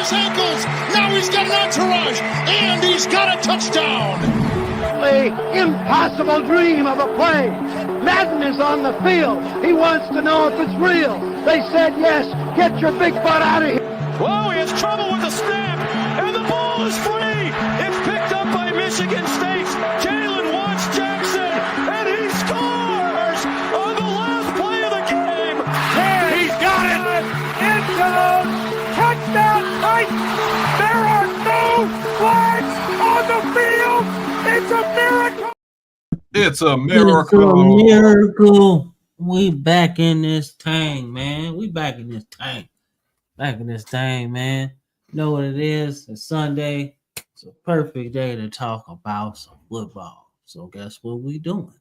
his ankles. Now he's got an entourage, and he's got a touchdown. Impossible dream of a play. Madden is on the field. He wants to know if it's real. They said yes. Get your big butt out of here. Whoa, he has trouble with the snap, and the ball is free. It's picked up by Michigan State's Jalen Watts Jackson, and he scores on the last play of the game. There, he's got it. End zone. Touchdown, Titans. There are no flags on the field. It's a miracle. It's a miracle. It's a miracle. We back in this thing, man. We back in this thing. Back in this thing, man. You know what it is? It's Sunday. It's a perfect day to talk about some football. So guess what we doing?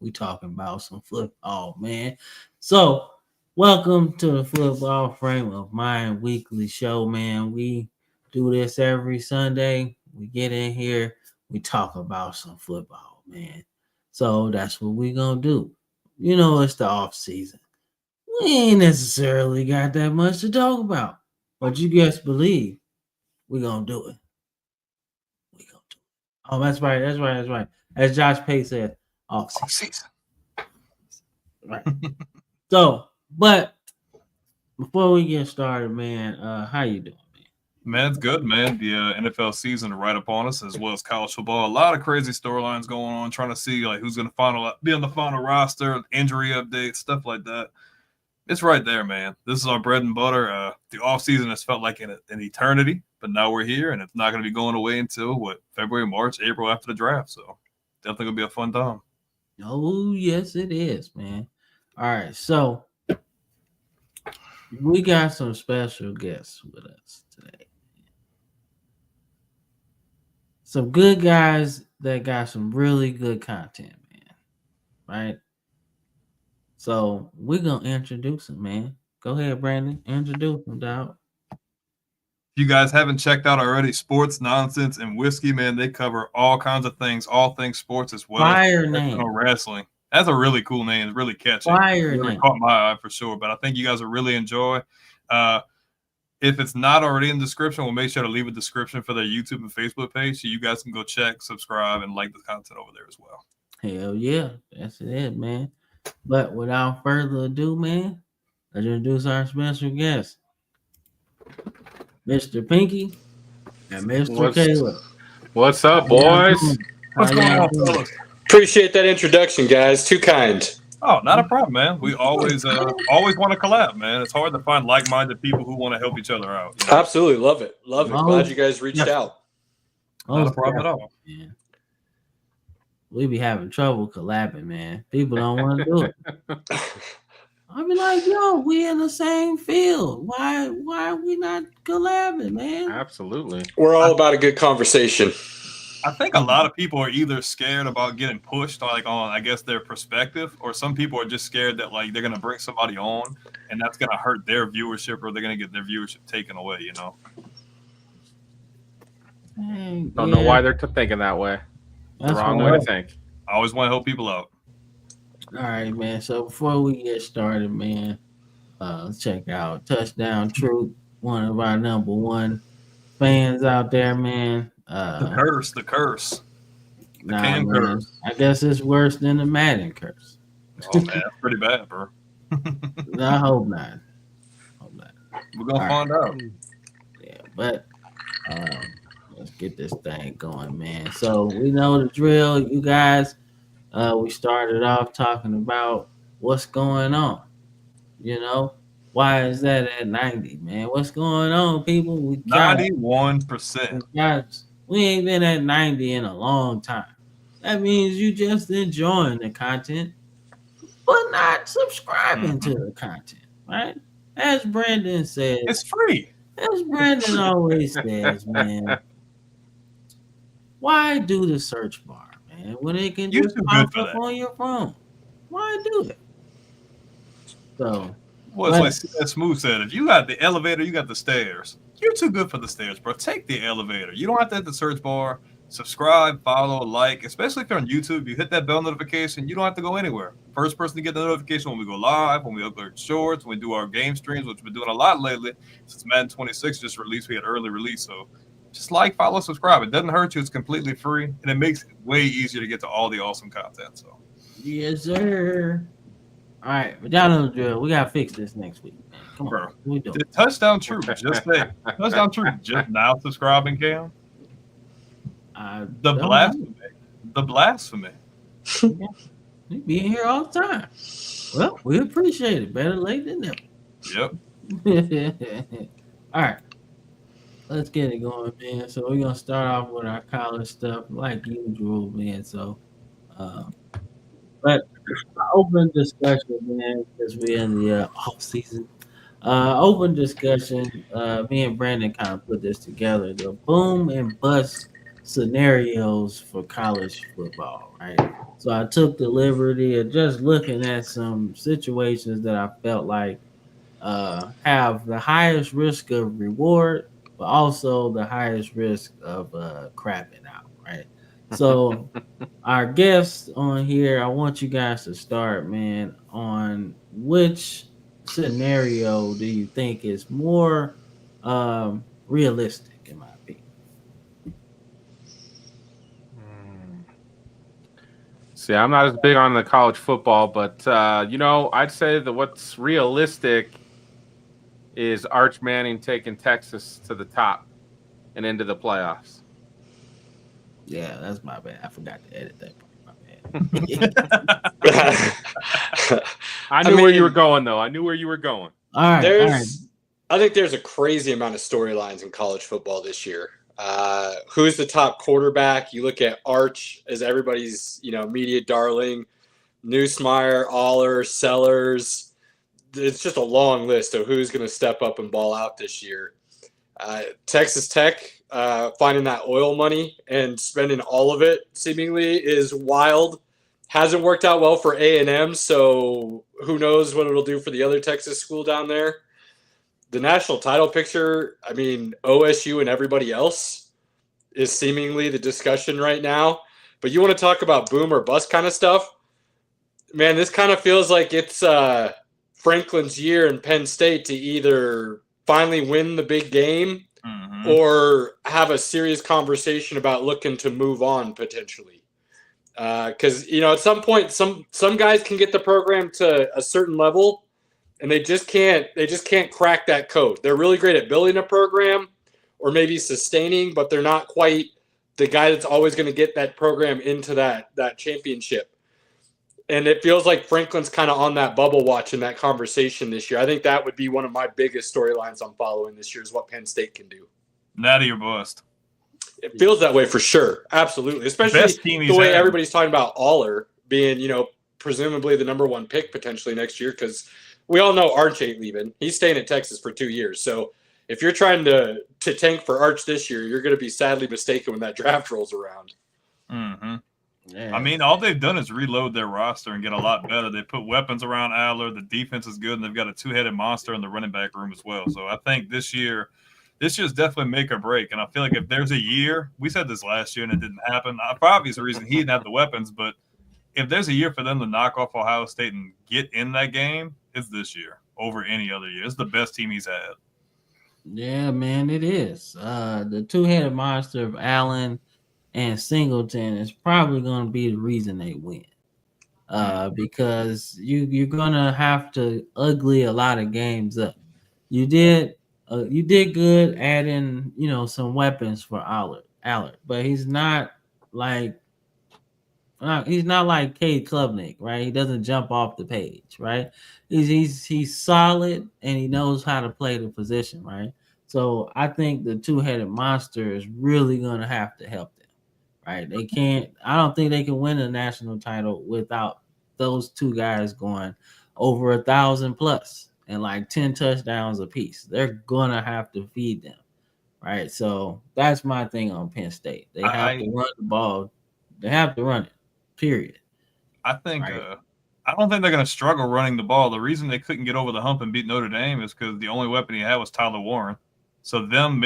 We talking about some football, man. So welcome to the Football Frame of Mind weekly show, man. We do this every Sunday. We get in here. We talk about some football, man. So that's what we gonna do. You know, it's the off season. We ain't necessarily got that much to talk about, but you guys believe we gonna do it. We gonna do it. Oh, that's right. As Josh Pate said, off season. Right. So, but before we get started, man, how you doing? Man, it's good, man. The NFL season right upon us, as well as college football. A lot of crazy storylines going on, trying to see like who's going to be on the final roster, injury updates, stuff like that. It's right there, man. This is our bread and butter. The offseason has felt like an eternity, but now we're here, and it's not going to be going away until, February, March, April after the draft. So definitely going to be a fun time. Oh, yes, it is, man. All right, so we got some special guests with us today. Some good guys that got some really good content, man. Right? So we're going to introduce them, man. Go ahead, Brandon. Introduce them, dog. If you guys haven't checked out already, Sports, Nonsense, and Whiskey, man, they cover all kinds of things, all things sports as well. Fire name. Wrestling. That's a really cool name. It's really catchy. Fire it really name. caught my eye for sure, but I think you guys will really enjoy. If it's not already in the description, we'll make sure to leave a description for their YouTube and Facebook page so you guys can go check, subscribe, and like the content over there as well. Hell yeah. That's it, man. But without further ado, man, let's introduce our special guest, Mr. Pinky and Mr. Caleb. What's up, boys? What's going on, fellas? Appreciate that introduction, guys. Too kind. Oh, not a problem, man. We always want to collab, man. It's hard to find like-minded people who want to help each other out. You know? Absolutely. Love it. Glad you guys reached out. Not a problem at all. Man. We be having trouble collabing, man. People don't want to do it. I be like, yo, we in the same field. Why are we not collabing, man? Absolutely. We're all about a good conversation. I think a lot of people are either scared about getting pushed, like on, I guess, their perspective, or some people are just scared that like they're gonna bring somebody on, and that's gonna hurt their viewership, or they're gonna get their viewership taken away. You know. Don't know why they're thinking that way. That's the wrong way to think. I always want to help people out. All right, man. So before we get started, man, let's check out Touchdown Troop, one of our number one fans out there, man. The curse. Nah, man. Curse. I guess it's worse than the Madden curse. Oh man, that's pretty bad, bro. No, I hope not. We're gonna find out. Yeah, but let's get this thing going, man. So we know the drill, you guys. We started off talking about what's going on. You know, why is that at 90, man? What's going on, people? We 91%. We ain't been at 90 in a long time. That means you just enjoying the content, but not subscribing to the content, right? As Brandon says, it's free. As Brandon always says, man, why do the search bar, man, when it can just pop up on your phone? Why do it? So, well, it's like Smooth said, if you got the elevator, you got the stairs. You're too good for the stairs, bro. Take the elevator. You don't have to hit the search bar. subscribe, follow, like, especially if you're on YouTube. You hit that bell notification, you don't have to go anywhere. First person to get the notification when we go live, when we upload shorts, when we do our game streams, which we've been doing a lot lately since Madden 26 just released. We had early release, so just like, follow, subscribe. It doesn't hurt you. It's completely free, and it makes it way easier to get to all the awesome content. So, yes, sir. All right, but y'all know the drill. We gotta fix this next week, man. Come on, bro, what we doing? did Touchdown True just say Touchdown True just now subscribing, Cam? The blasphemy. We be in here all the time. Well, we appreciate it. Better late than never. Yep. All right. Let's get it going, man. So we're gonna start off with our college stuff, like usual, man. So, but open discussion, man, because we're in the off season. Open discussion. Me and Brandon kind of put this together: the boom and bust scenarios for college football, right? So I took the liberty of just looking at some situations that I felt like have the highest risk of reward, but also the highest risk of crapping out, right? So our guests on here, I want you guys to start, man, on which scenario do you think is more realistic, in my opinion? See, I'm not as big on the college football, but I'd say that what's realistic is Arch Manning taking Texas to the top and into the playoffs. Yeah, that's my bad. I forgot to edit that part. My bad. I knew where you were going, though. I knew where you were going. All right. I think there's a crazy amount of storylines in college football this year. Who's the top quarterback? You look at Arch as everybody's, media darling. Newsmeyer, Aller, Sellers. It's just a long list of who's going to step up and ball out this year. Texas Tech finding that oil money and spending all of it seemingly is wild. Hasn't worked out well for A&M, so who knows what it'll do for the other Texas school down there. The national title picture, OSU and everybody else is seemingly the discussion right now. But you want to talk about boom or bust kind of stuff? Man, this kind of feels like it's Franklin's year in Penn State to either finally win the big game or have a serious conversation about looking to move on potentially. Because, at some point, some guys can get the program to a certain level, and they just can't crack that code. They're really great at building a program or maybe sustaining, but they're not quite the guy that's always going to get that program into that championship. And it feels like Franklin's kind of on that bubble watch in that conversation this year. I think that would be one of my biggest storylines I'm following this year is what Penn State can do. Natty or bust. It feels that way for sure. Absolutely. Especially the way everybody's talking about Aller being, presumably the number one pick potentially next year, because we all know Arch ain't leaving. He's staying at Texas for 2 years. So if you're trying to tank for Arch this year, you're going to be sadly mistaken when that draft rolls around. Mm-hmm. Yeah. All they've done is reload their roster and get a lot better. They put weapons around Aller. The defense is good, and they've got a two-headed monster in the running back room as well. So I think this year's definitely make or break. And I feel like if there's a year, we said this last year and it didn't happen. For obvious reason, he didn't have the weapons. But if there's a year for them to knock off Ohio State and get in that game, it's this year over any other year. It's the best team he's had. Yeah, man, it is. The two-headed monster of Allen and Singleton is probably going to be the reason they win. Because you're going to have to ugly a lot of games up. You did good adding, some weapons for Allard, but he's not like Cade Klubnik, right? He doesn't jump off the page, right? He's solid and he knows how to play the position, right? So I think the two-headed monster is really going to have to help them, right? I don't think they can win a national title without those two guys going over 1,000 plus and like 10 touchdowns apiece. They're going to have to feed them, right? So that's my thing on Penn State. They have to run the ball. They have to run it, period. I think I don't think they're going to struggle running the ball. The reason they couldn't get over the hump and beat Notre Dame is because the only weapon he had was Tyler Warren. So them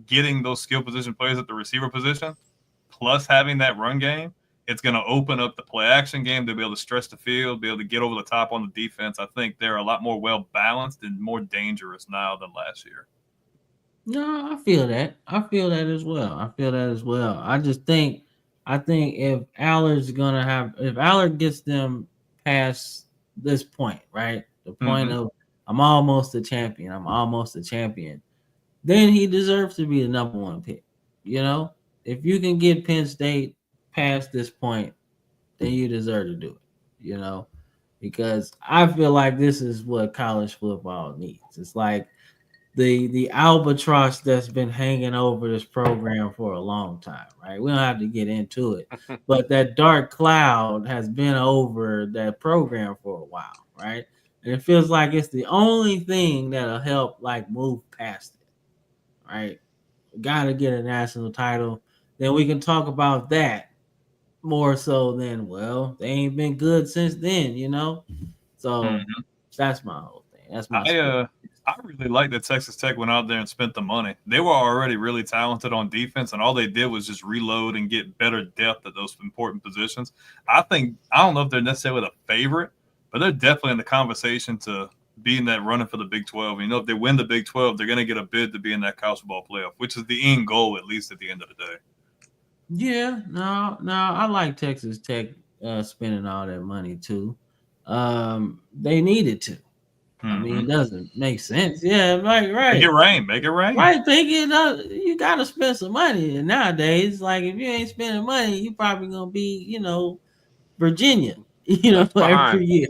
getting those skill position players at the receiver position plus having that run game, it's going to open up the play action game to be able to stretch the field, be able to get over the top on the defense. I think they're a lot more well balanced and more dangerous now than last year. No, I feel that. I feel that as well. I think if Allard gets them past this point, right? The point of I'm almost a champion. Then he deserves to be the number one pick. You know, if you can get Penn State past this point, then you deserve to do it. You know, because I feel like this is what college football needs. It's like the albatross that's been hanging over this program for a long time, right? We don't have to get into it, but that dark cloud has been over that program for a while, right? And it feels like it's the only thing that'll help like move past it, right? Got to get a national title. Then we can talk about that more so than, well, they ain't been good since then, you know? So that's my whole thing. That's my I really like that Texas Tech went out there and spent the money. They were already really talented on defense, and all they did was just reload and get better depth at those important positions. I don't know if they're necessarily the favorite, but they're definitely in the conversation to be in that running for the Big 12. You know, if they win the Big 12, they're going to get a bid to be in that college football playoff, which is the end goal, at least at the end of the day. Yeah, no, I like Texas Tech spending all that money too. They needed to. I mean, it doesn't make sense. Yeah, right. Make it rain. Right, you got to spend some money. And nowadays, like if you ain't spending money, you probably gonna be, you know, Virginia, you know, every year.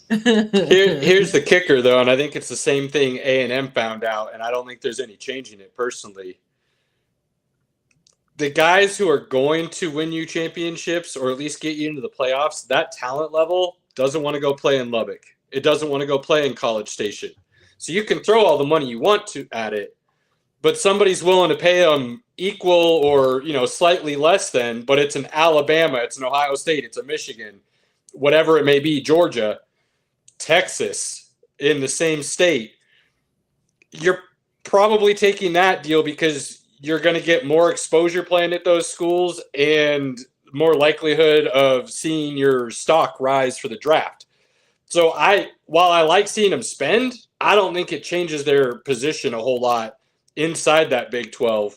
Here's the kicker, though, and I think it's the same thing A&M found out, and I don't think there's any changing it personally. The guys who are going to win you championships or at least get you into the playoffs, that talent level doesn't want to go play in Lubbock. It doesn't want to go play in College Station. So you can throw all the money you want to at it, but somebody's willing to pay them equal or, you know, slightly less than, but it's an Alabama, it's an Ohio State, it's a Michigan, whatever it may be, Georgia, Texas, in the same state. You're probably taking that deal because you're going to get more exposure playing at those schools and more likelihood of seeing your stock rise for the draft. So while I like seeing them spend, I don't think it changes their position a whole lot inside that Big 12.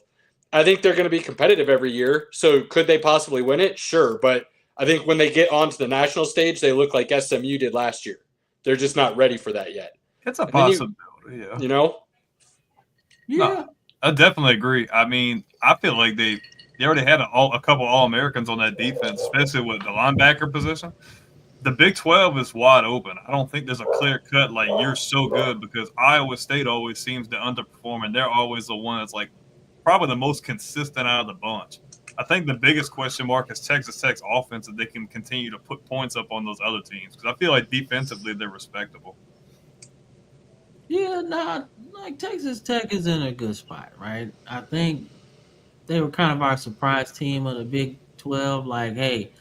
I think they're going to be competitive every year. So could they possibly win it? Sure. But I think when they get onto the national stage, they look like SMU did last year. They're just not ready for that yet. It's a possibility, yeah. You know? Yeah. No, I definitely agree. I mean, I feel like they already had a couple All-Americans on that defense, especially with the linebacker position. The Big 12 is wide open. I don't think there's a clear cut like you're so good, because Iowa State always seems to underperform, and they're always the one that's like probably the most consistent out of the bunch. I think the biggest question mark is Texas Tech's offense, if they can continue to put points up on those other teams, because I feel like defensively they're respectable. Yeah, like Texas Tech is in a good spot, right? I think they were kind of our surprise team of the Big 12. Like, hey,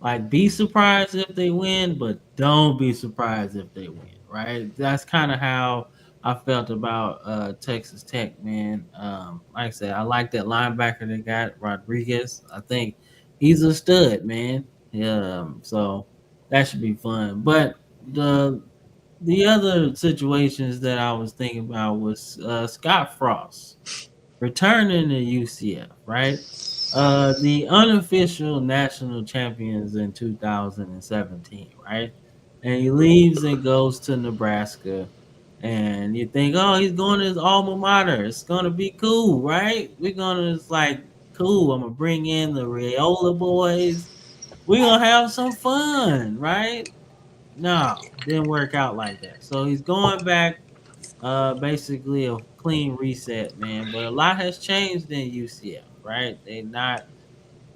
like be surprised if they win, but don't be surprised if they win, right? That's kind of how I felt about Texas Tech, man. Like I said, I like that linebacker they got, Rodriguez. I think he's a stud, man. So that should be fun. But the other situations that I was thinking about was Scott Frost returning to UCF, right? The unofficial national champions in 2017, right? And he leaves and goes to Nebraska. And you think, oh, he's going to his alma mater. It's going to be cool, right? It's like, cool. I'm going to bring in the Raiola boys. We're going to have some fun, right? No, didn't work out like that. So he's going back, basically a clean reset, man. But a lot has changed in UCF, right? They're not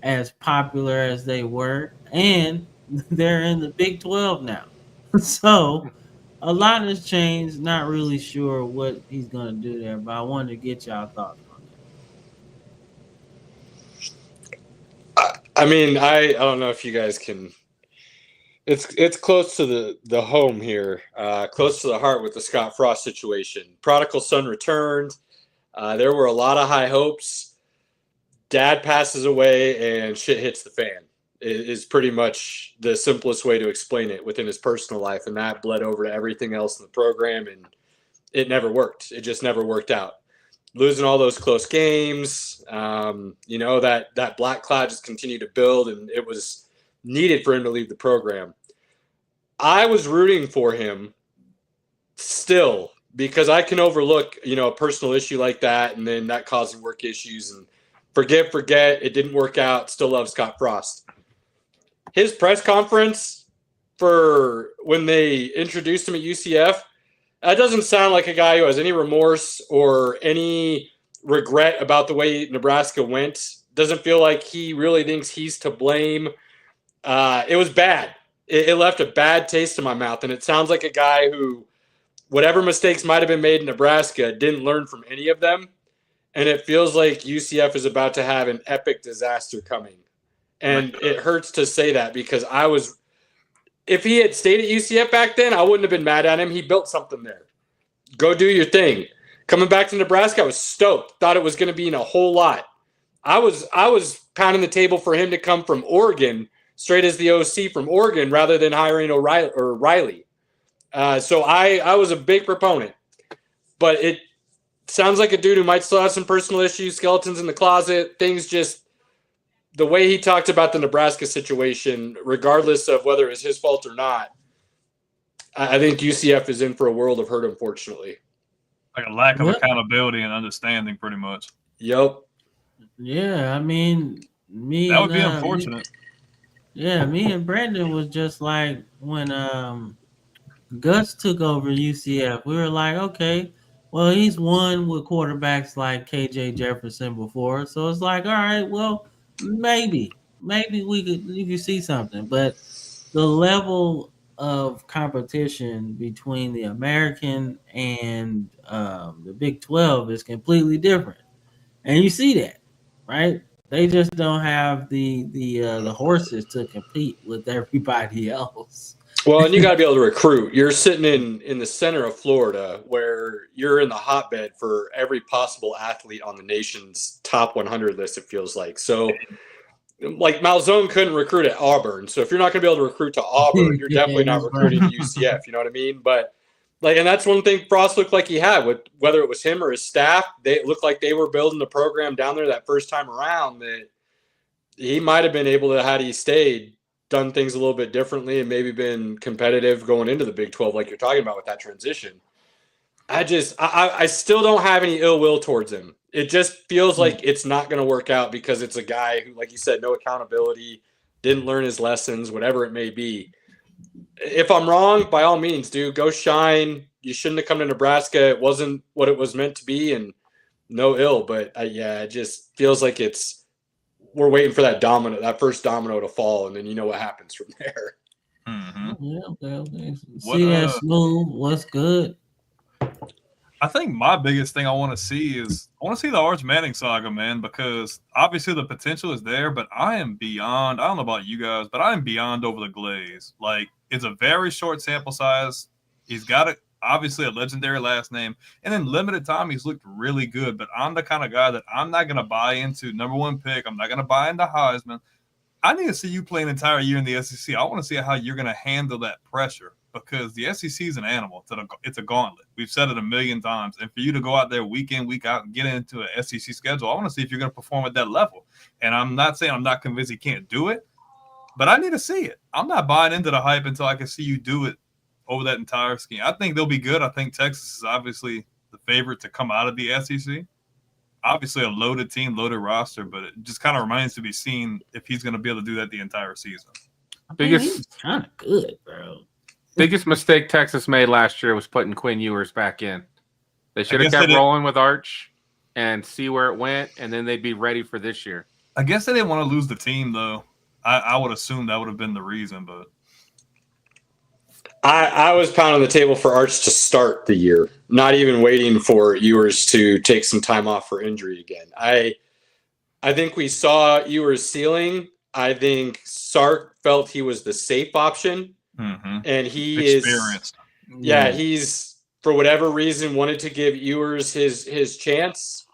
as popular as they were, and they're in the Big 12 now. So a lot has changed. Not really sure what he's going to do there, but I wanted to get y'all thoughts on that. I mean, I don't know if you guys can. It's close to the home here, close to the heart with the Scott Frost situation. Prodigal son returned. There were a lot of high hopes. dad passes away and shit hits the fan. Is pretty much the simplest way to explain it within his personal life, and that bled over to everything else in the program, and it never worked. It just never worked out. Losing all those close games, that black cloud just continued to build, and it was needed for him to leave the program. I was rooting for him still because I can overlook, a personal issue like that, and then that causing work issues, and forget, it didn't work out. Still love Scott Frost. His press conference for when they introduced him at UCF, that doesn't sound like a guy who has any remorse or any regret about the way Nebraska went. Doesn't feel like he really thinks he's to blame. It was bad. It left a bad taste in my mouth, and it sounds like a guy who, whatever mistakes might have been made in Nebraska, didn't learn from any of them, and it feels like UCF is about to have an epic disaster coming. And it hurts to say that because if he had stayed at UCF back then, I wouldn't have been mad at him. He built something there. Go do your thing. Coming back to Nebraska, I was stoked. Thought it was going to be in a whole lot. I was pounding the table for him to come from Oregon, straight as the OC from Oregon, rather than hiring Riley. So I was a big proponent. But it sounds like a dude who might still have some personal issues, skeletons in the closet, things just the way he talked about the Nebraska situation, regardless of whether it's his fault or not, I think UCF is in for a world of hurt, unfortunately. Like a lack of accountability and understanding, pretty much. Yep. Yeah, I mean, that would be unfortunate. Me and Brandon was just like when Gus took over UCF. We were like, okay, well, he's won with quarterbacks like KJ Jefferson before, so it's like, all right, well, maybe we could see something, but the level of competition between the American and the Big 12 is completely different, and you see that, right? They just don't have the horses to compete with everybody else. Well, and you got to be able to recruit. You're sitting in the center of Florida, where you're in the hotbed for every possible athlete on the nation's top 100 list. It feels like so. Like Malzone couldn't recruit at Auburn, so if you're not going to be able to recruit to Auburn, you're definitely not recruiting to UCF. You know what I mean? But and that's one thing Frost looked like he had with whether it was him or his staff. They looked like they were building the program down there that first time around. That he might have been able to, had he stayed, done things a little bit differently and maybe been competitive going into the Big 12, like you're talking about with that transition. I still don't have any ill will towards him. It just feels like it's not going to work out because it's a guy who, like you said, no accountability, didn't learn his lessons, whatever it may be. If I'm wrong, by all means, dude, go shine. You shouldn't have come to Nebraska. It wasn't what it was meant to be, and no ill. But it just feels like we're waiting for that first domino to fall, and then you know what happens from there. Mm-hmm. Yeah, okay. See that Smooth? What's good? I think my biggest thing I want to see the Arch Manning saga, man, because obviously the potential is there, but I am beyond. I don't know about you guys, but I am beyond over the glaze. Like, it's a very short sample size. He's got obviously a legendary last name, and in limited time, he's looked really good. But I'm the kind of guy that I'm not going to buy into number one pick. I'm not going to buy into Heisman. I need to see you play an entire year in the SEC. I want to see how you're going to handle that pressure. Because the SEC is an animal. It's a gauntlet. We've said it a million times. And for you to go out there week in, week out and get into an SEC schedule, I want to see if you're going to perform at that level. And I'm not saying I'm not convinced he can't do it, but I need to see it. I'm not buying into the hype until I can see you do it over that entire scheme. I think they'll be good. I think Texas is obviously the favorite to come out of the SEC. Obviously a loaded team, loaded roster, but it just kind of remains to be seen if he's going to be able to do that the entire season. He's kind of good, bro. Biggest mistake Texas made last year was putting Quinn Ewers back in. They should have kept rolling with Arch and see where it went, and then they'd be ready for this year. I guess they didn't want to lose the team, though. I would assume that would have been the reason, but I was pounding the table for Arch to start the year, not even waiting for Ewers to take some time off for injury again. I think we saw Ewers' ceiling. I think Sark felt he was the safe option. Mm-hmm. And he experienced. He's for whatever reason wanted to give Ewers his chance.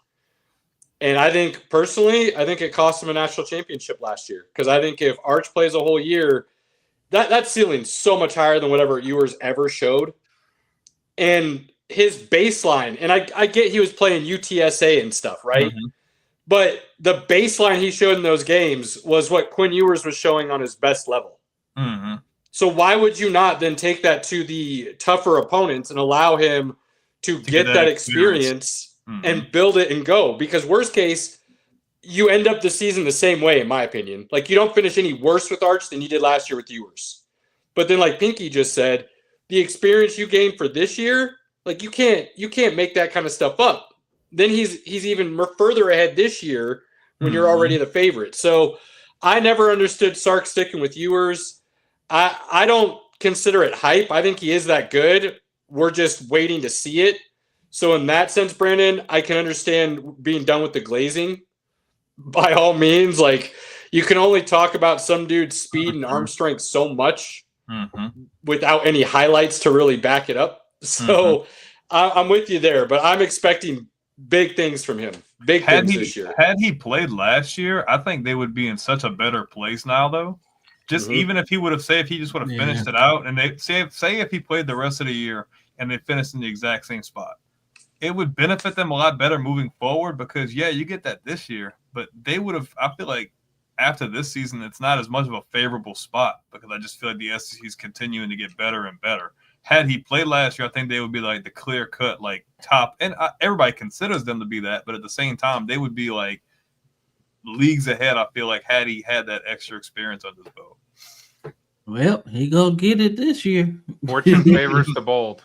And I think personally, I think it cost him a national championship last year. Because I think if Arch plays a whole year, that ceiling's so much higher than whatever Ewers ever showed. And his baseline, and I get he was playing UTSA and stuff, right? Mm-hmm. But the baseline he showed in those games was what Quinn Ewers was showing on his best level. Mm-hmm. So why would you not then take that to the tougher opponents and allow him to get that experience and build it and go? Because worst case, you end up the season the same way, in my opinion. Like, you don't finish any worse with Arch than you did last year with Ewers. But then, like Pinky just said, the experience you gained for this year, like, you can't make that kind of stuff up. Then he's even further ahead this year when you're already the favorite. So I never understood Sark sticking with Ewers. I don't consider it hype. I think he is that good. We're just waiting to see it. So in that sense, Brandon, I can understand being done with the glazing. By all means, like, you can only talk about some dude's speed and arm strength so much without any highlights to really back it up. So I'm with you there, but I'm expecting big things from him. Big things this year. Had he played last year, I think they would be in such a better place now, though. Just even if he would have, say, if he just would have finished it out, and they say if he played the rest of the year and they finished in the exact same spot, it would benefit them a lot better moving forward. Because you get that this year, but they would have. I feel like after this season, it's not as much of a favorable spot because I just feel like the SEC is continuing to get better and better. Had he played last year, I think they would be like the clear cut, like top, and everybody considers them to be that, but at the same time, they would be like leagues ahead. I feel like had he had that extra experience under the belt. Well, he gonna get it this year. Fortune favors the bold.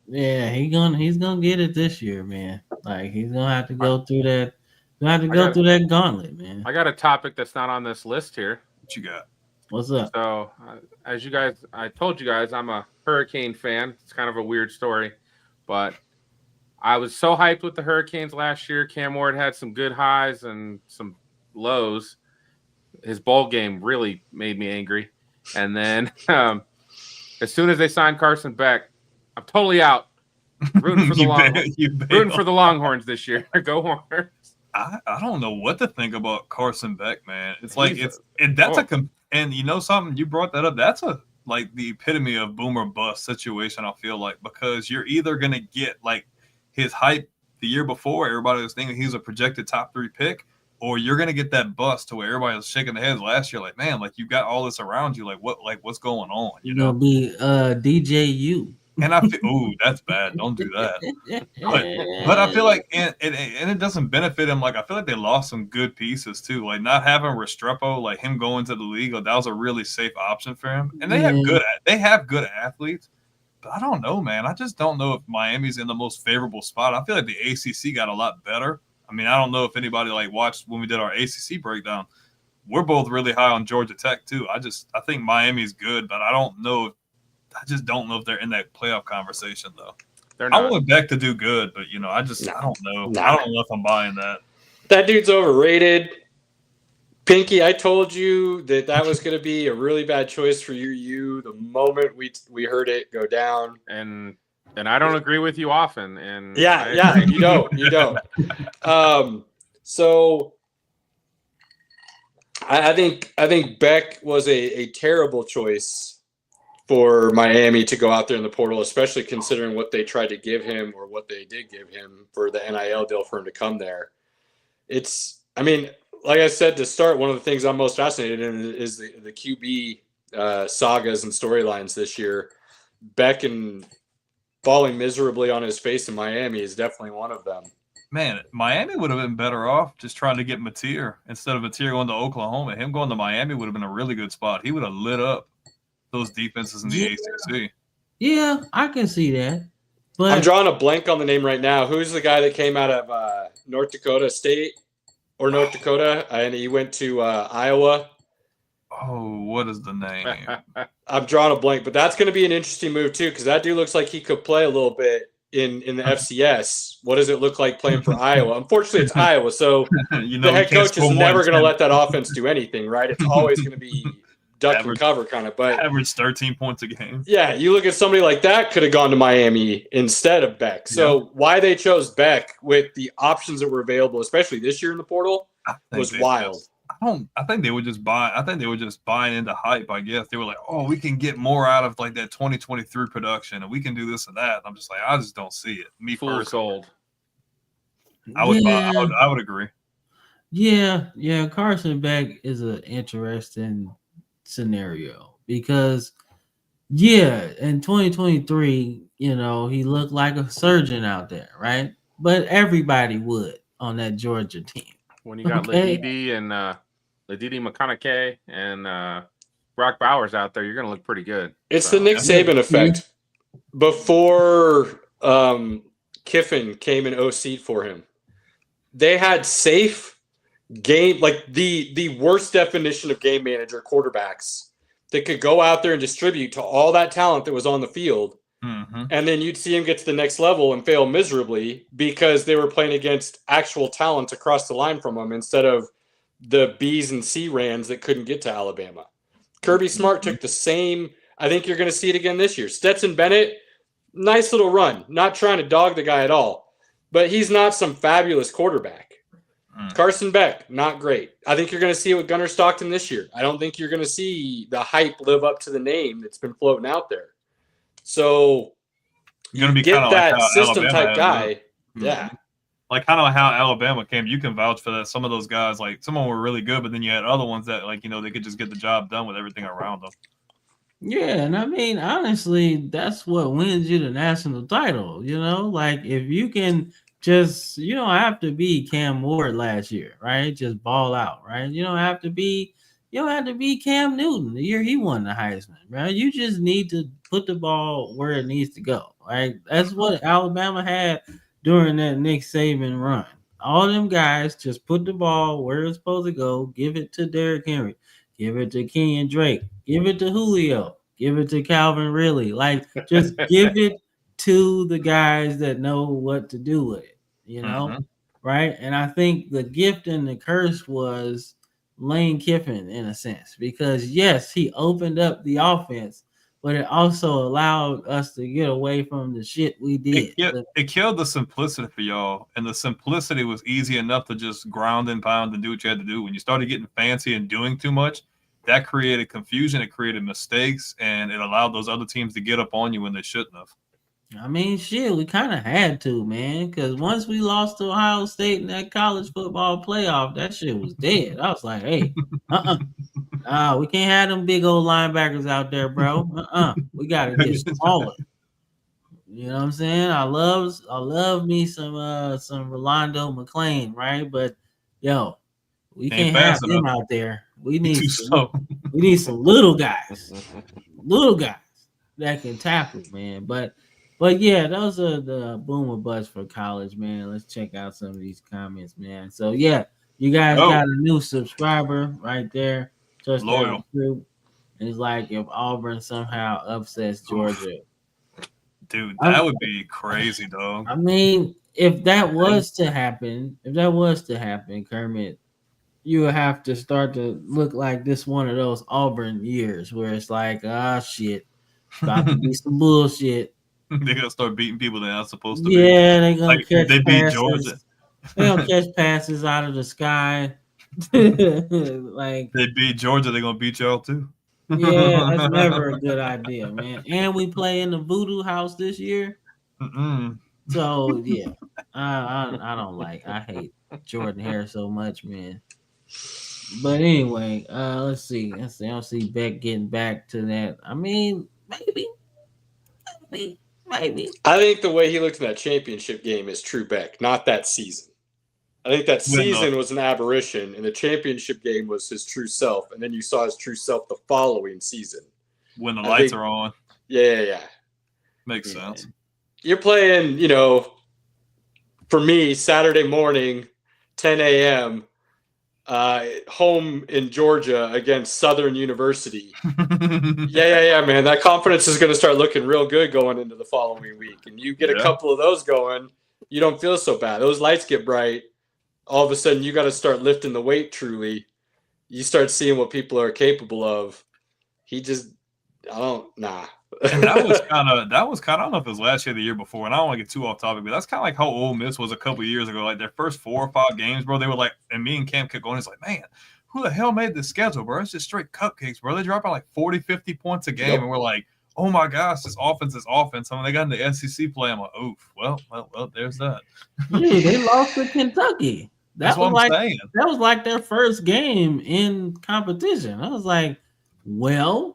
Yeah, he's gonna get it this year, man. Like, he's gonna have to go through that. Through that gauntlet, man. I got a topic that's not on this list here. What you got? What's up? So, I told you guys, I'm a Hurricane fan. It's kind of a weird story, but I was so hyped with the Hurricanes last year. Cam Ward had some good highs and some lows. His bowl game really made me angry. And then as soon as they signed Carson Beck, I'm totally out. Rooting for the rooting for the Longhorns this year. Go Horns. I don't know what to think about Carson Beck, man. It's like and you know something, you brought that up. That's like the epitome of boomer bust situation, I feel like, because you're either gonna get like his hype the year before, everybody was thinking he's a projected top 3 pick, or you're gonna get that bust to where everybody was shaking their heads last year, like, man, like you got all this around you, like what's going on? You're gonna be DJU. And I feel, ooh, that's bad. Don't do that. But I feel like, and it doesn't benefit him. Like, I feel like they lost some good pieces too. Like, not having Restrepo, like him going to the league, like, that was a really safe option for him. And they have good athletes, but I don't know, man. I just don't know if Miami's in the most favorable spot. I feel like the ACC got a lot better. I mean, I don't know if anybody like watched when we did our ACC breakdown. We're both really high on Georgia Tech too. I think Miami's good, but I just don't know if they're in that playoff conversation, though. They're not. I want Beck to do good, but, I don't know. I don't know if I'm buying that. That dude's overrated. Pinky, I told you that was going to be a really bad choice for you the moment we heard it go down. And I don't agree with you often. And you don't. So I think Beck was a terrible choice for Miami to go out there in the portal, especially considering what they tried to give him or what they did give him for the NIL deal for him to come there. Like I said to start, one of the things I'm most fascinated in is the QB sagas and storylines this year. Beck and falling miserably on his face in Miami is definitely one of them. Man, Miami would have been better off just trying to get Mateer instead of Mateer going to Oklahoma. Him going to Miami would have been a really good spot. He would have lit up those defenses in the ACC. Yeah, I can see that. But I'm drawing a blank on the name right now. Who's the guy that came out of North Dakota State or North Dakota, and he went to Iowa? Oh, what is the name? I'm drawing a blank, but that's going to be an interesting move too, because that dude looks like he could play a little bit in the FCS. What does it look like playing for Iowa? Unfortunately, it's Iowa, so the head coach is never going to let that offense do anything, right? It's always going to be duck and cover kind of. But average 13 points a game. yeah, you look at somebody like that could have gone to Miami instead of Beck. So why they chose Beck with the options that were available, especially this year in the portal, was wild. I think they were just buying into hype. I guess they were like, "Oh, we can get more out of like that 2023 production, and we can do this and that." I'm just like, I just don't see it. Me Fool's personally, gold. I would agree. Yeah. Carson Beck is an interesting scenario because, in 2023, he looked like a surgeon out there, right? But everybody would on that Georgia team. When you got Ladidi and Ladidi McConaughey and Brock Bowers out there, you're going to look pretty good. It's the Nick Saban effect. Before Kiffin came and OC'd for him, they had safe game, like the worst definition of game manager quarterbacks that could go out there and distribute to all that talent that was on the field. And then you'd see him get to the next level and fail miserably because they were playing against actual talent across the line from them instead of the B's and C Rands that couldn't get to Alabama. Kirby Smart took the same. I think you're going to see it again this year. Stetson Bennett, nice little run. Not trying to dog the guy at all, but he's not some fabulous quarterback. Carson Beck, not great. I think you're going to see it with Gunnar Stockton this year. I don't think you're going to see the hype live up to the name that's been floating out there. So You're going to be get that like system type guy. Yeah. Like kind of how Alabama came. You can vouch for that. Some of those guys, like some of them were really good, but then you had other ones that they could just get the job done with everything around them. Yeah, and I mean, honestly, that's what wins you the national title. Like if you can just, you don't have to be Cam Ward last year, right? Just ball out, right? You don't have to be Cam Newton the year he won the Heisman, right? You just need to put the ball where it needs to go, right? That's what Alabama had during that Nick Saban run. All them guys just put the ball where it's supposed to go. Give it to Derrick Henry. Give it to Kenyon Drake. Give it to Julio. Give it to Calvin Ridley. Like, just give it to the guys that know what to do with it, right? And I think the gift and the curse was Lane Kiffin in a sense, because yes, he opened up the offense, but it also allowed us to get away from the shit we did. It killed the simplicity for y'all, and the simplicity was easy enough to just ground and pound and do what you had to do. When you started getting fancy and doing too much, that created confusion, it created mistakes, and it allowed those other teams to get up on you when they shouldn't have. I mean, shit, we kind of had to, man, because once we lost to Ohio State in that college football playoff, that shit was dead. I was like, hey, we can't have them big old linebackers out there, bro. We got to get smaller. You know what I'm saying? I love me some Rolando McClain, right? But yo, we can't have them out there. We need some little guys that can tackle, man. But yeah, those are the boom or bust for college, man. Let's check out some of these comments, man. So yeah, you guys got a new subscriber right there. Loyal. It's like if Auburn somehow upsets Georgia. Dude, that would be crazy, dog. I mean, if that was to happen, Kermit, you would have to start to look like this one of those Auburn years where it's like, shit, about to be some bullshit. They're gonna start beating people they're not supposed to. Yeah, they're gonna catch they beat passes. Georgia. They're gonna catch passes out of the sky. Like they beat Georgia, they're gonna beat y'all too. Yeah, that's never a good idea, man. And we play in the Voodoo House this year. So yeah, I hate Jordan Hare so much, man. But anyway, let's see. I don't see Beck getting back to that. I mean, maybe. I think the way he looked in that championship game is true Beck, not that season. I think that season was an aberration, and the championship game was his true self, and then you saw his true self the following season. When the lights are on. Yeah. Makes sense. You're playing, for me, Saturday morning, 10 a.m., home in Georgia against Southern University. Yeah, man. That confidence is going to start looking real good going into the following week. And you get a couple of those going, you don't feel so bad. Those lights get bright. All of a sudden, you got to start lifting the weight truly. You start seeing what people are capable of. He just, I don't, nah. And that was kind of I don't know if it was last year or the year before, and I don't want to get too off topic, but that's kind of like how Ole Miss was a couple of years ago. Like their first 4 or 5 games, bro, they were like, and me and Cam kept going. It's like, man, who the hell made this schedule, bro? It's just straight cupcakes, bro. They dropping like 40, 50 points a game, and we're like, oh my gosh, this offense is offense. I mean, they got into SEC play. I'm like, oof, well, there's that. Dude, they lost to Kentucky. That's what I'm saying. That was like their first game in competition. I was like, well,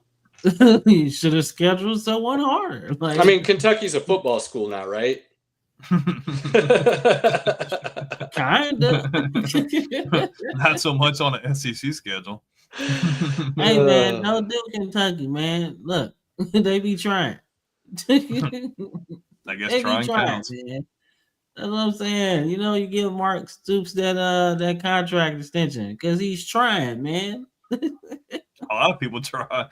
you should have scheduled someone harder. Like, I mean, Kentucky's a football school now, right? kind of. Not so much on the SEC schedule. Hey, man, don't do Kentucky, man. Look, they be trying. I guess They trying be trying, counts. man. That's what I'm saying. You know, you give Mark Stoops that contract extension because he's trying, man. A lot of people try.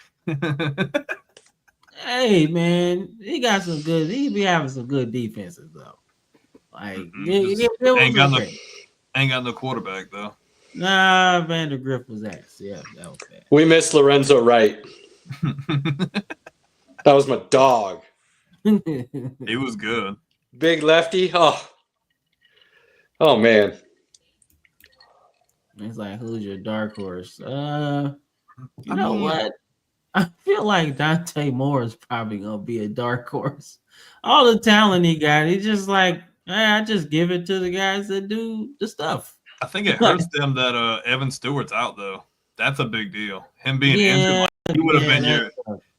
Hey, man, he got some good. He be having some good defenses though. Like ain't got no quarterback though. Nah, Vandergrift was ass. Yeah, that was bad. We miss Lorenzo Wright. That was my dog. He was good. Big lefty. Oh man. It's like, who's your dark horse? You know what? I feel like Dante Moore is probably gonna be a dark horse. All the talent he got, he's just like, I just give it to the guys that do the stuff. I think it hurts them that Evan Stewart's out though. That's a big deal. Him being injured, like, he would have been here.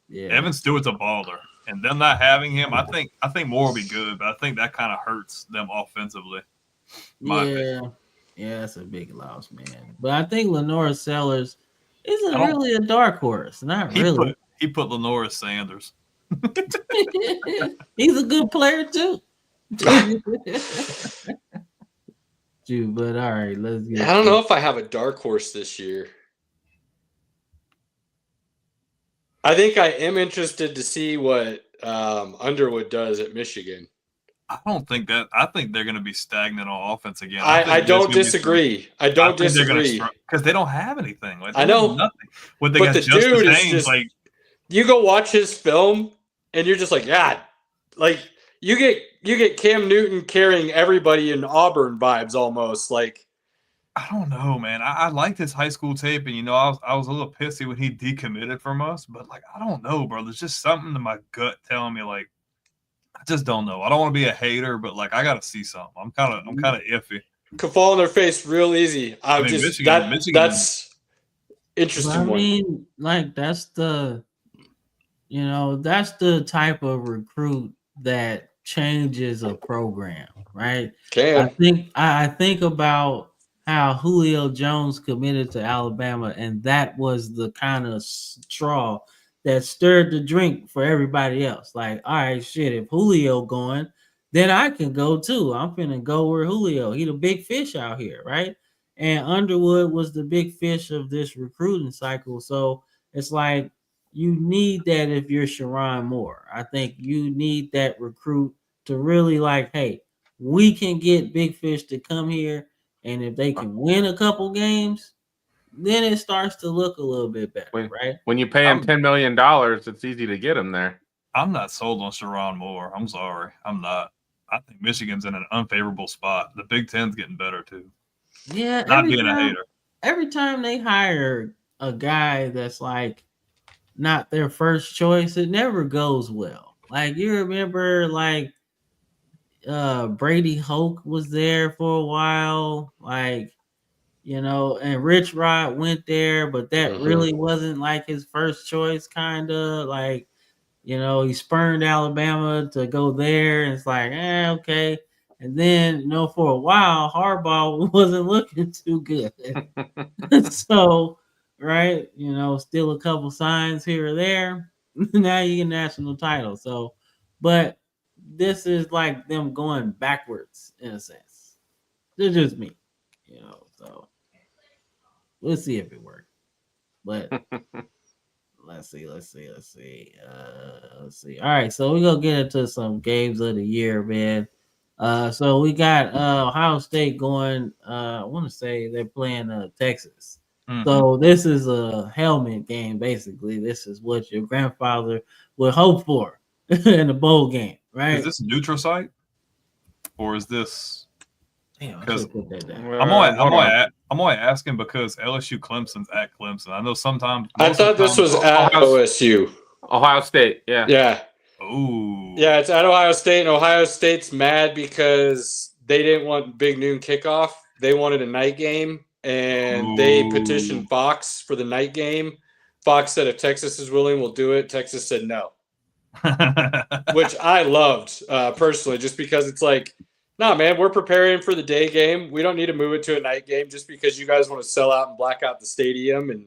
Yeah. Evan Stewart's a baller, and them not having him, I think Moore will be good, but I think that kind of hurts them offensively. Yeah, that's a big loss, man. But I think Lenora Sellers isn't really a dark horse. Not really. He put Lenora Sanders. He's a good player too. But all right, let's get. I don't know if I have a dark horse this year. I think I am interested to see what Underwood does at Michigan. I don't think that. I think they're going to be stagnant on offense again. I don't disagree. I don't disagree because they don't have anything. Like, I know nothing. What they but got the Justice dude is Haynes, just like, you go watch his film and you're just like, yeah, like you get Cam Newton carrying everybody in Auburn vibes almost. Like, I don't know, man. I liked his high school tape, and I was a little pissy when he decommitted from us, but like I don't know, bro. There's just something in my gut telling me like I just don't know. I don't want to be a hater, but like I gotta see something. I'm kind of iffy. Could fall in their face real easy. Michigan, that's interesting. I mean, like that's the type of recruit that changes a program, right? I think about how Julio Jones committed to Alabama, and that was the kind of straw that stirred the drink for everybody else. Like, all right, shit, if Julio going, then I can go too. I'm finna go where Julio. He the big fish out here, right? And Underwood was the big fish of this recruiting cycle. So it's like you need that if you're Sharon Moore. I think you need that recruit to really like, hey, we can get big fish to come here, and if they can win a couple games, then it starts to look a little bit better, right? When you pay him $10 million, it's easy to get him there. I'm not sold on Sharon Moore. I'm sorry. I'm not. I think Michigan's in an unfavorable spot. The Big Ten's getting better too. Yeah, not being a hater. Every time they hire a guy that's like not their first choice, it never goes well. Like you remember, like Brady Hoke was there for a while, like. And Rich Rod went there, but that really wasn't like his first choice, kind of like, he spurned Alabama to go there. And it's like, okay. And then, for a while, Harbaugh wasn't looking too good. So, right, still a couple signs here or there. Now you get a national title. So, but this is like them going backwards in a sense. They're just me, so. We'll see if it works. But let's see. All right, so we're gonna get into some games of the year, man. So we got Ohio State going. I want to say they're playing Texas. Mhm. So this is a helmet game, basically. This is what your grandfather would hope for in a bowl game, right? Is this neutral site or is this? Damn, I Because should put that down. Hold on. I'm only asking because LSU Clemson's at Clemson. I know sometimes. I most of thought the this time- was at OSU. Ohio State. Yeah. Yeah. Ooh. Yeah, it's at Ohio State, and Ohio State's mad because they didn't want big noon kickoff. They wanted a night game, and they Ooh. petitioned Fox for the night game. Fox said if Texas is willing, we'll do it. Texas said no, which I loved personally, just because it's like, nah, man, we're preparing for the day game. We don't need to move it to a night game just because you guys want to sell out and black out the stadium and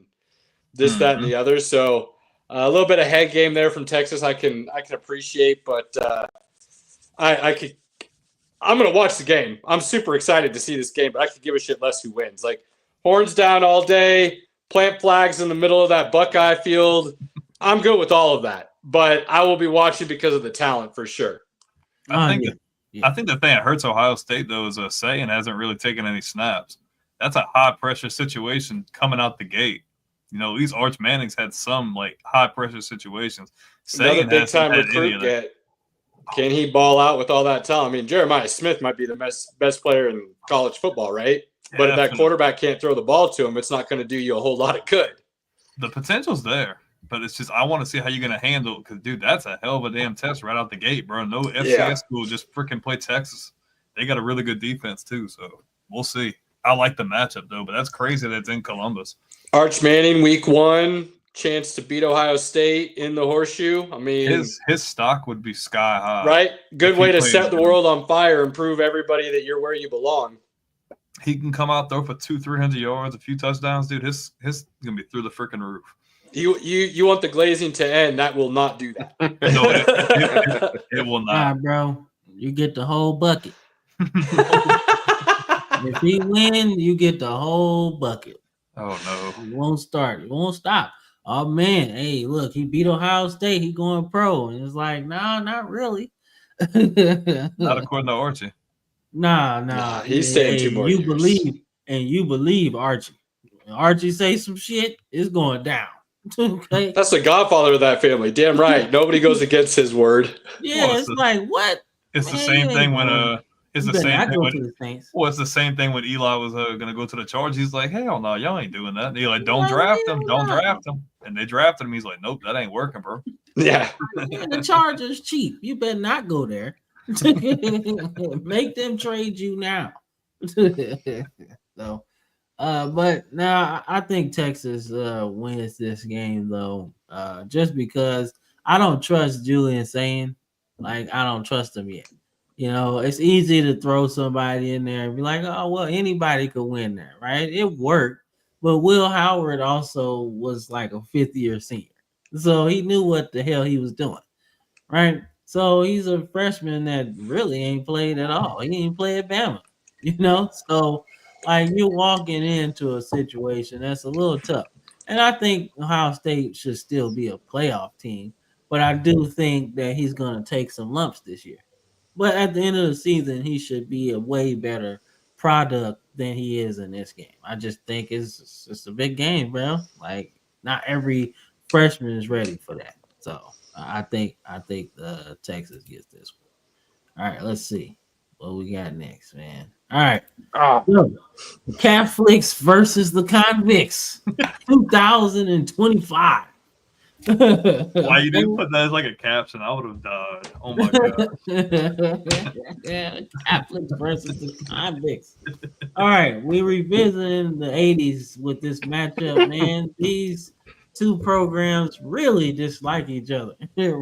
this, that, and the other. So a little bit of head game there from Texas, I can appreciate, but I'm gonna watch the game. I'm super excited to see this game, but I could give a shit less who wins. Like, horns down all day, plant flags in the middle of that Buckeye field. I'm good with all of that, but I will be watching because of the talent for sure. I think Yeah. I think the thing that hurts Ohio State though is Sayan hasn't really taken any snaps. That's a high pressure situation coming out the gate. You know, these Arch Mannings had some like high pressure situations. Another Sayan big hasn't time had any recruit of that. get. Can he ball out with all that talent? I mean, Jeremiah Smith might be the best player in college football, right? But if that Definitely. quarterback can't throw the ball to him, it's not going to do you a whole lot of good. The potential's there, but it's just I want to see how you're gonna handle it because, dude, that's a hell of a damn test right out the gate, bro. No FCS Yeah. school, just freaking play Texas. They got a really good defense too, so we'll see. I like the matchup though, but that's crazy that it's in Columbus. Arch Manning, week 1, chance to beat Ohio State in the horseshoe. I mean, His stock would be sky high. right? Good if he way to plays set the good. world on fire and prove everybody that you're where you belong. He can come out, throw for 200-300 yards, a few touchdowns, dude. His gonna be through the freaking roof. You want the glazing to end? That will not do that. No, it will Nah, not. bro, you get the whole bucket. If he win, you get the whole bucket. Oh no. It won't start. It won't stop. Oh man, hey, look, he beat Ohio State. He going pro, and it's like, nah, not really. Not according to Archie. Nah. He's staying 2 more You years. believe Archie. When Archie say some shit, it's going down. Okay. That's the godfather of that family. Damn right. Nobody goes against his word. Yeah, Well, it's like what? It's the Man, same you thing ain't when going. it's You the better same not thing go when to the Saints. well, it's the same thing when Eli was gonna go to the Chargers. He's like, hell no, y'all ain't doing that. And they're like, don't Like, draft hell him, don't no. draft him. And they drafted him. He's like, nope, that ain't working, bro. Yeah. Man, the Chargers cheap. You better not go there. Make them trade you now. So, but now I think Texas wins this game though, just because I don't trust Julian Sayin. Like I don't trust him yet. You know, it's easy to throw somebody in there and be like, oh well, anybody could win there, right? It worked, but Will Howard also was like a 5th-year senior, so he knew what the hell he was doing, right? So he's a freshman that really ain't played at all. He ain't play at Bama, you know. So like you're walking into a situation that's a little tough, and I think Ohio State should still be a playoff team, but I do think that he's gonna take some lumps this year. But at the end of the season, he should be a way better product than he is in this game. I just think it's a big game, bro. Like not every freshman is ready for that. So I think Texas gets this one. All right, let's see what we got next, man. All right, Oh, so, the Catholics versus the Convicts, 2025. Why you didn't put that as like a caption? I would have died. Oh my god. Catholics versus the Convicts. All right, we revisiting the 80s with this matchup, man. These two programs really dislike each other,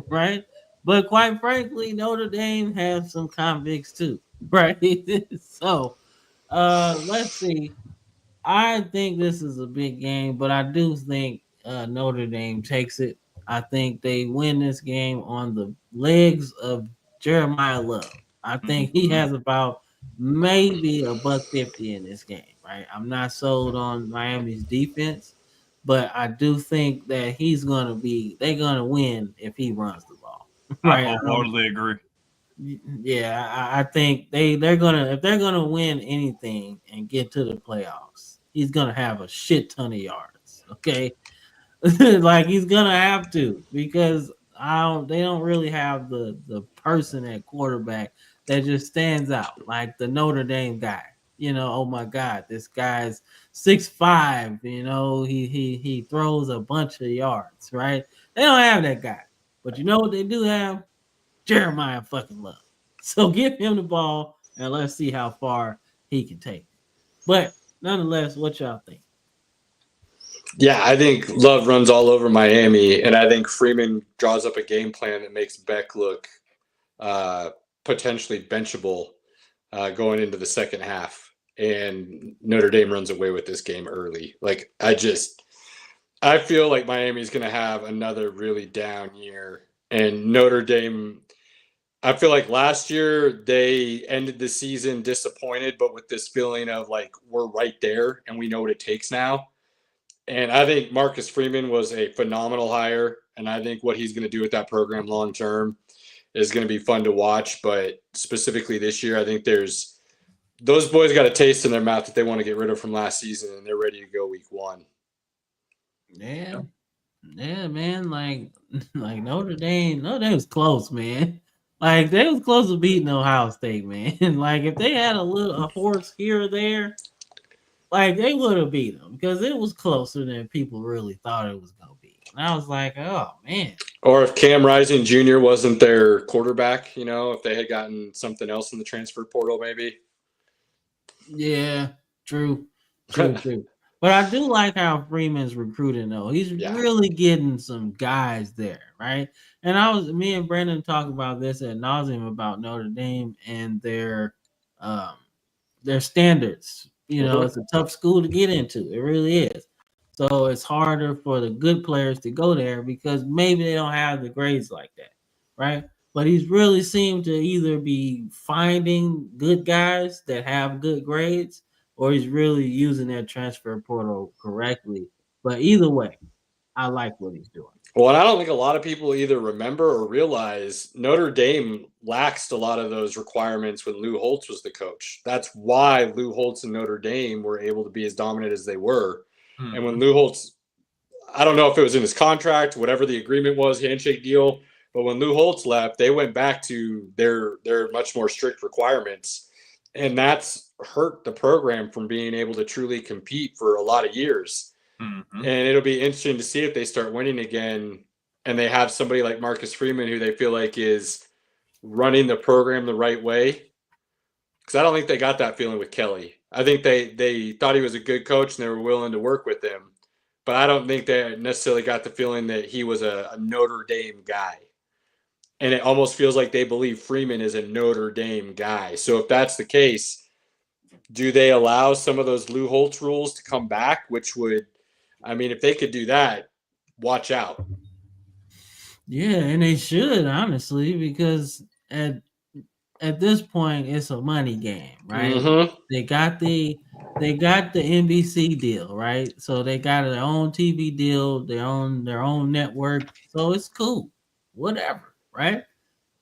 right? But quite frankly, Notre Dame has some convicts too, right? So let's see. I think this is a big game, but I do think Notre Dame takes it. I think they win this game on the legs of Jeremiah Love. I think he has about maybe $150 in this game, right? I'm not sold on Miami's defense, but I do think that they're gonna win if he runs the ball. Right? I wholeheartedly agree. Yeah, I think they're gonna if they're gonna win anything and get to the playoffs, he's gonna have a shit ton of yards. Okay, like he's gonna have to because they don't really have the person at quarterback that just stands out like the Notre Dame guy. You know, oh my God, this guy's 6'5". You know, he throws a bunch of yards, right? They don't have that guy, but you know what they do have? Jeremiah fucking Love. So give him the ball and let's see how far he can take. But nonetheless, what y'all think? Yeah, I think Love runs all over Miami, and I think Freeman draws up a game plan that makes Beck look potentially benchable going into the second half. And Notre Dame runs away with this game early. Like, I feel like Miami's going to have another really down year. And Notre Dame, I feel like last year they ended the season disappointed, but with this feeling of like, we're right there and we know what it takes now. And I think Marcus Freeman was a phenomenal hire. And I think what he's going to do with that program long term is going to be fun to watch. But specifically this year, I think those boys got a taste in their mouth that they want to get rid of from last season, and they're ready to go week one. Yeah, man. Like Notre Dame was close, man. Like they was close to beating Ohio State, man. Like if they had a horse here or there, like they would have beat them because it was closer than people really thought it was gonna be. And I was like, oh man. Or if Cam Rising Jr. wasn't their quarterback, you know, if they had gotten something else in the transfer portal, maybe. Yeah, true. But I do like how Freeman's recruiting though. He's really getting some guys there, right? And me and Brandon talk about this ad nauseum about Notre Dame and their standards. You know, it's a tough school to get into. It really is. So it's harder for the good players to go there because maybe they don't have the grades like that, right? But he's really seemed to either be finding good guys that have good grades or he's really using that transfer portal correctly. But either way, I like what he's doing. Well, and I don't think a lot of people either remember or realize Notre Dame laxed a lot of those requirements when Lou Holtz was the coach. That's why Lou Holtz and Notre Dame were able to be as dominant as they were. And when Lou Holtz, I don't know if it was in his contract, whatever the agreement was, handshake deal, but when Lou Holtz left, they went back to their much more strict requirements. And that's hurt the program from being able to truly compete for a lot of years. And it'll be interesting to see if they start winning again and they have somebody like Marcus Freeman who they feel like is running the program the right way. Because I don't think they got that feeling with Kelly. I think they thought he was a good coach and they were willing to work with him. But I don't think they necessarily got the feeling that he was a Notre Dame guy. And it almost feels like they believe Freeman is a Notre Dame guy. So if that's the case, do they allow some of those Lou Holtz rules to come back? Which would, I mean, if they could do that, watch out. Yeah, and they should, honestly, because at this point it's a money game, right? They got the NBC deal, right? So they got their own TV deal, their own network. So it's cool. Whatever, right?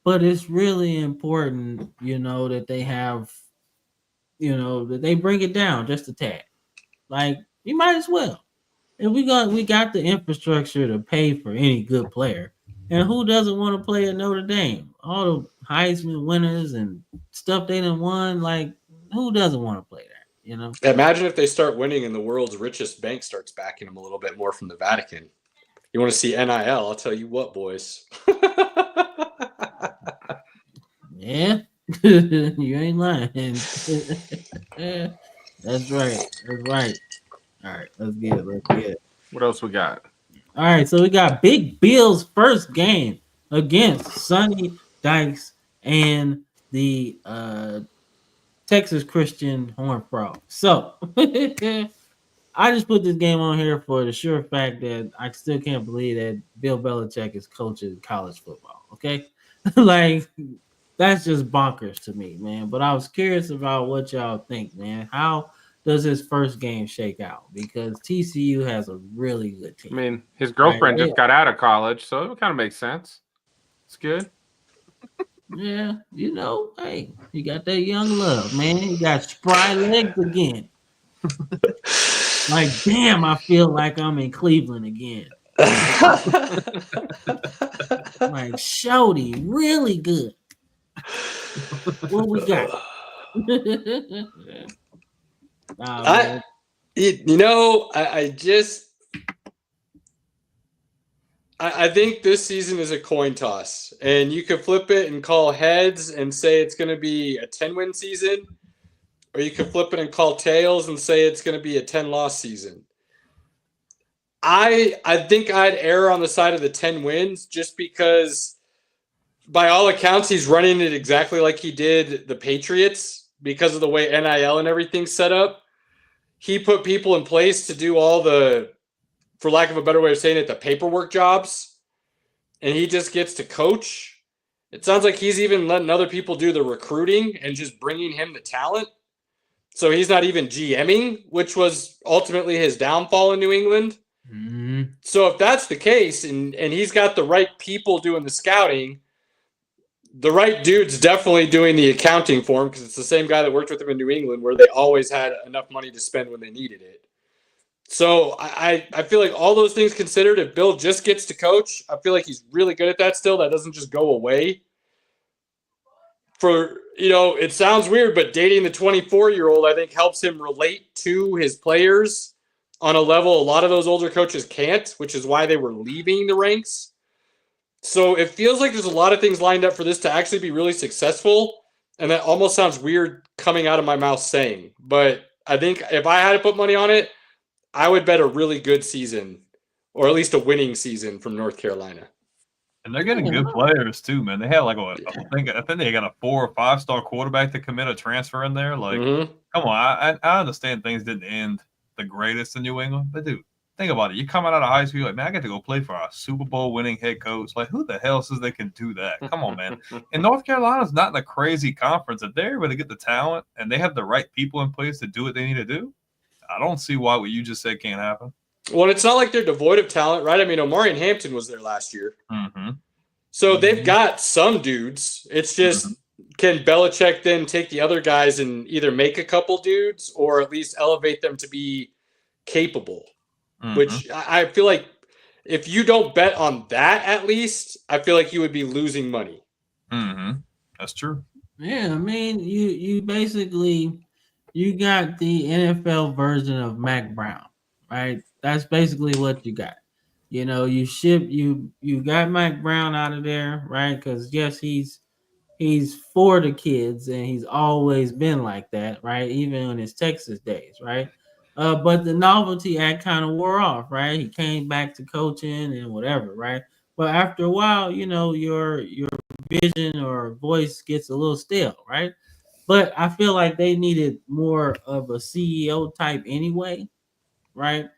But it's really important, that they have, that they bring it down just a tad. Like, you might as well. And we got the infrastructure to pay for any good player. And who doesn't want to play at Notre Dame? All the Heisman winners and stuff they done won, like, who doesn't want to play there, Imagine if they start winning and the world's richest bank starts backing them a little bit more from the Vatican. You want to see NIL? I'll tell you what, boys. Yeah, you ain't lying. That's right. All right, let's get it. What else we got? All right, so we got Big Bill's first game against Sonny Dykes and the Texas Christian Horned Frog. So I just put this game on here for the sure fact that I still can't believe that Bill Belichick is coaching college football. Okay, like that's just bonkers to me, man. But I was curious about what y'all think, man. How does his first game shake out? Because TCU has a really good team. I mean, his girlfriend just got out of college, so it kind of makes sense. It's good. Yeah, hey, you got that young love, man. You got spry legs again. Like, damn, I feel like I'm in Cleveland again. Like, Shody, really good. What we got? Man. I think this season is a coin toss, and you could flip it and call heads and say it's going to be a 10-win season, or you could flip it and call tails and say it's going to be a 10-loss season. I think I'd err on the side of the 10 wins just because, by all accounts, he's running it exactly like he did the Patriots because of the way NIL and everything's set up. He put people in place to do all the, for lack of a better way of saying it, the paperwork jobs, and he just gets to coach. It sounds like he's even letting other people do the recruiting and just bringing him the talent. So he's not even GMing, which was ultimately his downfall in New England. Mm-hmm. So if that's the case, and he's got the right people doing the scouting, the right dude's definitely doing the accounting for him, because it's the same guy that worked with him in New England where they always had enough money to spend when they needed it. So I feel like all those things considered, if Bill just gets to coach, I feel like he's really good at that still. That doesn't just go away. It sounds weird, but dating the 24-year-old, I think, helps him relate to his players on a level a lot of those older coaches can't, which is why they were leaving the ranks. So it feels like there's a lot of things lined up for this to actually be really successful, and that almost sounds weird coming out of my mouth saying. But I think if I had to put money on it, I would bet a really good season, or at least a winning season from North Carolina. And they're getting good players too, man. They had like I think they got a 4 or 5-star quarterback to commit a transfer in there. Like, Come on, I understand things didn't end the greatest in New England, but dude, think about it. You're coming out of high school, like, man, I get to go play for a Super Bowl winning head coach. Like, who the hell says they can do that? Come on, man. And North Carolina's not in a crazy conference. If they're able to get the talent and they have the right people in place to do what they need to do, I don't see why what you just said can't happen. Well, it's not like they're devoid of talent, right? I mean, Omarion Hampton was there last year. Mm-hmm. So they've got some dudes. It's just, can Belichick then take the other guys and either make a couple dudes or at least elevate them to be capable? Which I feel like if you don't bet on that, at least, I feel like you would be losing money. That's true. Yeah, I mean, you basically, you got the NFL version of Mac Brown, right? That's basically what you got. You know, you got Mac Brown out of there, right? Because yes, he's for the kids, and he's always been like that, right? Even in his Texas days, right? But the novelty act kind of wore off, right? He came back to coaching and whatever, right? But after a while, you know, your vision or voice gets a little stale, right? But I feel like they needed more of a CEO type anyway, right?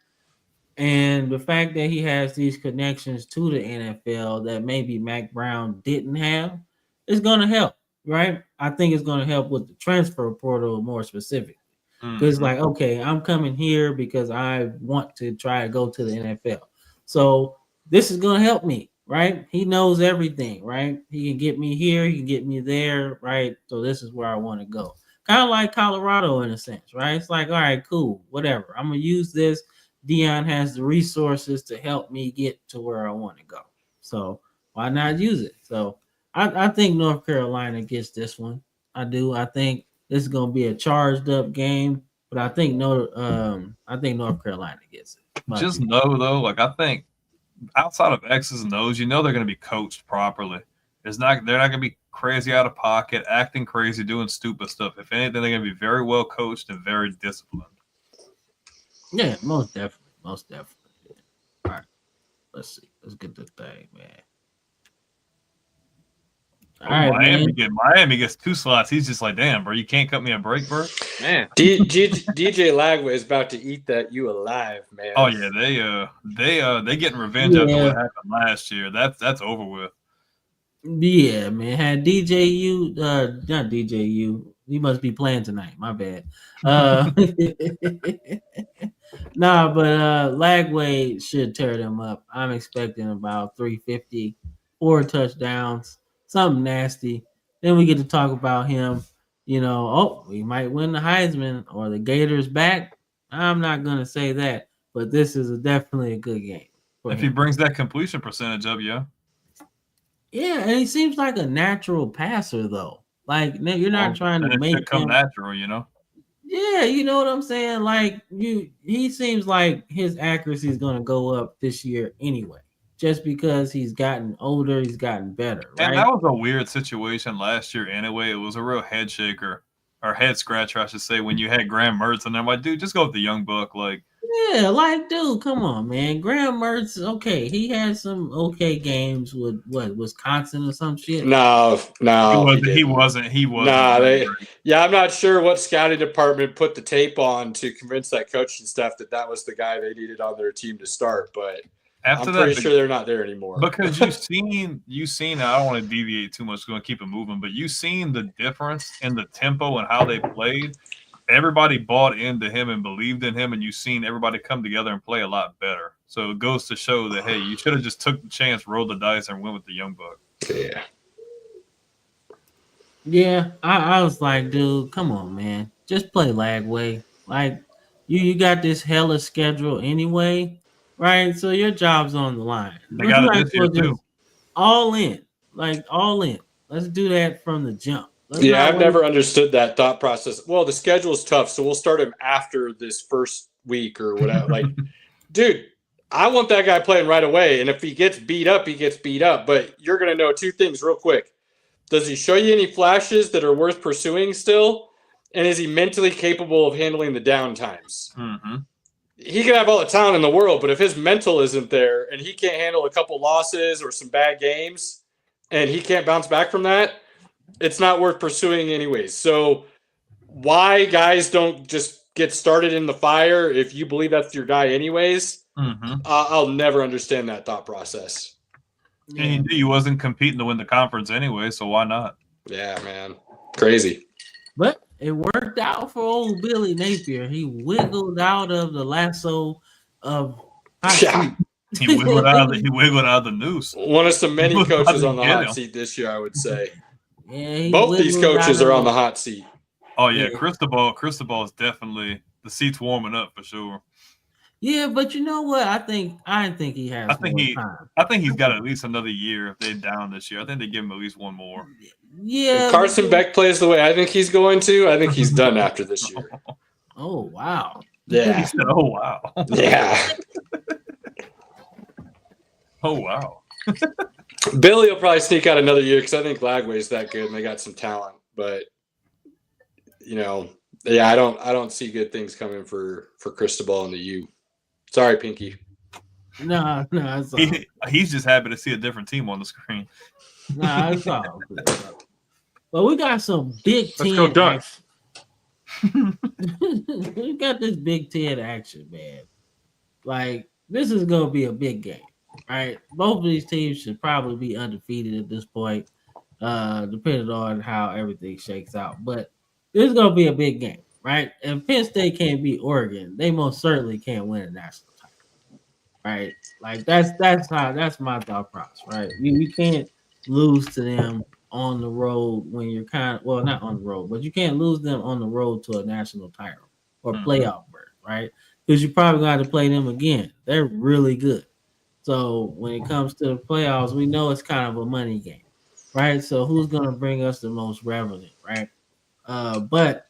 And the fact that he has these connections to the NFL that maybe Mac Brown didn't have is going to help, right? I think it's going to help with the transfer portal more specifically. Because like, okay, I'm coming here because I want to try to go to the NFL. So this is going to help me, right? He knows everything, right? He can get me here, he can get me there, right? So this is where I want to go. Kind of like Colorado in a sense, right? It's like, all right, cool, whatever. I'm going to use this. Deion has the resources to help me get to where I want to go. So why not use it? So I think North Carolina gets this one. I do. I think this is going to be a charged up game, but I think North Carolina gets it. Just know though, like, I think outside of X's and O's, you know they're going to be coached properly. They're not going to be crazy out of pocket, acting crazy, doing stupid stuff. If anything, they're going to be very well coached and very disciplined. Yeah, most definitely. Yeah. All right, let's see. Let's get this thing, man. All right, Miami gets 2 slots. He's just like, damn, bro, you can't cut me a break, bro. Man, DJ Lagway is about to eat that you alive, man. Oh yeah, they getting revenge after what happened last year. That's over with. Yeah, man. Had DJU, not DJU. He must be playing tonight. My bad. Nah, but Lagway should tear them up. I'm expecting about 350, 4 touchdowns, something nasty. Then we get to talk about him. You know, we might win the Heisman or the Gators back. I'm not gonna say that, but this is definitely a good game for If he him. brings that completion percentage up, yeah. Yeah, and he seems like a natural passer though. Like you're not trying Then to it should make come him. natural, you know. Yeah, you know what I'm saying? Like he seems like his accuracy is gonna go up this year anyway, just because he's gotten older, he's gotten better, And right? that was a weird situation last year anyway. It was a real head shaker or head scratcher, I should say, when you had Graham Mertz, and I'm like, dude, just go with the young buck. Like, Yeah, like dude, come on, man. Graham Mertz, okay, he had some okay games with what Wisconsin or some shit. No, he didn't. wasn't. Nah, very great. yeah, I'm not sure what scouting department put the tape on to convince that coaching staff that was the guy they needed on their team to start, but After I'm that, pretty sure they're not there anymore. because you've seen. I don't want to deviate too much. Going to keep it moving, but you've seen the difference in the tempo and how they played. Everybody bought into him and believed in him, and you've seen everybody come together and play a lot better. So it goes to show that, hey, you should have just took the chance, rolled the dice, and went with the young buck. Yeah. Yeah, I was like, dude, come on, man. Just play Lagway. Like you got this hella schedule anyway, right? So your job's on the line. They got it this year Just too. all in. Like all in. Let's do that from the jump. Let's Yeah, not I've wait. never understood that thought process. Well, the schedule is tough, so we'll start him after this first week or whatever. Like, dude, I want that guy playing right away. And if he gets beat up, he gets beat up. But you're going to know two things real quick. Does he show you any flashes that are worth pursuing still? And is he mentally capable of handling the down times? Mm-hmm. He can have all the talent in the world, but if his mental isn't there and he can't handle a couple losses or some bad games and he can't bounce back from that, it's not worth pursuing anyways. So why guys don't just get started in the fire if you believe that's your guy anyways, I'll never understand that thought process. And he wasn't competing to win the conference anyway, so why not? Yeah, man. Crazy. But it worked out for old Billy Napier. He wiggled out of the lasso of hot Yeah. seat. He wiggled out of the noose. One of some many He was about coaches to on the get hot him. seat this year, I would say. Yeah, he Both these wiggled coaches out are of on the hot seat. Oh yeah, Yeah. Cristobal is definitely the seat's warming up for sure. Yeah, but you know what? I think he has I think more time. I think he's got at least another year if they're down this year. I think they give him at least one more. Yeah. If Carson Beck plays the way I think he's going to, I think he's done after this year. Oh wow. He Yeah. said, "Oh wow, Yeah. oh wow." Billy will probably sneak out another year because I think Lagway's that good and they got some talent. But yeah, I don't see good things coming for Cristobal and the U. Sorry, Pinky. No, it's all, He's just happy to see a different team on the screen. it's all good. But we got some Big Ten. Let's go Ducks. We got this Big Ten action, man. Like this is gonna be a big game, right? Both of these teams should probably be undefeated at this point, depending on how everything shakes out. But this is gonna be a big game, right? If Penn State can't beat Oregon, they most certainly can't win a national title, right? Like that's my thought process, right? We can't lose to them on the road when you're not on the road, but you can't lose them on the road to a national title or playoff berth, right? Because you're probably going to play them again. They're really good. So when it comes to the playoffs, we know it's kind of a money game, right? So who's going to bring us the most revenue, right? But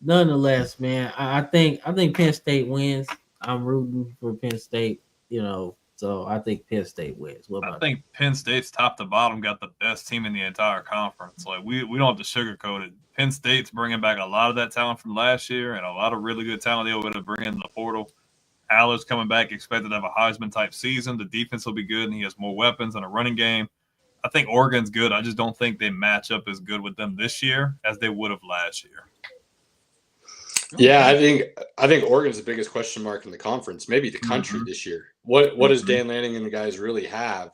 nonetheless, man, I think Penn State wins. I'm rooting for Penn State, so I think Penn State wins. What about I think Penn State's top to bottom got the best team in the entire conference. Like we don't have to sugarcoat it. Penn State's bringing back a lot of that talent from last year and a lot of really good talent they were able to bring in the portal. Allard's coming back, expected to have a Heisman type season. The defense will be good, and he has more weapons and a running game. I think Oregon's good. I just don't think they match up as good with them this year as they would have last year. Yeah, I think Oregon's the biggest question mark in the conference, maybe the country this year. What does Dan Lanning and the guys really have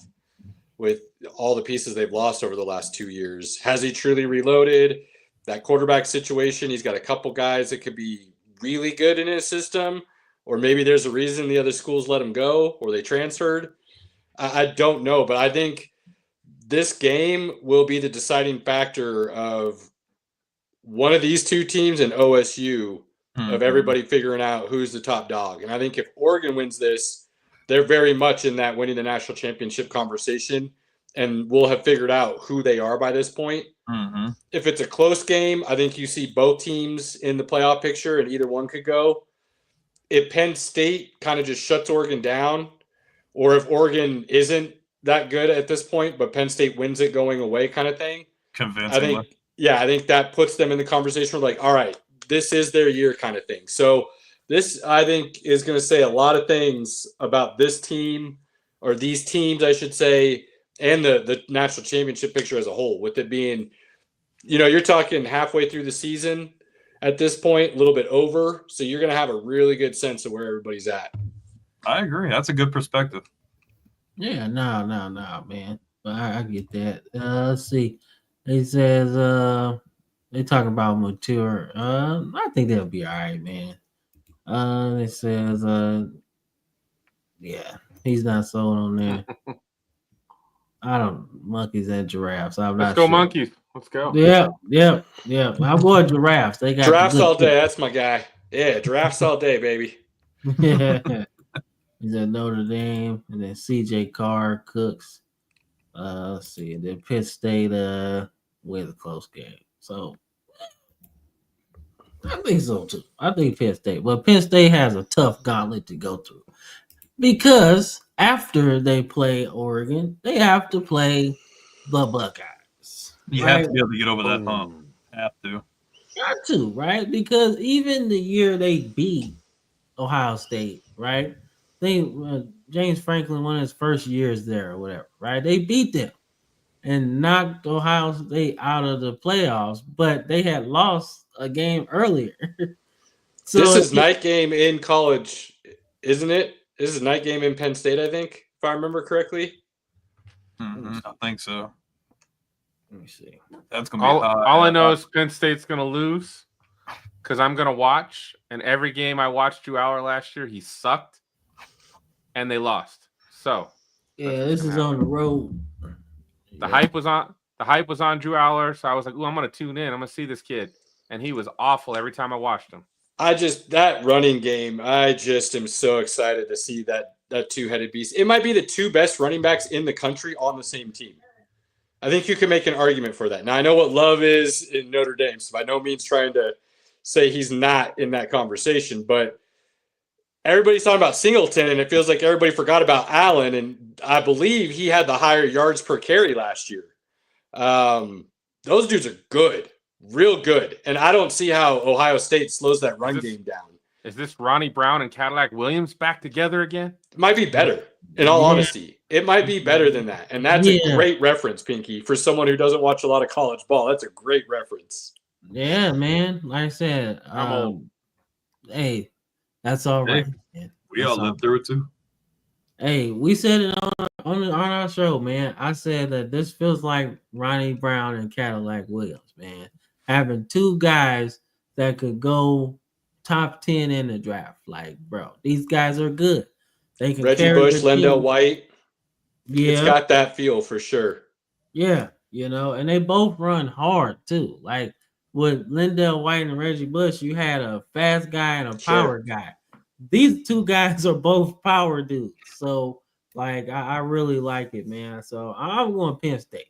with all the pieces they've lost over the last 2 years? Has he truly reloaded? That quarterback situation, he's got a couple guys that could be really good in his system, or maybe there's a reason the other schools let him go or they transferred. I don't know, but I think this game will be the deciding factor of one of these two teams and OSU of everybody figuring out who's the top dog. And I think if Oregon wins this, they're very much in that winning the national championship conversation, and we'll have figured out who they are by this point. Mm-hmm. If it's a close game, I think you see both teams in the playoff picture and either one could go. If Penn State kind of just shuts Oregon down, or if Oregon isn't that good at this point, but Penn State wins it going away kind of thing, Convincingly. I think that puts them in the conversation where, like, all right, this is their year kind of thing. So this, I think, is going to say a lot of things about this team, or these teams, I should say, and the national championship picture as a whole, with it being, you're talking halfway through the season at this point, a little bit over. So you're going to have a really good sense of where everybody's at. I agree. That's a good perspective. Yeah, no, man. But I get that. Let's see. He says they talk about mature. I think they'll be all right, man. It says yeah, he's not sold on there. I don't monkeys and giraffes. I'm Let's not go sure. monkeys. Let's go. Yeah. My boy giraffes. They got Giraffes the good all day. That's my guy. Yeah, giraffes all day, baby. Yeah. He's at Notre Dame, and then CJ Carr cooks. Let's see. Then Pitt State with a close game. So I think so too. I think Penn State. But Penn State has a tough gauntlet to go through, because after they play Oregon, they have to play the Buckeyes. You have to be able to get over that hump. Have to. Got to, right? Because even the year they beat Ohio State, right? James Franklin, one of his first years there or whatever, right? They beat them and knocked Ohio State out of the playoffs, but they had lost a game earlier. So this is night game in college, isn't it? This is night game in Penn State, I think, if I remember correctly. Mm-hmm. I think so. Let me see. That's gonna be all I know is Penn State's gonna lose, because I'm gonna watch, and every game I watched Drew Aller last year, he sucked, and they lost. So yeah, this is on the road. The hype was on Drew Aller, so I was like, "Ooh, I'm gonna tune in. I'm gonna see this kid," and he was awful every time I watched him. That running game, I just am so excited to see that two-headed beast. It might be the two best running backs in the country on the same team. I think you can make an argument for that. Now, I know what Love is in Notre Dame, so by no means trying to say he's not in that conversation, but everybody's talking about Singleton, and it feels like everybody forgot about Allen, and I believe he had the higher yards per carry last year. Those dudes are good. Real good. And I don't see how Ohio State slows that run game down. Is this Ronnie Brown and Cadillac Williams back together again? It might be better, in all honesty. It might be better than that. And that's a great reference, Pinky, for someone who doesn't watch a lot of college ball. That's a great reference. Yeah, man. Like I said, I'm old. Hey, that's all right. Hey, we all lived through it too. Hey, we said it on our show, man. I said that this feels like Ronnie Brown and Cadillac Williams, man. Having two guys that could go top 10 in the draft. Like, bro, these guys are good. They can Reggie Bush, Lendell White. Yeah. It's got that feel for sure. Yeah, and they both run hard too. Like with Lendell White and Reggie Bush, you had a fast guy and a power guy. These two guys are both power dudes. So, like, I really like it, man. So I'm going Penn State.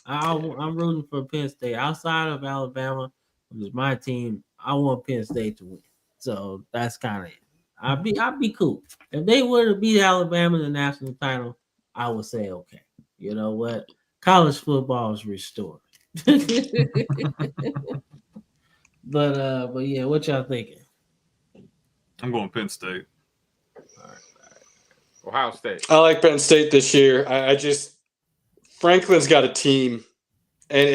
I'm rooting for Penn State. Outside of Alabama, which is my team, I want Penn State to win. So that's kind of it. I'd be cool. If they were to beat Alabama in the national title, I would say okay. You know what? College football is restored. But yeah, what y'all thinking? I'm going Penn State. All right. Ohio State. I like Penn State this year. I just Franklin's got a team, and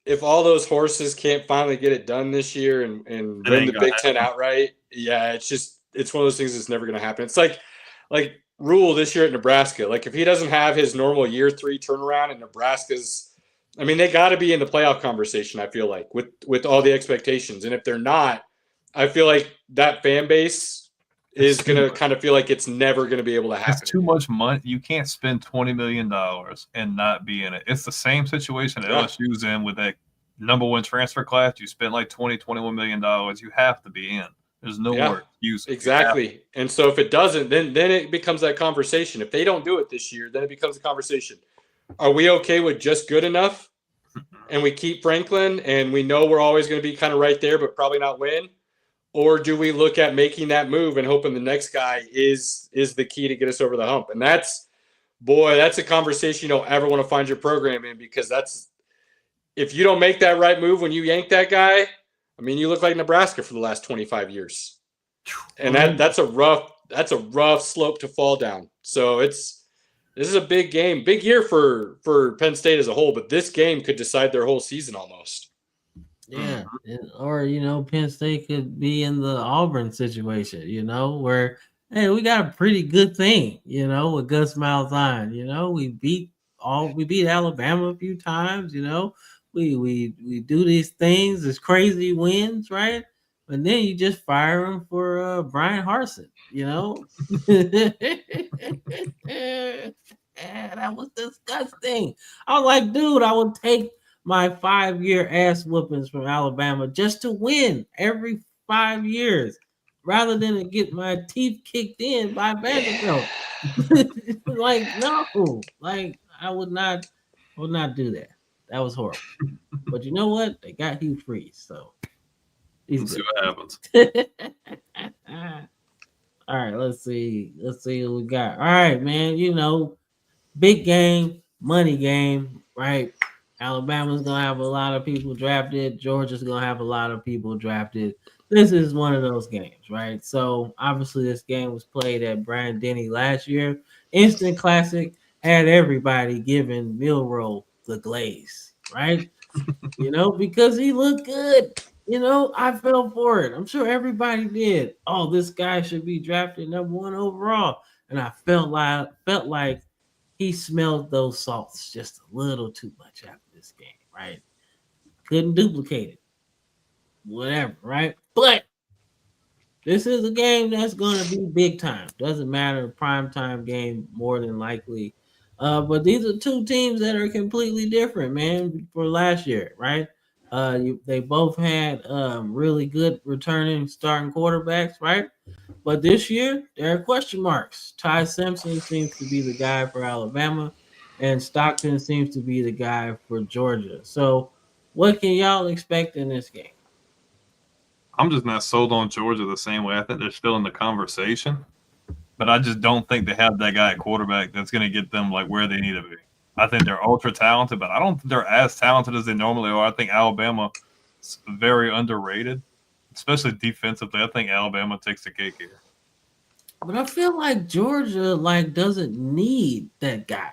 if all those horses can't finally get it done this year and win the Big Ten outright, yeah, it's one of those things that's never going to happen. It's like Rule this year at Nebraska. Like if he doesn't have his normal year 3 turnaround, and Nebraska's, I mean, they got to be in the playoff conversation. I feel like with all the expectations, and if they're not, I feel like that fan base is going to kind of feel like it's never going to be able to happen. It's too much money. You can't spend $20 million and not be in it. It's the same situation that LSU's in with that number 1 transfer class. You spent like $21 million. You have to be in. There's no Yeah, more excuse. Exactly. And so if it doesn't, then it becomes that conversation. If they don't do it this year, then it becomes a conversation. Are we okay with just good enough? And we keep Franklin and we know we're always going to be kind of right there, but probably not win? Or do we look at making that move and hoping the next guy is the key to get us over the hump? And that's a conversation you don't ever want to find your program in, because if you don't make that right move when you yank that guy, I mean, you look like Nebraska for the last 25 years. And that's a rough slope to fall down. So this is a big game, big year for Penn State as a whole, but this game could decide their whole season almost. Yeah. Or, Penn State could be in the Auburn situation, where, hey, we got a pretty good thing, with Gus Malzahn. We beat Alabama a few times, we do these things, these crazy wins, right? And then you just fire him for Brian Harsin, that was disgusting. I was like, dude, I would take my 5-year ass whoopings from Alabama just to win every 5 years, rather than to get my teeth kicked in by Vanderbilt. Like, no, like I would not do that. That was horrible. But you know what? They got Hugh Freeze, so Let's see what happens. All right, let's see what we got. All right, man. Big game, money game, right? Alabama's gonna have a lot of people drafted. Georgia's gonna have a lot of people drafted. This is one of those games, right? So obviously, this game was played at Bryant-Denny last year. Instant classic, had everybody giving Milroe the glaze, right? Because he looked good. I fell for it. I'm sure everybody did. Oh, this guy should be drafted number 1 overall. And I felt like he smelled those salts just a little too much after this game, right? Couldn't duplicate it. Whatever, right? But this is a game that's going to be big time. Doesn't matter, prime time game more than likely. But these are two teams that are completely different, man, for last year, right? They both had really good returning starting quarterbacks, right? But this year, there are question marks. Ty Simpson seems to be the guy for Alabama, and Stockton seems to be the guy for Georgia. So what can y'all expect in this game? I'm just not sold on Georgia the same way. I think they're still in the conversation, but I just don't think they have that guy at quarterback that's going to get them like where they need to be. I think they're ultra talented, but I don't think they're as talented as they normally are. I think Alabama is very underrated, especially defensively. I think Alabama takes the cake here. But I feel like Georgia doesn't need that guy.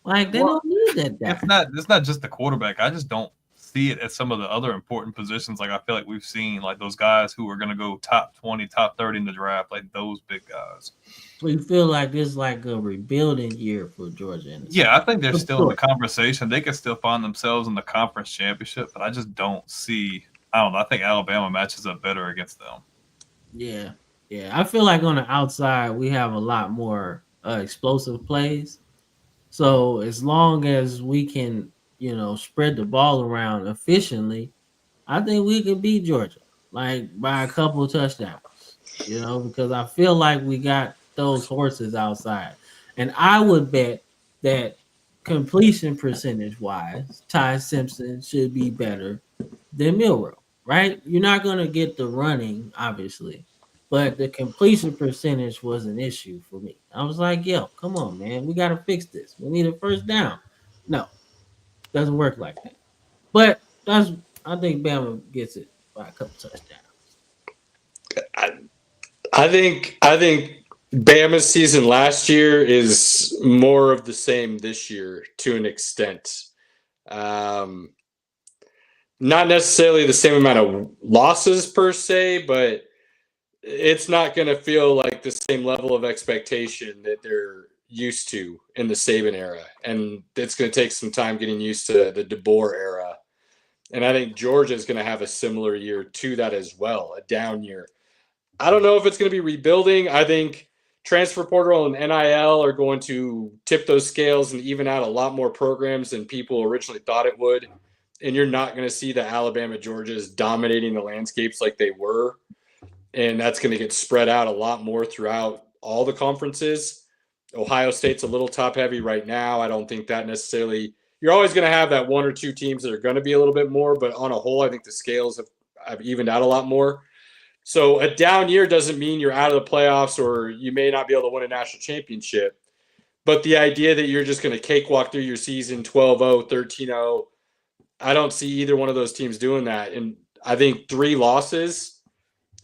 They don't need that guy. It's not just the quarterback. I just don't see it at some of the other important positions. I feel like we've seen those guys who are going to go top 20, top 30 in the draft, those big guys. So you feel like this is a rebuilding year for Georgia? Yeah, I think they're still in the conversation. They can still find themselves in the conference championship, but I just don't see. I don't know. I think Alabama matches up better against them. Yeah. I feel like on the outside we have a lot more explosive plays. So as long as we can, spread the ball around efficiently, I think we can beat Georgia by a couple of touchdowns. Because I feel like we got those horses outside, and I would bet that completion percentage wise, Ty Simpson should be better than Milroe, right? You're not going to get the running, obviously, but the completion percentage was an issue for me. I was like, yo, come on, man. We got to fix this. We need a first down. No, doesn't work like that. But I think Bama gets it by a couple touchdowns. I think Bama's season last year is more of the same this year to an extent. Not necessarily the same amount of losses per se, but it's not going to feel like the same level of expectation that they're used to in the Saban era. And it's going to take some time getting used to the DeBoer era. And I think Georgia is going to have a similar year to that as well, a down year. I don't know if it's going to be rebuilding. I think transfer portal and NIL are going to tip those scales and even out a lot more programs than people originally thought it would. And you're not going to see the Alabama Georgias dominating the landscapes like they were. and that's going to get spread out a lot more throughout all the conferences. Ohio State's a little top heavy right now. I don't think that necessarily – you're always going to have that one or two teams that are going to be a little bit more, but on a whole, I think the scales have evened out a lot more. So a down year doesn't mean you're out of the playoffs or you may not be able to win a national championship. But the idea that you're just going to cakewalk through your season 12-0, 13-0, I don't see either one of those teams doing that. And I think 3 losses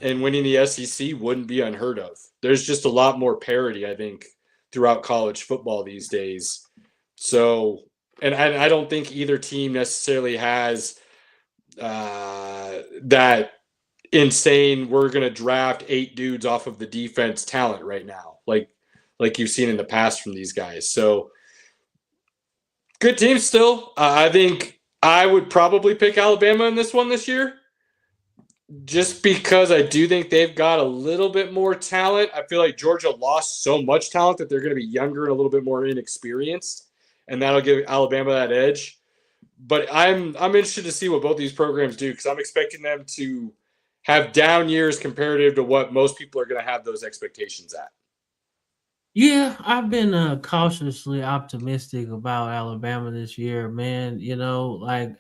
and winning the SEC wouldn't be unheard of. There's just a lot more parity, I think, throughout college football these days. So, and I don't think either team necessarily has that insane, we're going to draft 8 dudes off of the defense talent right now, like you've seen in the past from these guys. So good team still. I think I would probably pick Alabama in this one this year, just because I do think they've got a little bit more talent. I feel like Georgia lost so much talent that they're going to be younger and a little bit more inexperienced, and that'll give Alabama that edge. But I'm interested to see what both these programs do, because I'm expecting them to have down years comparative to what most people are going to have those expectations at. Yeah, I've been cautiously optimistic about Alabama this year, man. You know, like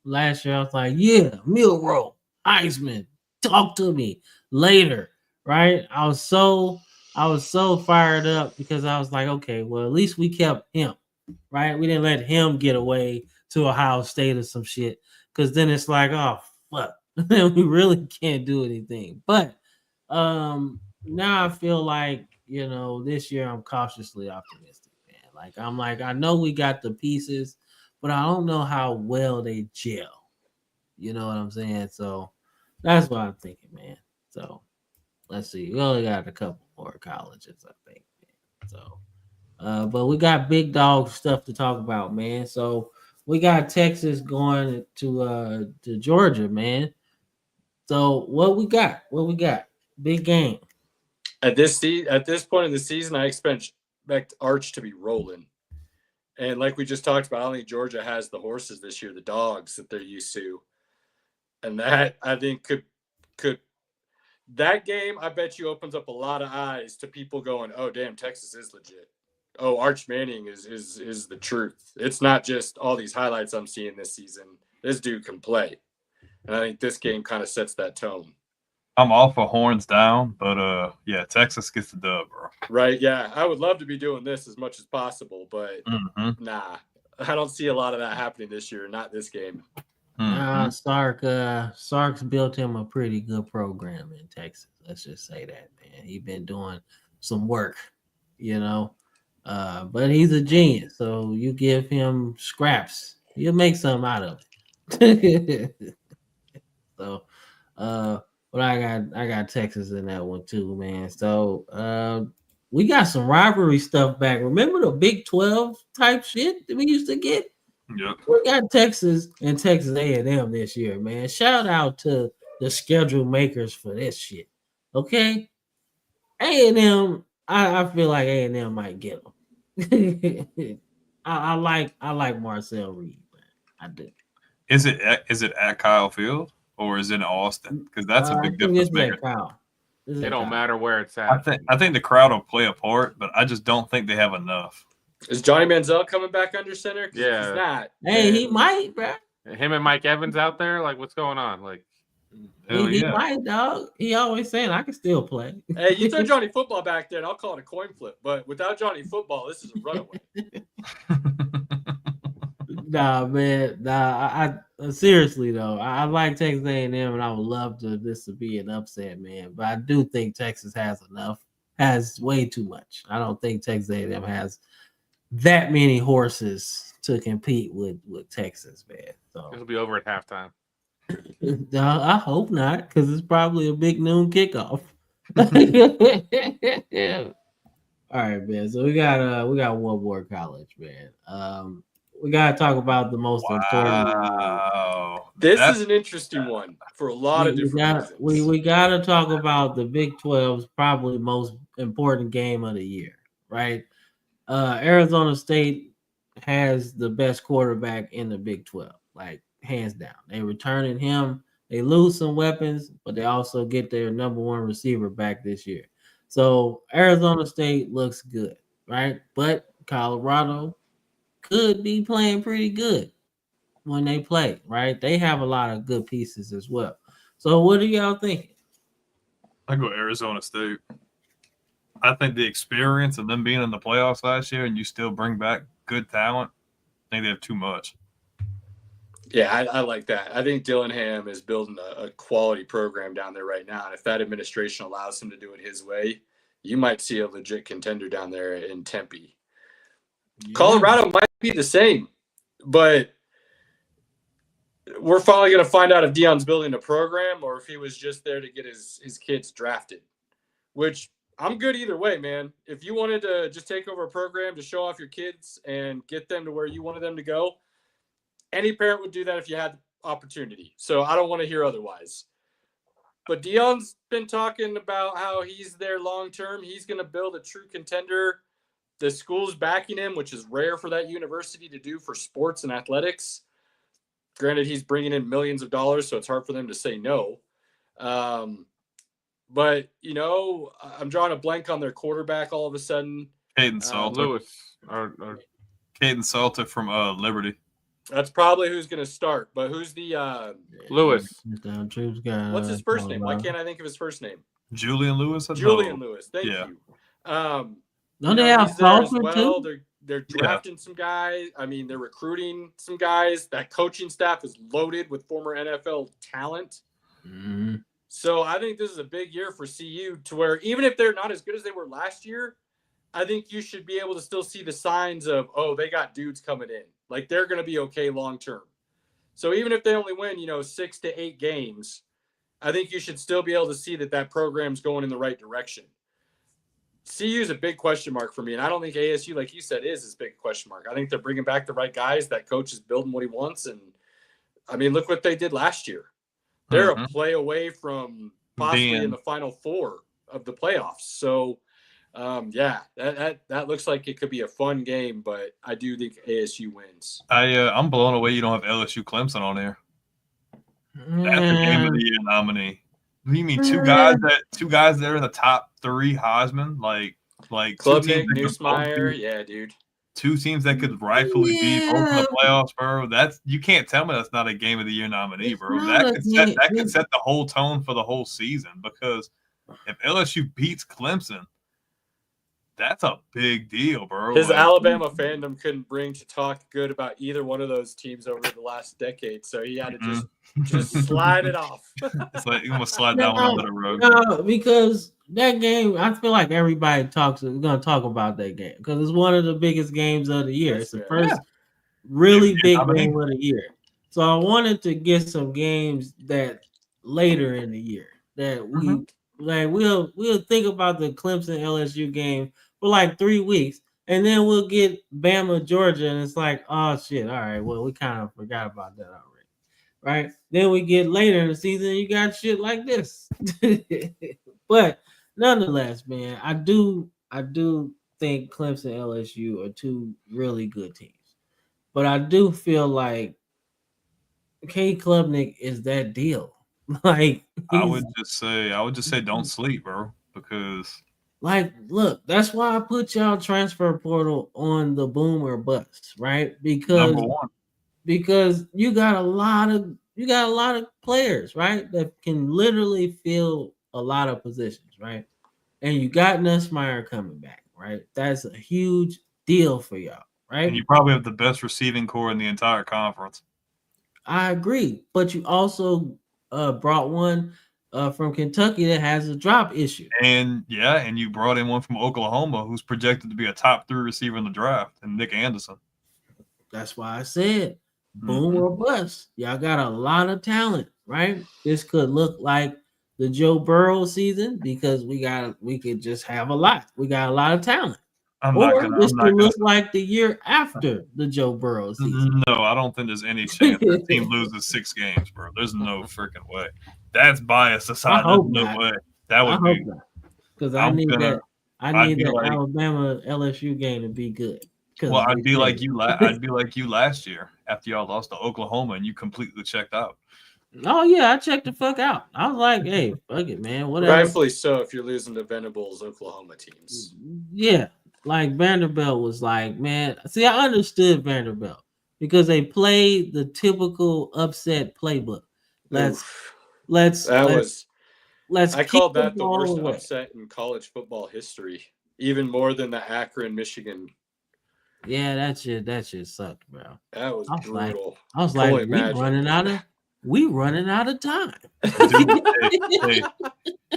last year I was like, yeah, Milroe, Heisman, talk to me later, right? I was so fired up because I was like, okay, well, at least we kept him, right? We didn't let him get away to Ohio State or some shit, because then it's like, oh, fuck, we really can't do anything. But now I feel like, you know, this year I'm cautiously optimistic, man. I know we got the pieces, but I don't know how well they gel. You know what I'm saying? So that's what I'm thinking, man. So let's see. We only got a couple more colleges, I think, man. So but we got big dog stuff to talk about, man. So we got Texas going to Georgia, man. So what we got? Big game. At this point in the season, I expect Arch to be rolling. And like we just talked about, I don't think Georgia has the horses this year, the dogs that they're used to. And that, I think, could that game, I bet you, opens up a lot of eyes to people going, oh, damn, Texas is legit. Oh, Arch Manning is the truth. It's not just all these highlights I'm seeing this season. This dude can play. And I think this game kind of sets that tone. I'm all for horns down, but yeah, Texas gets the dub, bro. Right, yeah. I would love to be doing this as much as possible, but nah. I don't see a lot of that happening this year, not this game. Sark's built him a pretty good program in Texas. Let's just say that, man. He's been doing some work, you know. But he's a genius, so you give him scraps, he'll make something out of it. So but I got Texas in that one too, man. So we got some rivalry stuff back. Remember the Big 12 type shit that we used to get? Yep. We got Texas and Texas A&M this year, man. Shout out to the schedule makers for this shit. Okay, A&M. I feel like A&M might get them. I like Marcel Reed, man. I do. Is it at Kyle Field or is it in Austin? Because that's a big difference maker. It don't matter where it's at. I think the crowd will play a part, but I just don't think they have enough. Is Johnny Manziel coming back under center? Yeah. He's not. Hey, he might, bro. Him and Mike Evans out there, like, what's going on? Like, he might, dog. He always saying I can still play. Hey, you throw Johnny Football back there, and I'll call it a coin flip. But without Johnny Football, this is a runaway. Nah, man. Nah, I seriously though, I like Texas A&M, and I would love this to be an upset, man. But I do think Texas has way too much. I don't think Texas A&M has that many horses to compete with Texas, man. So it'll be over at halftime. I hope not, because it's probably a big noon kickoff. All right, man. So we got one more college, man. We gotta talk about the most important. This is an interesting one for a lot of different reasons. We gotta talk about the Big 12's probably most important game of the year, right? Arizona State has the best quarterback in the Big 12, like hands down. They returning him. They lose some weapons, but they also get their number one receiver back this year. So Arizona State looks good, right? But Colorado could be playing pretty good when they play, right? They have a lot of good pieces as well. So what are y'all thinking? I go Arizona State. I think the experience of them being in the playoffs last year and you still bring back good talent, I think they have too much. Yeah, I like that. I think Dillingham is building a quality program down there right now. And if that administration allows him to do it his way, you might see a legit contender down there in Tempe. Yeah. Colorado might be the same, but we're finally going to find out if Deion's building a program or if he was just there to get his kids drafted, which I'm good either way, man. If you wanted to just take over a program to show off your kids and get them to where you wanted them to go, any parent would do that if you had the opportunity. So I don't want to hear otherwise. But Deion's been talking about how he's there long-term. He's going to build a true contender. The school's backing him, which is rare for that university to do for sports and athletics. Granted, he's bringing in millions of dollars, so it's hard for them to say no. But, you know, I'm drawing a blank on their quarterback all of a sudden. Caden Salter. Lewis. Caden Salter from Liberty. That's probably who's going to start. But who's the Lewis? What's his first name? Why can't I think of his first name? Julian Lewis. Julian Lewis. Thank you. Don't they have Salter too? They're drafting some guys. I mean, they're recruiting some guys. That coaching staff is loaded with former NFL talent. Mm-hmm. So I think this is a big year for CU to where even if they're not as good as they were last year, I think you should be able to still see the signs of, oh, they got dudes coming in. Like they're going to be okay long term. So even if they only win, 6 to 8 games, I think you should still be able to see that program's going in the right direction. CU is a big question mark for me, and I don't think ASU, like you said, is a big question mark. I think they're bringing back the right guys. That coach is building what he wants, and I mean, look what they did last year. They're a play away from possibly in the Final Four of the playoffs. So, that looks like it could be a fun game, but I do think ASU wins. I'm blown away you don't have LSU Clemson on there. That's the game of the year nominee. You mean two guys that are in the top 3 Heisman, like Klubnik, Nussmeier, yeah, dude. 2 teams that could rightfully be both in the playoffs, bro. You can't tell me that's not a game of the year nominee, bro. That could set the whole tone for the whole season, because if LSU beats Clemson, that's a big deal, bro. His Alabama fandom couldn't bring to talk good about either one of those teams over the last decade, so he had to just slide it off. It's like you almost slide that one under the rug. No, because that game, I feel like everybody is going to talk about that game because it's one of the biggest games of the year. It's the first really big game of the year. So I wanted to get some games that later in the year that we'll think about the Clemson LSU game for like 3 weeks, and then we'll get Bama Georgia, and it's like, oh shit, all right, well, we kind of forgot about that already, right? Then we get later in the season, you got shit like this. But nonetheless, man, I do think Clemson LSU are 2 really good teams, but I do feel like Cade Klubnik is that deal. Like I would just say don't sleep, bro, because like, look, that's why I put y'all transfer portal on the boom or bust, right? Because you got a lot of players, right, that can literally fill a lot of positions, right? And you got Nussmeier coming back, right? That's a huge deal for y'all, right? And you probably have the best receiving core in the entire conference. I agree, but you also brought one from Kentucky that has a drop issue. And you brought in one from Oklahoma who's projected to be a top 3 receiver in the draft, and Nick Anderson. That's why I said boom or bust. Y'all got a lot of talent, right? This could look like the Joe Burrow season because we could just have a lot. We got a lot of talent. This could look like the year after the Joe Burrow season. No, I don't think there's any chance the team loses 6 games, bro. There's no freaking way. That's biased aside. There's no way. That would be because I need that Alabama LSU game to be good. Well, I'd be like you last year after y'all lost to Oklahoma and you completely checked out. Oh yeah, I checked the fuck out. I was like, hey, fuck it, man. Whatever. Rightfully so if you're losing to Venables Oklahoma teams. Yeah. Like Vanderbilt was like, man. See, I understood Vanderbilt because they played the typical upset playbook. Let's Oof. let's That let's was let's I keep called the that the ball worst away. upset in college football history, even more than the Akron, Michigan. Yeah, that shit sucked, bro. That was I was like, brutal. I was Can only like, imagine. we running out of time. Dude, hey,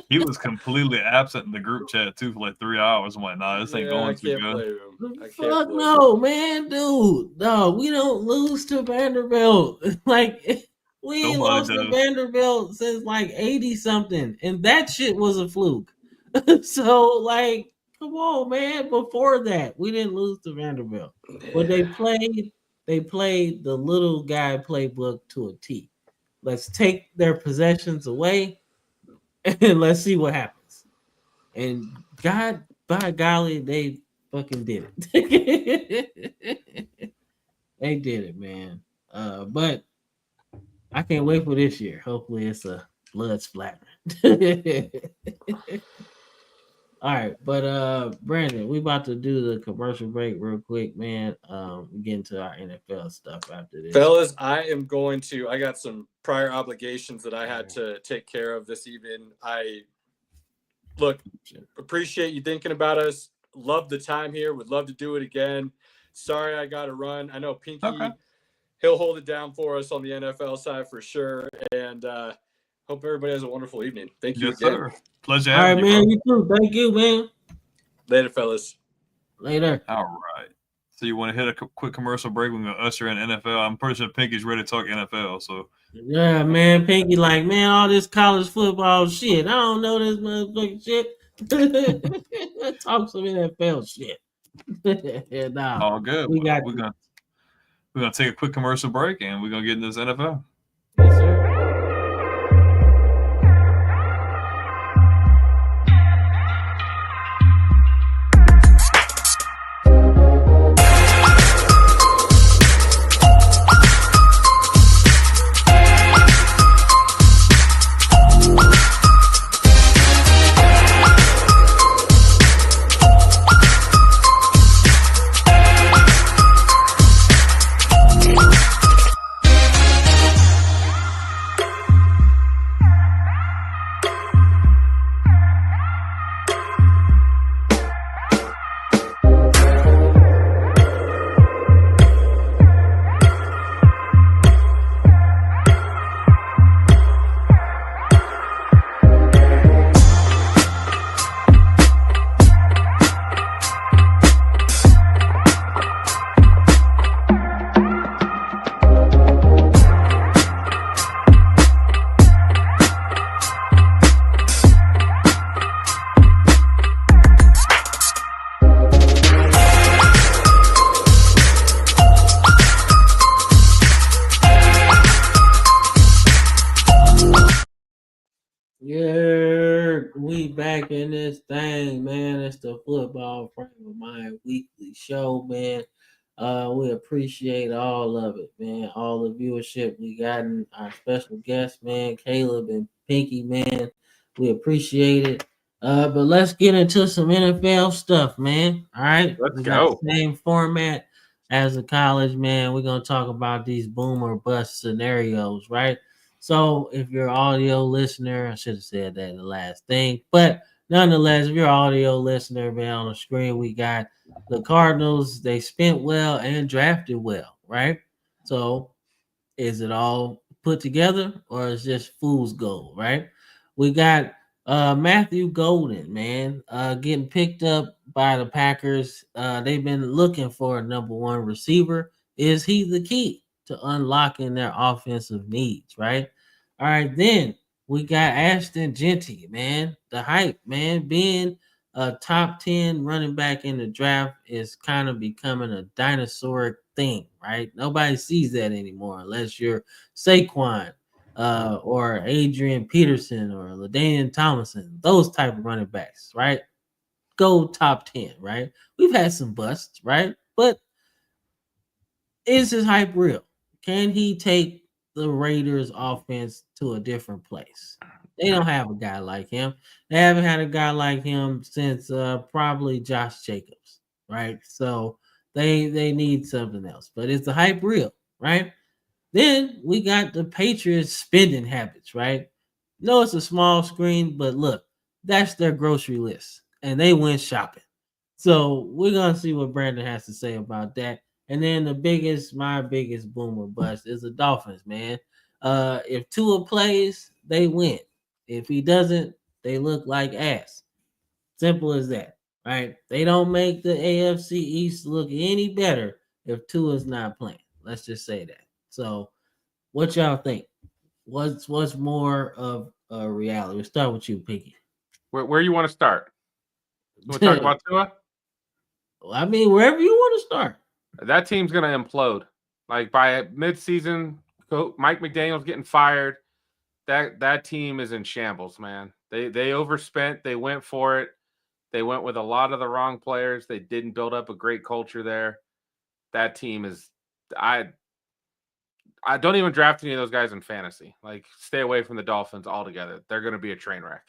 he was completely absent in the group chat too for like 3 hours. I'm like, nah, this ain't I going too can't good. blame him. I can't Fuck blame no, man, dude. No, we don't lose to Vanderbilt. Like we ain't Nobody lost to does. Vanderbilt since like 80 something, and that shit was a fluke. So like, come on, man. Before that, we didn't lose to Vanderbilt. But him. they played the little guy playbook to a T. Let's take their possessions away and let's see what happens. And God, by golly, they fucking did it. They did it, man. But I can't wait for this year. Hopefully, it's a blood splatter. All right, but Brandon, we about to do the commercial break real quick, man. We get into our NFL stuff after this. Fellas, I got some prior obligations that I had to take care of this evening. Appreciate you thinking about us. Love the time here. Would love to do it again. Sorry I got to run. I know Pinky, Okay. he'll hold it down for us on the NFL side for sure. And hope everybody has a wonderful evening. Thank you Yes, again. sir. Pleasure All right, having you, man. bro. You too. Thank you, man. Later, fellas. Later. All right. So you want to hit a quick commercial break? We're gonna usher in NFL. I'm pretty sure Pinky's ready to talk NFL. So Yeah, man. Pinky, like, man, all this college football shit. I don't know this motherfucking shit. Talk some NFL shit. Yeah, nah. all good. We got we're you. gonna take a quick commercial break and we're gonna get into this NFL. Yes, sir. Yeah, we back in this thing, man. It's the Football Frame of Mind weekly show, man. We appreciate all of it, man. All the viewership we gotten. Our special guests, man, Caleb and Pinky, man. We appreciate it. But let's get into some NFL stuff, man. All right, Let's we got go. the same format as the college, man. We're gonna talk about these boom or bust scenarios, right? So if you're an audio listener, I should have said that in the last thing. But nonetheless, if you're an audio listener, man, on the screen we got the Cardinals. They spent well and drafted well, right? So is it all put together or is just fool's gold, right? We got Matthew Golden, man, getting picked up by the Packers. They've been looking for a number one receiver. Is he the key to unlocking their offensive needs, right? All right, then we got Ashton Genty, man. The hype, man, being a top 10 running back in the draft is kind of becoming a dinosaur thing, right? Nobody sees that anymore unless you're Saquon or Adrian Peterson or LaDainian Tomlinson, those type of running backs, right? Go top 10, right? We've had some busts, right? But is his hype real? Can he take the Raiders offense to a different place. They don't have a guy like him. They haven't had a guy like him since probably Josh Jacobs, right? So they need something else. But is the hype real, right? Then we got the Patriots spending habits, right? No, it's a small screen, but look, that's their grocery list, and they went shopping. So we're gonna see what Brandon has to say about that. And then my biggest boomer bust is the Dolphins, man. If Tua plays, they win. If he doesn't, they look like ass. Simple as that, right? They don't make the AFC East look any better if Tua's not playing. Let's just say that. So, what y'all think? What's more of a reality? We'll start with you, Pinky. Where you want to start? You want to talk about Tua? I mean, wherever you want to start. That team's going to implode. Like by midseason, Mike McDaniel's getting fired. That team is in shambles, man. They overspent. They went for it. They went with a lot of the wrong players. They didn't build up a great culture there. That team is I don't even draft any of those guys in fantasy. Like, stay away from the Dolphins altogether. They're going to be a train wreck.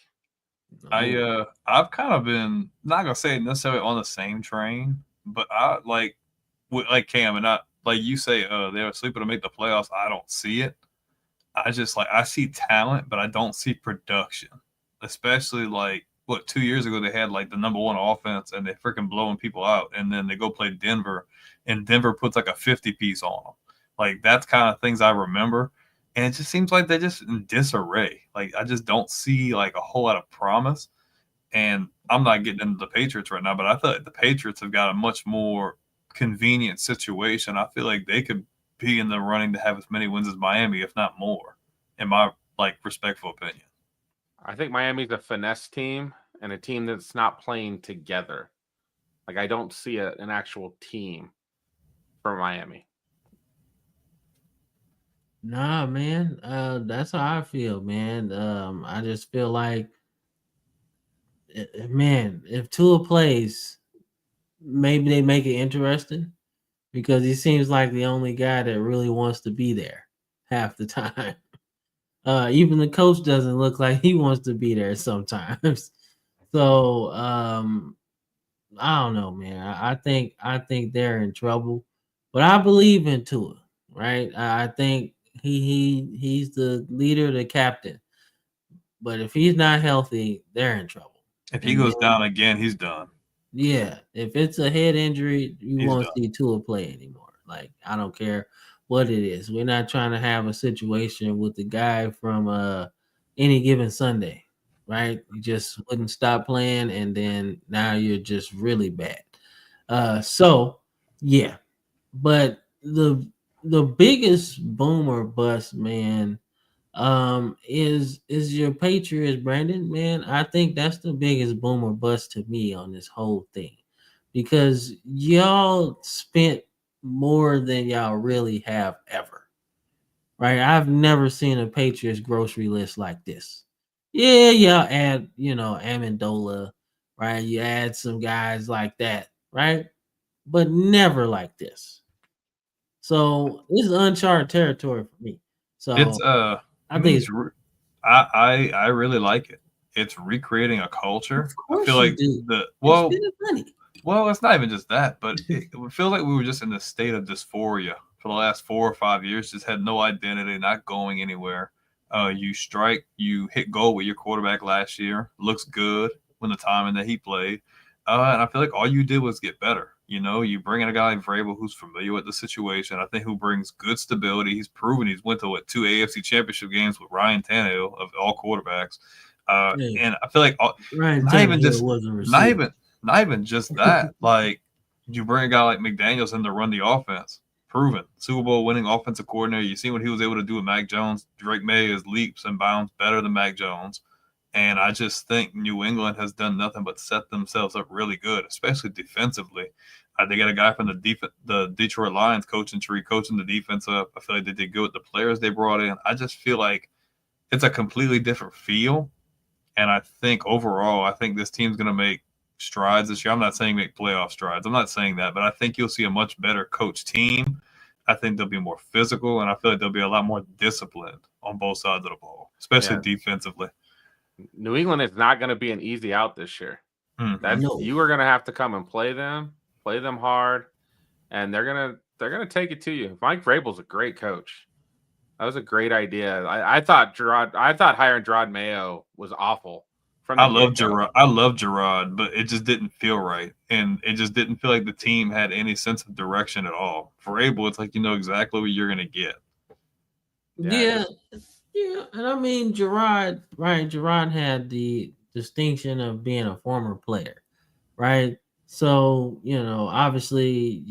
I've kind of been not gonna say necessarily on the same train, but I like Cam and not like you say they're sleeping to make the playoffs. I don't see it. I just I see talent, but I don't see production. Especially 2 years ago they had the number one offense and they're freaking blowing people out, and then they go play Denver, and Denver puts a 50 piece on them. That's kind of things I remember. And it just seems like they're just in disarray. I just don't see a whole lot of promise. And I'm not getting into the Patriots right now, but I thought the Patriots have got a much more convenient situation. I feel like they could be in the running to have as many wins as Miami, if not more, in my respectful opinion. I think Miami's a finesse team and a team that's not playing together. I don't see an actual team for Miami. Nah, man. That's how I feel, man. I just feel like, man, if Tua plays, maybe they make it interesting because he seems like the only guy that really wants to be there half the time. Even the coach doesn't look like he wants to be there sometimes. So I don't know, man. I think they're in trouble, but I believe in Tua, right? I think he's the leader, the captain. But if he's not healthy, they're in trouble. If he goes down again, he's done. Yeah, if it's a head injury, you won't see Tua play anymore. I don't care what it is. We're not trying to have a situation with the guy from Any Given Sunday, right? You just wouldn't stop playing, and then now you're just really bad. So yeah, but the biggest boomer bust, man, is your Patriots, Brandon. Man, I think that's the biggest boomer bust to me on this whole thing, because y'all spent more than y'all really have ever, right? I've never seen a Patriots grocery list like this. Yeah, y'all add, Amendola, right? You add some guys like that, right? But never like this. So this is uncharted territory for me. So it's I think I really like it. It's recreating a culture. I feel like well, it's not even just that, but it feels like we were just in a state of dysphoria for the last 4 or 5 years. Just had no identity, not going anywhere. You hit goal with your quarterback last year. Looks good when the timing that he played, and I feel like all you did was get better. You bring in a guy like Vrabel who's familiar with the situation. I think who brings good stability. He's proven he's went to 2 AFC Championship games with Ryan Tannehill of all quarterbacks. And I feel like not even just that. You bring a guy like McDaniels in to run the offense. Proven Super Bowl winning offensive coordinator. You see what he was able to do with Mac Jones. Drake May is leaps and bounds better than Mac Jones. And I just think New England has done nothing but set themselves up really good, especially defensively. They got a guy from the Detroit Lions coaching the defense up. I feel like they did good with the players they brought in. I just feel like it's a completely different feel. And I think overall, this team's going to make strides this year. I'm not saying make playoff strides. I'm not saying that, but I think you'll see a much better coach team. I think they'll be more physical, and I feel like they'll be a lot more disciplined on both sides of the ball, especially defensively. New England is not going to be an easy out this year. No. You are going to have to come and play them hard, and they're gonna take it to you. Mike Vrabel's a great coach. That was a great idea. I thought hiring Gerard Mayo was awful. I love Gerard, but it just didn't feel right, and it just didn't feel like the team had any sense of direction at all. Vrabel, it's like you know exactly what you're gonna get. Yeah, and I mean Gerard, right? Gerard had the distinction of being a former player, right? So obviously,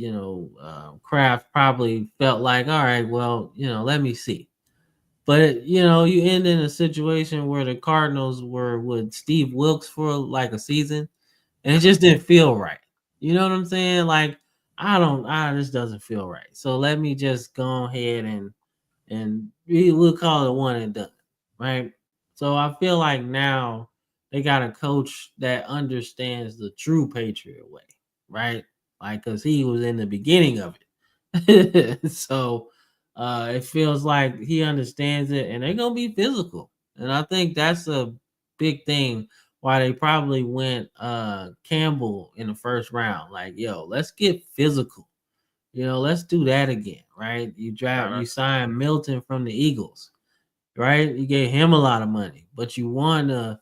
Kraft probably felt like, all right, well, let me see. But you end in a situation where the Cardinals were with Steve Wilkes for like a season, and it just didn't feel right. You know what I'm saying? Like this doesn't feel right. So let me just go ahead and we'll call it one and done, right? So I feel like now they got a coach that understands the true Patriot way, right? Like, because he was in the beginning of it. So it feels like he understands it, and they're going to be physical. And I think that's a big thing why they probably went Campbell in the first round. Like, yo, let's get physical. Let's do that again, right? You signed Milton from the Eagles, right? You gave him a lot of money, but you want to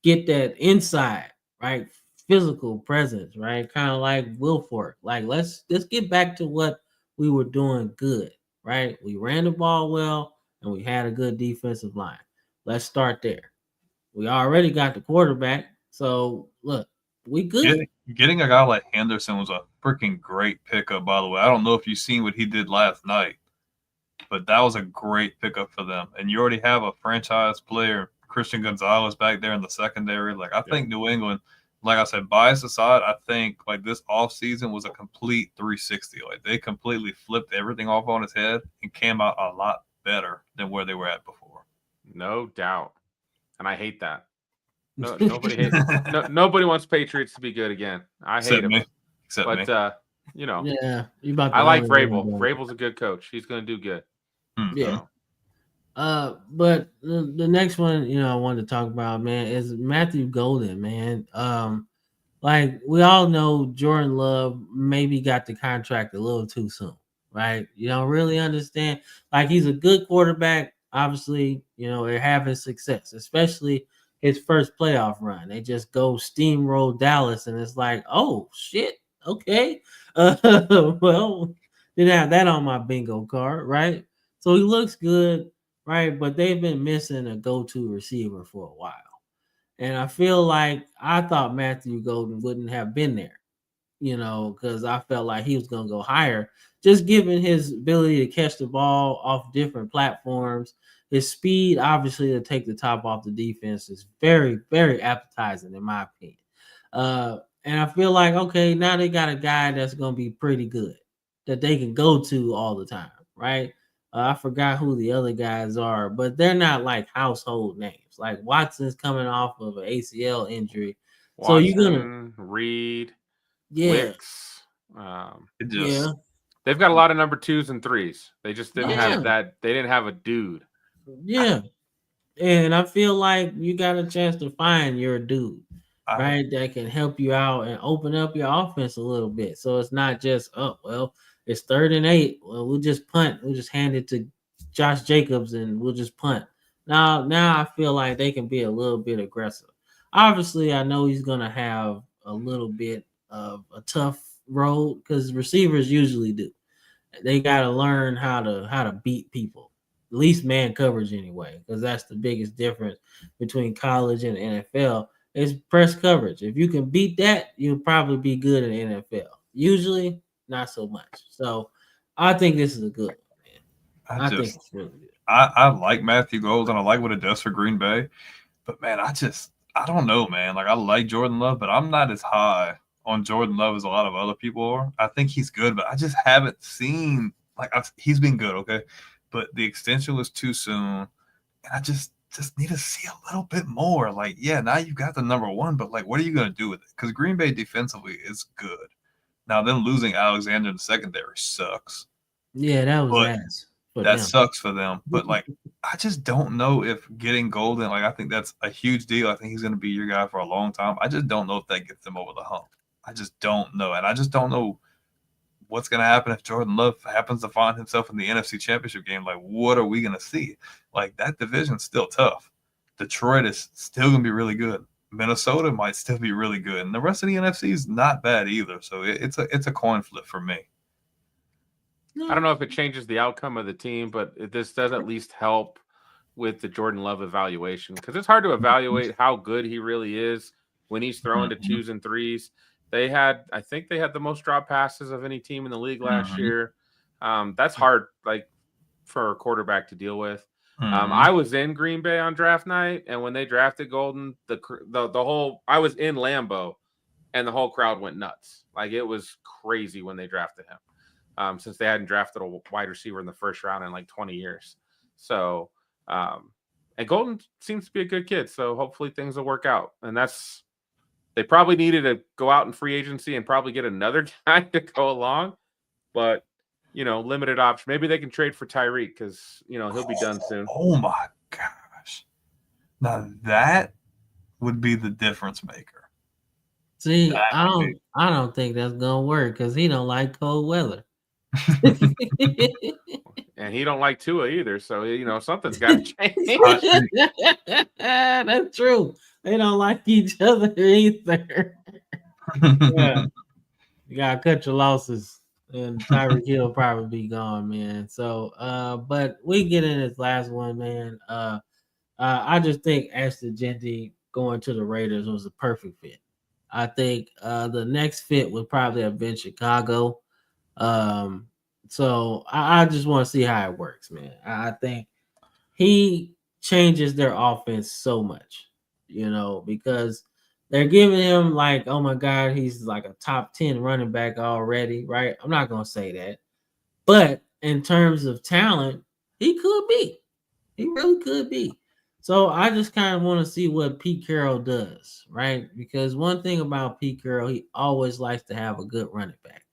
get that inside, right? Physical presence, right? Kind of like Wilfork. Like, let's get back to what we were doing good, right? We ran the ball well, and we had a good defensive line. Let's start there. We already got the quarterback, so look, we good. Getting a guy like Henderson was a freaking great pickup, by the way. I don't know if you've seen what he did last night, but that was a great pickup for them. And you already have a franchise player, Christian Gonzalez, back there in the secondary. Like, I think New England, like I said, bias aside, I think like this offseason was a complete 360. Like, they completely flipped everything off on its head and came out a lot better than where they were at before. No doubt. And I hate that. No, nobody wants Patriots to be good again. I hate them. Except me. Yeah, I like Vrabel. Vrabel's a good coach. He's going to do good. Yeah. But the next one, I wanted to talk about, man, is Matthew Golden, man. Like, we all know Jordan Love maybe got the contract a little too soon, right? You don't really understand. Like, he's a good quarterback. Obviously, they're having success, especially his first playoff run. They just go steamroll Dallas, and it's like, oh shit, okay. Well, didn't have that on my bingo card, right? So he looks good, right? But they've been missing a go-to receiver for a while. And I feel like I thought Matthew Golden wouldn't have been there, because I felt like he was going to go higher, just given his ability to catch the ball off different platforms. His speed, obviously, to take the top off the defense is very, very appetizing, in my opinion. And I feel like, okay, now they got a guy that's going to be pretty good that they can go to all the time, right? I forgot who the other guys are, but they're not like household names. Like, Watson's coming off of an ACL injury. So you're going to Reed, Wicks. They've got a lot of number 2s and 3s. They just didn't have that. They didn't have a dude. Yeah. And I feel like you got a chance to find your dude, right? That can help you out and open up your offense a little bit. So it's not just, it's 3rd and 8. Well, we'll just punt. We'll just hand it to Josh Jacobs and we'll just punt. Now I feel like they can be a little bit aggressive. Obviously, I know he's going to have a little bit of a tough road because receivers usually do. They got to learn how to beat people, at least man coverage anyway, because that's the biggest difference between college and NFL is press coverage. If you can beat that, you'll probably be good in the NFL. Usually, not so much. So I think this is a good one, man. I think it's really good. I like Matthew Golden. I like what it does for Green Bay. But, man, I don't know, man. Like, I like Jordan Love, but I'm not as high on Jordan Love as a lot of other people are. I think he's good, but I just haven't seen – he's been good, okay? But the extension was too soon, and I just need to see a little bit more. Like, yeah, now you got the number 1, but, like, what are you going to do with it? Because Green Bay defensively is good. Now, them losing Alexander in the secondary sucks. Yeah, that was But ass for that them. sucks for them. But like, I just don't know if getting Golden, like, I think that's a huge deal. I think he's going to be your guy for a long time. I just don't know if that gets them over the hump. I just don't know. And I just don't know what's going to happen if Jordan Love happens to find himself in the NFC Championship game. Like, what are we going to see? Like, that division's still tough. Detroit is still going to be really good. Minnesota might still be really good. And the rest of the NFC is not bad either. So it's a coin flip for me. I don't know if it changes the outcome of the team, but this does at least help with the Jordan Love evaluation, because it's hard to evaluate how good he really is when he's throwing to 2s and 3s. I think they had the most drop passes of any team in the league last year. That's hard, like, for a quarterback to deal with. I was in Green Bay on draft night, and when they drafted Golden, the whole, I was in Lambeau, and the whole crowd went nuts. Like, it was crazy when they drafted him. Since they hadn't drafted a wide receiver in the first round in like 20 years. So, and Golden seems to be a good kid. So hopefully things will work out. And they probably needed to go out in free agency and probably get another guy to go along. But, limited option. Maybe they can trade for Tyreek because, he'll be done soon. Oh my gosh. Now that would be the difference maker. See, I don't think that's gonna work because he don't like cold weather. And he don't like Tua either, so something's got to change. That's true. They don't like each other either. Yeah. You gotta cut your losses, and Tyreek Hill will probably be gone, man. So, but we get in this last one, man. I just think Ashton Jeanty going to the Raiders was a perfect fit. I think the next fit would probably have been Chicago. So I just want to see how it works, man. I think he changes their offense so much, because they're giving him like, oh my God, he's like a top 10 running back already, right? I'm not going to say that. But in terms of talent, he could be. He really could be. So I just kind of want to see what Pete Carroll does, right? Because one thing about Pete Carroll, he always likes to have a good running back.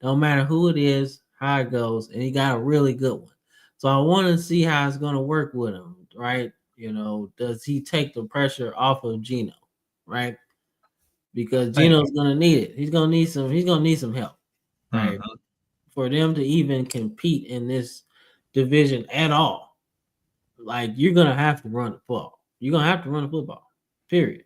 No matter who it is, how it goes, and he got a really good one. So I want to see how it's going to work with him, right? Does he take the pressure off of Geno, right? Because Geno's going to need it. He's going to need some help, right? For them to even compete in this division at all. Like, you're going to have to run the football. You're going to have to run the football, period.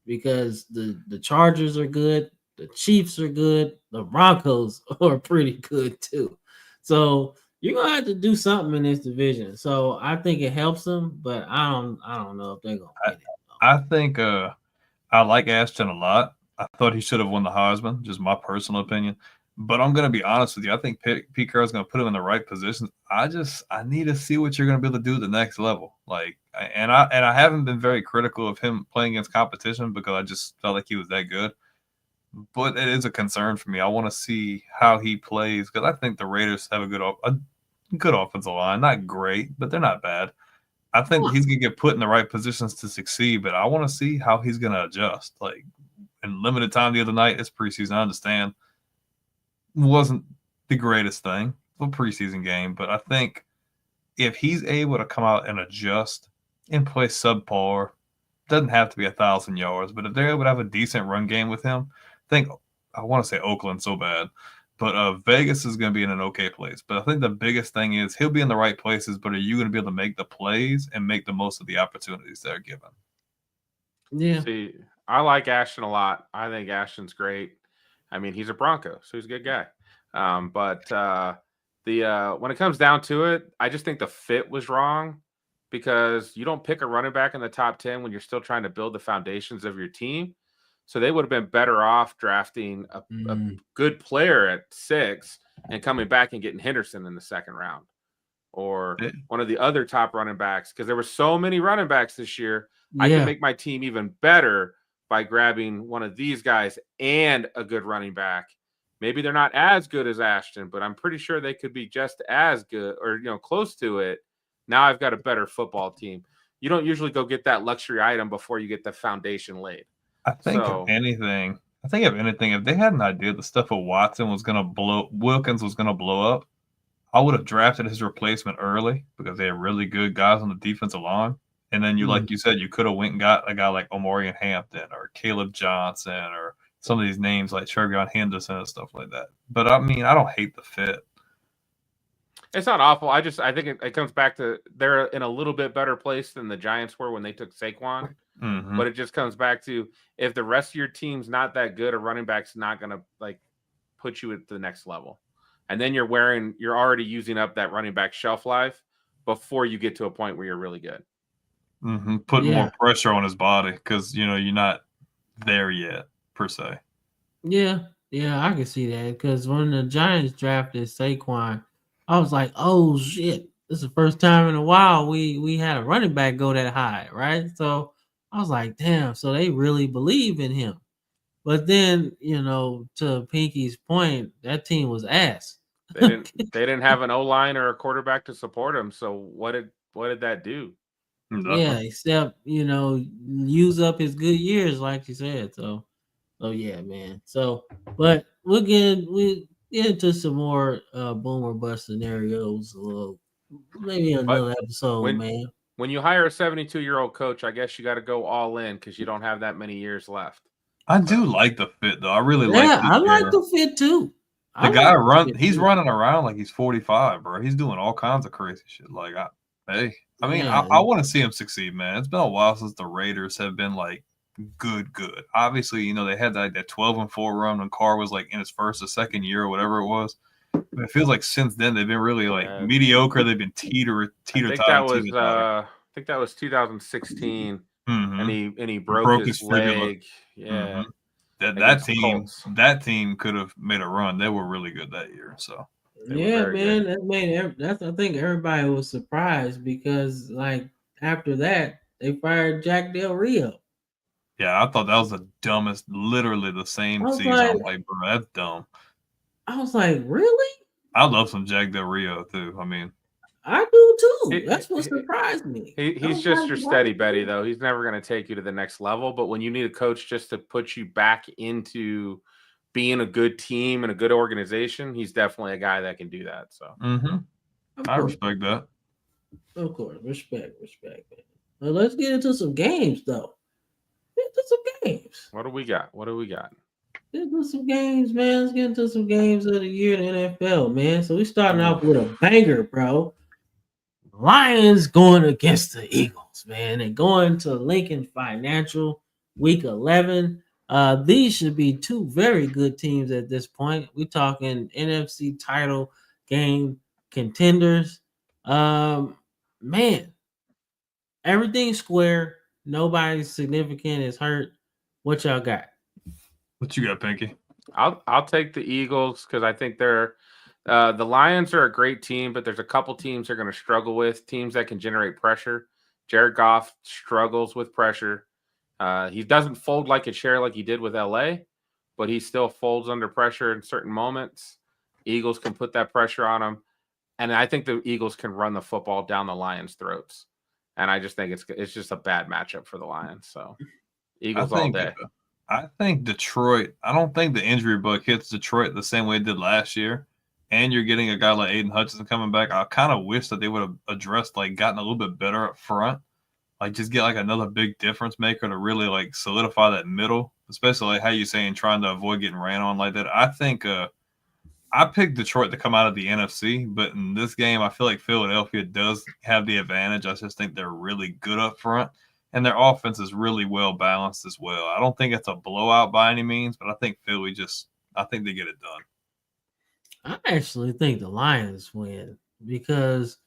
Because the Chargers are good. The Chiefs are good. The Broncos are pretty good too. So you're gonna have to do something in this division. So I think it helps them, but I don't know if they're gonna get it. I think I like Ashton a lot. I thought he should have won the Heisman, just my personal opinion. But I'm gonna be honest with you. I think Pete Carroll's gonna put him in the right position. I need to see what you're gonna be able to do at the next level. Like, and I haven't been very critical of him playing against competition because I just felt like he was that good. But it is a concern for me. I want to see how he plays because I think the Raiders have a good offensive line. Not great, but they're not bad. I think he's going to get put in the right positions to succeed, but I want to see how he's going to adjust. Like, in limited time the other night, it's preseason. I understand. It wasn't the greatest thing of a preseason game, but I think if he's able to come out and adjust and play subpar, doesn't have to be 1,000 yards, but if they're able to have a decent run game with him, I want to say Oakland so bad, but Vegas is going to be in an okay place. But I think the biggest thing is he'll be in the right places, but are you going to be able to make the plays and make the most of the opportunities they're given? Yeah. See, I like Ashton a lot. I think Ashton's great. I mean, he's a Bronco, so he's a good guy. But when it comes down to it, I just think the fit was wrong because you don't pick a running back in the top 10 when you're still trying to build the foundations of your team. So they would have been better off drafting a good player at 6 and coming back and getting Henderson in the second round or one of the other top running backs, because there were so many running backs this year. I can make my team even better by grabbing one of these guys and a good running back. Maybe they're not as good as Ashton, but I'm pretty sure they could be just as good or close to it. Now I've got a better football team. You don't usually go get that luxury item before you get the foundation laid. I think if anything, if they had an idea the stuff with Wilkins was going to blow up, I would have drafted his replacement early because they have really good guys on the defensive line. And then like you said, you could have went and got a guy like Omarion Hampton or Caleb Johnson or some of these names like Trevion Henderson and stuff like that. But I mean, I don't hate the fit. It's not awful. I think it comes back to they're in a little bit better place than the Giants were when they took Saquon. Mm-hmm. But it just comes back to if the rest of your team's not that good, a running back's not going to like put you at the next level. And then you're already using up that running back shelf life before you get to a point where you're really good. Mm-hmm. Putting more pressure on his body because, you're not there yet, per se. Yeah, I can see that because when the Giants drafted Saquon, I was like, oh, shit. This is the first time in a while we had a running back go that high, right? So I was like, damn, so they really believe in him. But then, to Pinky's point, that team was ass. They didn't have an O-line or a quarterback to support him. So what did that do? Nothing. Yeah, except, use up his good years, like you said. So yeah, man. So, but we'll get into some more boom or bust scenarios. Maybe another episode, man. When you hire a 72-year-old coach, I guess you got to go all in because you don't have that many years left. I do like the fit, though. I really like. Yeah, I like the fit too. He's running around like he's 45, bro. He's doing all kinds of crazy shit. Like, I want to see him succeed, man. It's been a while since the Raiders have been like good. Obviously, they had that 12-4 run when Carr was like in his first or second year or whatever it was. But it feels like since then they've been really like mediocre. They've been teeter I think that was 2016, and he broke his leg. Yeah, that team could have made a run. They were really good that year. So yeah, man, I think everybody was surprised because like after that they fired Jack Del Rio. Yeah, I thought that was the dumbest. Literally the same season. I'm like, bro, that's dumb. I was like, really? I love some Jack Del Rio too. I mean, I do too. That's what surprised me. He's just your steady Betty, though. He's never going to take you to the next level. But when you need a coach just to put you back into being a good team and a good organization, he's definitely a guy that can do that. So I respect that. Of course, respect, man. Well, let's get into some games, though. What do we got? Let's do some games, man. Let's get into some games of the year in the NFL, man. So we're starting off with a banger, bro. Lions going against the Eagles, man. And going to Lincoln Financial, week 11. These should be two very good teams at this point. We're talking NFC title game contenders. Man, everything's square. Nobody significant is hurt. What y'all got? What you got, Pinky? I'll take the Eagles because I think they're the Lions are a great team, but there's a couple teams they're going to struggle with, teams that can generate pressure. Jared Goff struggles with pressure. He doesn't fold like a chair like he did with LA, but he still folds under pressure in certain moments. Eagles can put that pressure on him, and I think the Eagles can run the football down the Lions' throats. And I just think it's just a bad matchup for the Lions. So Eagles all day. I think Detroit. I don't think the injury bug hits Detroit the same way it did last year. And you're getting a guy like Aiden Hutchinson coming back. I kind of wish that they would have gotten a little bit better up front. Like just get like another big difference maker to really like solidify that middle, especially like how you saying trying to avoid getting ran on like that. I think I picked Detroit to come out of the NFC, but in this game, I feel like Philadelphia does have the advantage. I just think they're really good up front, and their offense is really well balanced as well. I don't think it's a blowout by any means, but I think I think they get it done. I actually think the Lions win because,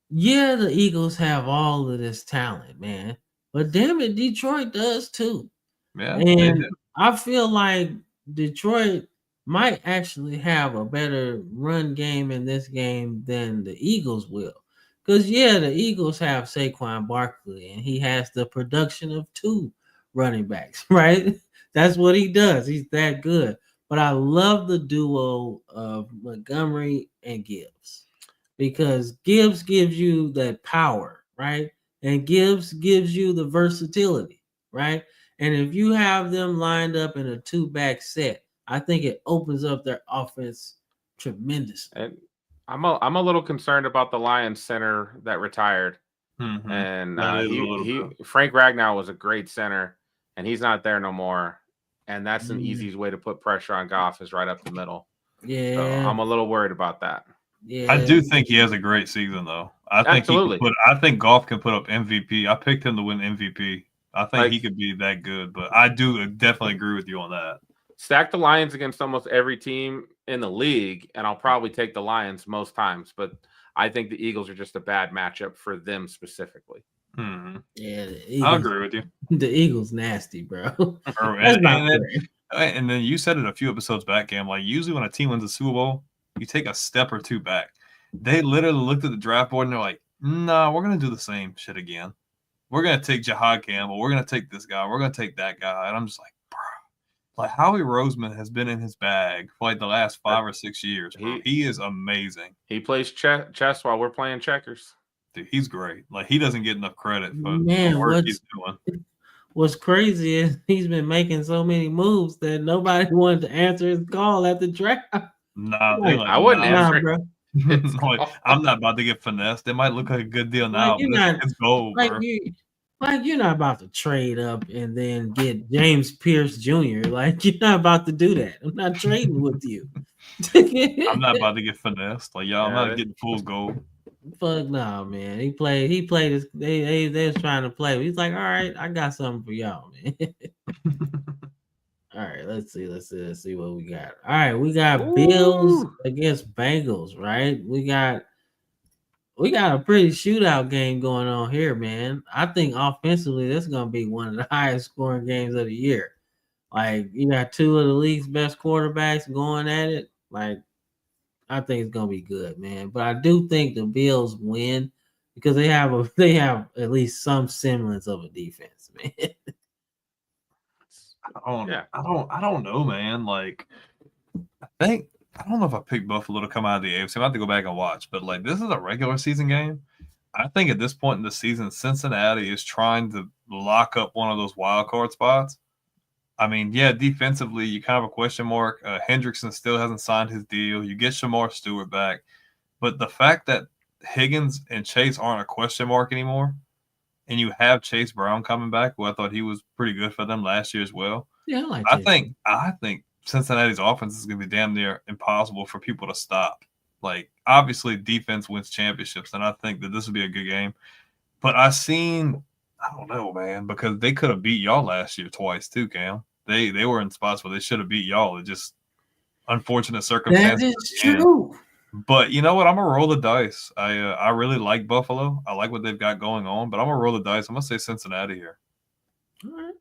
yeah, the Eagles have all of this talent, man. But damn it, Detroit does too. Yeah, and I feel like Detroit might actually have a better run game in this game than the Eagles will. Because, yeah, the Eagles have Saquon Barkley, and he has the production of two running backs, right? That's what he does. He's that good. But I love the duo of Montgomery and Gibbs because Gibbs gives you that power, right? And Gibbs gives you the versatility, right? And if you have them lined up in a two-back set, I think it opens up their offense tremendously. And I'm a little concerned about the Lions center that retired. Mhm. And That is a little bit. Frank Ragnow was a great center, and he's not there no more. And that's an Mm. easy way to put pressure on Goff is right up the middle. So Yeah, I'm a little worried about that. yeah. I do think he has a great season, though. I think Absolutely. I think Goff can put up MVP. I picked him to win MVP. I think Like- he could be that good, but I do definitely agree with you on that. Stack the Lions against almost every team in the league, and I'll probably take the Lions most times. But I think the Eagles are just a bad matchup for them specifically. Mhm. Yeah, the I Eagles, agree with you. the Eagles nasty, bro. Or- That's and, not and then, fair. and then you said it a few episodes back, Cam. Like usually when a team wins a Super Bowl, you take a step or two back. They literally looked at the draft board and they're like, "Nah, we're gonna do the same shit again. We're gonna take Jahad Campbell. We're gonna take this guy. We're gonna take that guy." And I'm just like, bro, like Howie Roseman has been in his bag for like the last 5 or 6 years. Bro. He is amazing. He plays chess while we're playing checkers. Dude, he's great. Like he doesn't get enough credit for Man, the work he's doing. What's crazy is he's been making so many moves that nobody wanted to answer his call at the draft. Nah, Like, like, I wouldn't nah, answer. bro. like, I'm not about to get finessed. It might look like a good deal now, Like, you're but not- it's gold, Like bro. you're not about to trade up and then get James Pierce Jr. Like you're not about to do that. I'm not trading with you. I'm not about to get finessed. Like y'all, I'm Yeah, not getting fool's gold. Fuck no, man. He played this. They was trying to play. He's like, all right, I got something for y'all, man. All right, let's see what we got. All right, we got Bills Ooh. against Bengals, right? We got a pretty shootout game going on here, man. I think offensively, this is gonna be one of the highest scoring games of the year. Like you got two of the league's best quarterbacks going at it. Like I think it's gonna be good, man. But I do think the Bills win because they have at least some semblance of a defense, man. I don't know, man. Like, I don't know if I picked Buffalo to come out of the AFC. I have to go back and watch, but like, this is a regular season game. I think at this point in the season, Cincinnati is trying to lock up one of those wild card spots. I mean, yeah, defensively, you kind of have a question mark. Hendrickson still hasn't signed his deal. You get Shamar Stewart back, but the fact that Higgins and Chase aren't a question mark anymore, and you have Chase Brown coming back, who I thought he was pretty good for them last year as well. Yeah, I like I Chase. think Cincinnati's offense is going to be damn near impossible for people to stop. Like, obviously, defense wins championships, and I think that this would be a good game. But I don't know, man, because they could have beat y'all last year twice too, Cam. They were in spots where they should have beat y'all. It just unfortunate That circumstances. is true. But you know what? I'm gonna roll the dice. I really like Buffalo. I like what they've got going on, but I'm gonna roll the dice. I'm gonna say Cincinnati here. All right.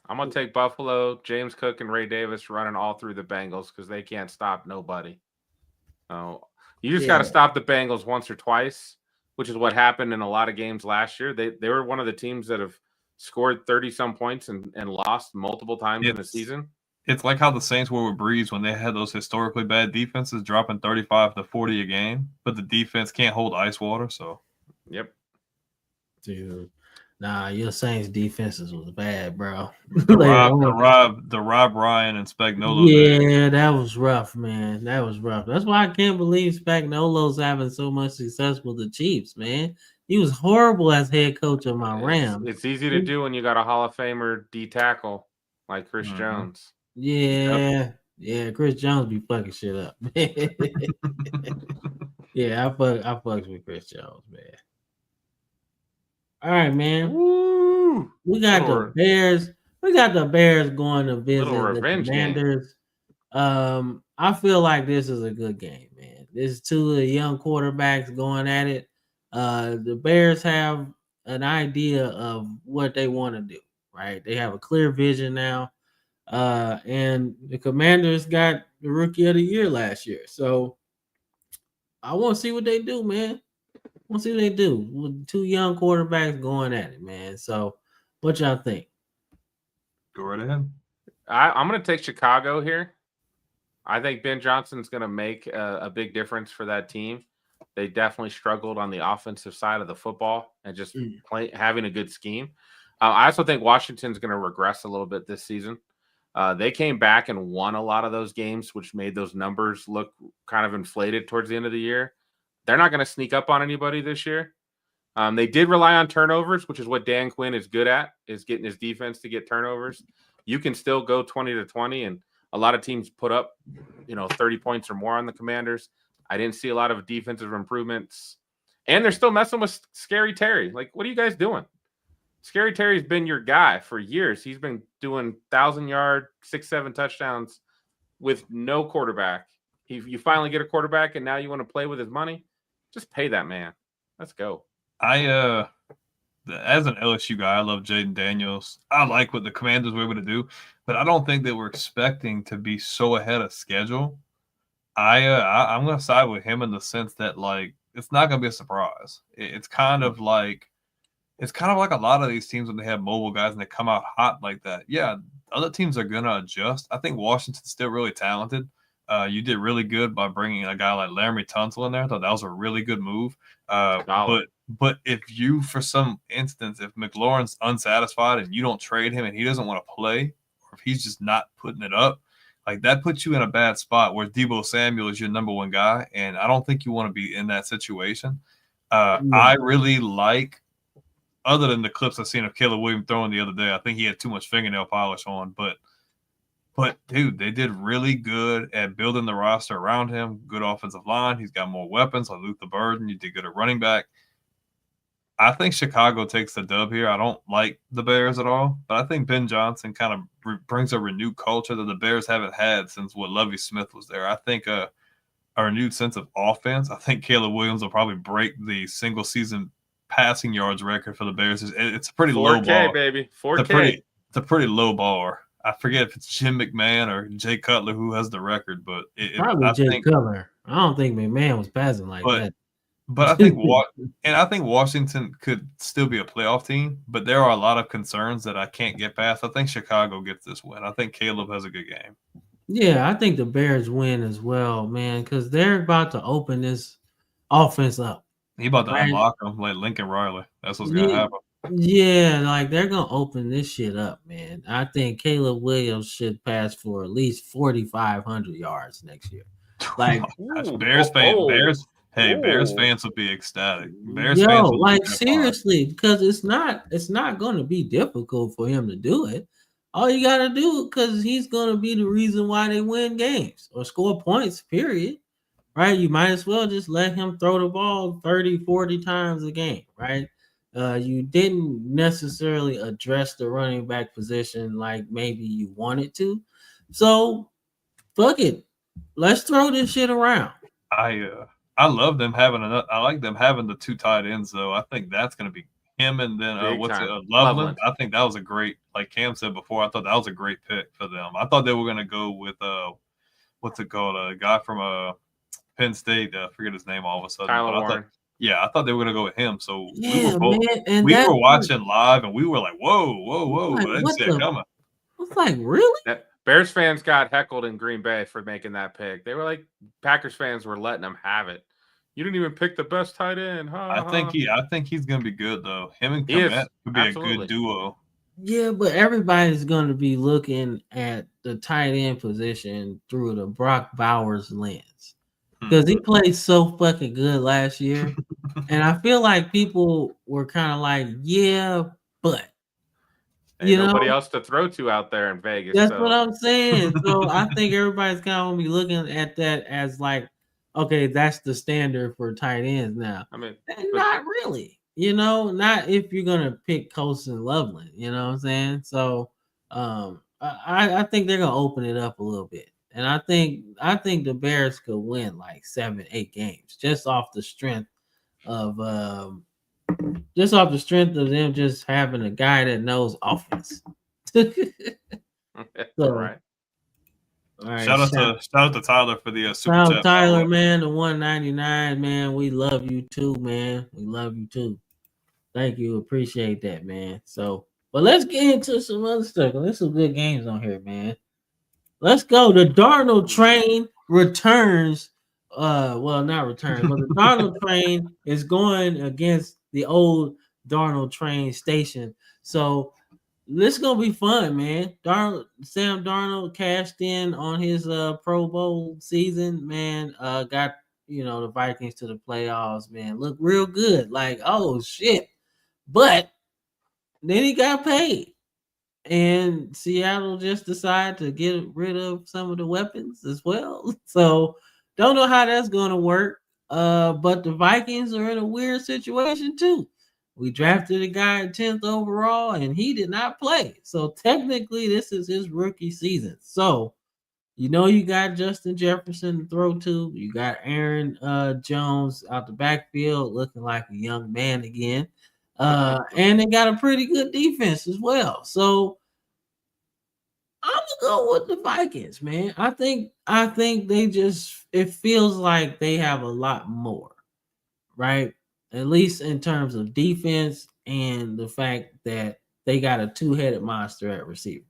I'm gonna take Buffalo. James Cook and Ray Davis running all through the Bengals because they can't stop nobody. Oh, you just got to stop the Bengals once or twice, which is what happened in a lot of games last year. They were one of the teams that have scored 30-some points and lost multiple times in the season. It's like how the Saints were with Breeze when they had those historically bad defenses dropping 35 to 40 a game, but the defense can't hold ice water. So, yep. Dude, nah, your Saints defenses was bad, bro. the Rob Ryan and Spagnuolo. Yeah, that was rough, man. That was rough. That's why I can't believe Spagnuolo's having so much success with the Chiefs, man. He was horrible as head coach of my Rams. It's easy to do when you got a Hall of Famer D tackle like Chris Jones. Yeah, Chris Jones be fucking shit up. Yeah, I fucks with Chris Jones, man. All right, man. Woo! We got the Bears. We got the Bears going to visit the Commanders. I feel like this is a good game, man. This is two of the young quarterbacks going at it. The Bears have an idea of what they want to do, right? They have a clear vision now. And the Commanders got the Rookie of the Year last year. So I want to see what they do, man. I want to see what they do with two young quarterbacks going at it, man. So what y'all think? Go right ahead. I'm going to take Chicago here. I think Ben Johnson's going to make a big difference for that team. They definitely struggled on the offensive side of the football and just having a good scheme. I also think Washington's going to regress a little bit this season. They came back and won a lot of those games, which made those numbers look kind of inflated towards the end of the year. they're not going to sneak up on anybody this year. They did rely on turnovers, which is what Dan Quinn is good at, is getting his defense to get turnovers. You can still go 20-20, and a lot of teams put up, 30 points or more on the Commanders. I didn't see a lot of defensive improvements. And they're still messing with Scary Terry. Like, what are you guys doing? Scary Terry's been your guy for years. He's been doing 1,000-yard, 6-7 touchdowns with no quarterback. You finally get a quarterback, and now you want to play with his money? Just pay that man. Let's go. As an LSU guy, I love Jaden Daniels. I like what the Commanders were able to do, but I don't think they were expecting to be so ahead of schedule. I'm going to side with him in the sense that, like, it's not going to be a surprise. It's kind of like a lot of these teams when they have mobile guys and they come out hot like that. Yeah, other teams are going to adjust. I think Washington's still really talented. You did really good by bringing a guy like Laramie Tunsil in there. I thought that was a really good move. But if you, for some instance, if McLaurin's unsatisfied and you don't trade him and he doesn't want to play, or if he's just not putting it up, like that puts you in a bad spot where Deebo Samuel is your number one guy, and I don't think you want to be in that situation. I really like, other than the clips I've seen of Caleb Williams throwing the other day, I think he had too much fingernail polish on. But dude, they did really good at building the roster around him. Good offensive line. He's got more weapons like Luther Burden. You did good at running back. I think Chicago takes the dub here. I don't like the Bears at all, but I think Ben Johnson kind of brings a renewed culture that the Bears haven't had since Lovie Smith was there. I think a renewed sense of offense. I think Caleb Williams will probably break the single season passing yards record for the Bears. It's a pretty low bar. 4K, baby. 4K. It's a pretty low bar. I forget if it's Jim McMahon or Jay Cutler who has the record, but probably Jay Cutler. I don't think McMahon was passing like that. But I think Washington could still be a playoff team, but there are a lot of concerns that I can't get past. I think Chicago gets this win. I think Caleb has a good game. Yeah, I think the Bears win as well, man, because they're about to open this offense up. He about to unlock them like Lincoln Riley. That's what's going to happen. Yeah, like they're going to open this shit up, man. I think Caleb Williams should pass for at least 4,500 yards next year. Like, Bears fans would be ecstatic. Seriously, because it's not going to be difficult for him to do it. All you got to do, because he's going to be the reason why they win games or score points, period. Right? You might as well just let him throw the ball 30, 40 times a game, right? You didn't necessarily address the running back position like maybe you wanted to. So, fuck it. Let's throw this shit around. I love them having I like them having the two tight ends, though. I think that's going to be him and then Loveland. I think that was a great, like Cam said before, I thought that was a great pick for them. I thought they were going to go with, what's it called? A guy from Penn State. I forget his name all of a sudden. Tyler Warren. I thought they were going to go with him. So we were watching live and we were like, whoa. Like, I didn't see it coming. It's like, really? Bears fans got heckled in Green Bay for making that pick. They were like, Packers fans were letting them have it. You didn't even pick the best tight end. I think he's going to be good, though. Him and Kmet could be a good duo. Yeah, but everybody's going to be looking at the tight end position through the Brock Bowers lens. Because he played so fucking good last year. And I feel like people were kind of like, yeah, but. Ain't nobody else to throw to out there in Vegas. That's what I'm saying. So I think everybody's kind of going to be looking at that as like, okay, that's the standard for tight ends now. I mean, not really. Not if you're going to pick Colson Loveland. You know what I'm saying? So I think they're going to open it up a little bit. And I think the Bears could win like 7-8 games just off the strength of them just having a guy that knows offense. All right. Shout out to Tyler for the super chat. Chat. Tyler, man, the 199, man. We love you too, man. We love you too. Thank you. Appreciate that, man. So, but let's get into some other stuff. There's some good games on here, man. Let's go. The Darnold train returns. Not returns, but the Darnold train is going against the old Darnold train station. So this is gonna be fun, man. Sam Darnold cashed in on his Pro Bowl season, man. Got the Vikings to the playoffs, man, look real good. Like, oh shit. But then he got paid. And Seattle just decided to get rid of some of the weapons as well. So don't know how that's gonna work. But the Vikings are in a weird situation too. We drafted a guy at 10th overall and he did not play. So technically this is his rookie season. So you got Justin Jefferson to throw to. You got Aaron Jones out the backfield looking like a young man again. And they got a pretty good defense as well. So I'm gonna go with the Vikings, man. I think they just it feels like they have a lot more, right? At least in terms of defense and the fact that they got a two-headed monster at receiver.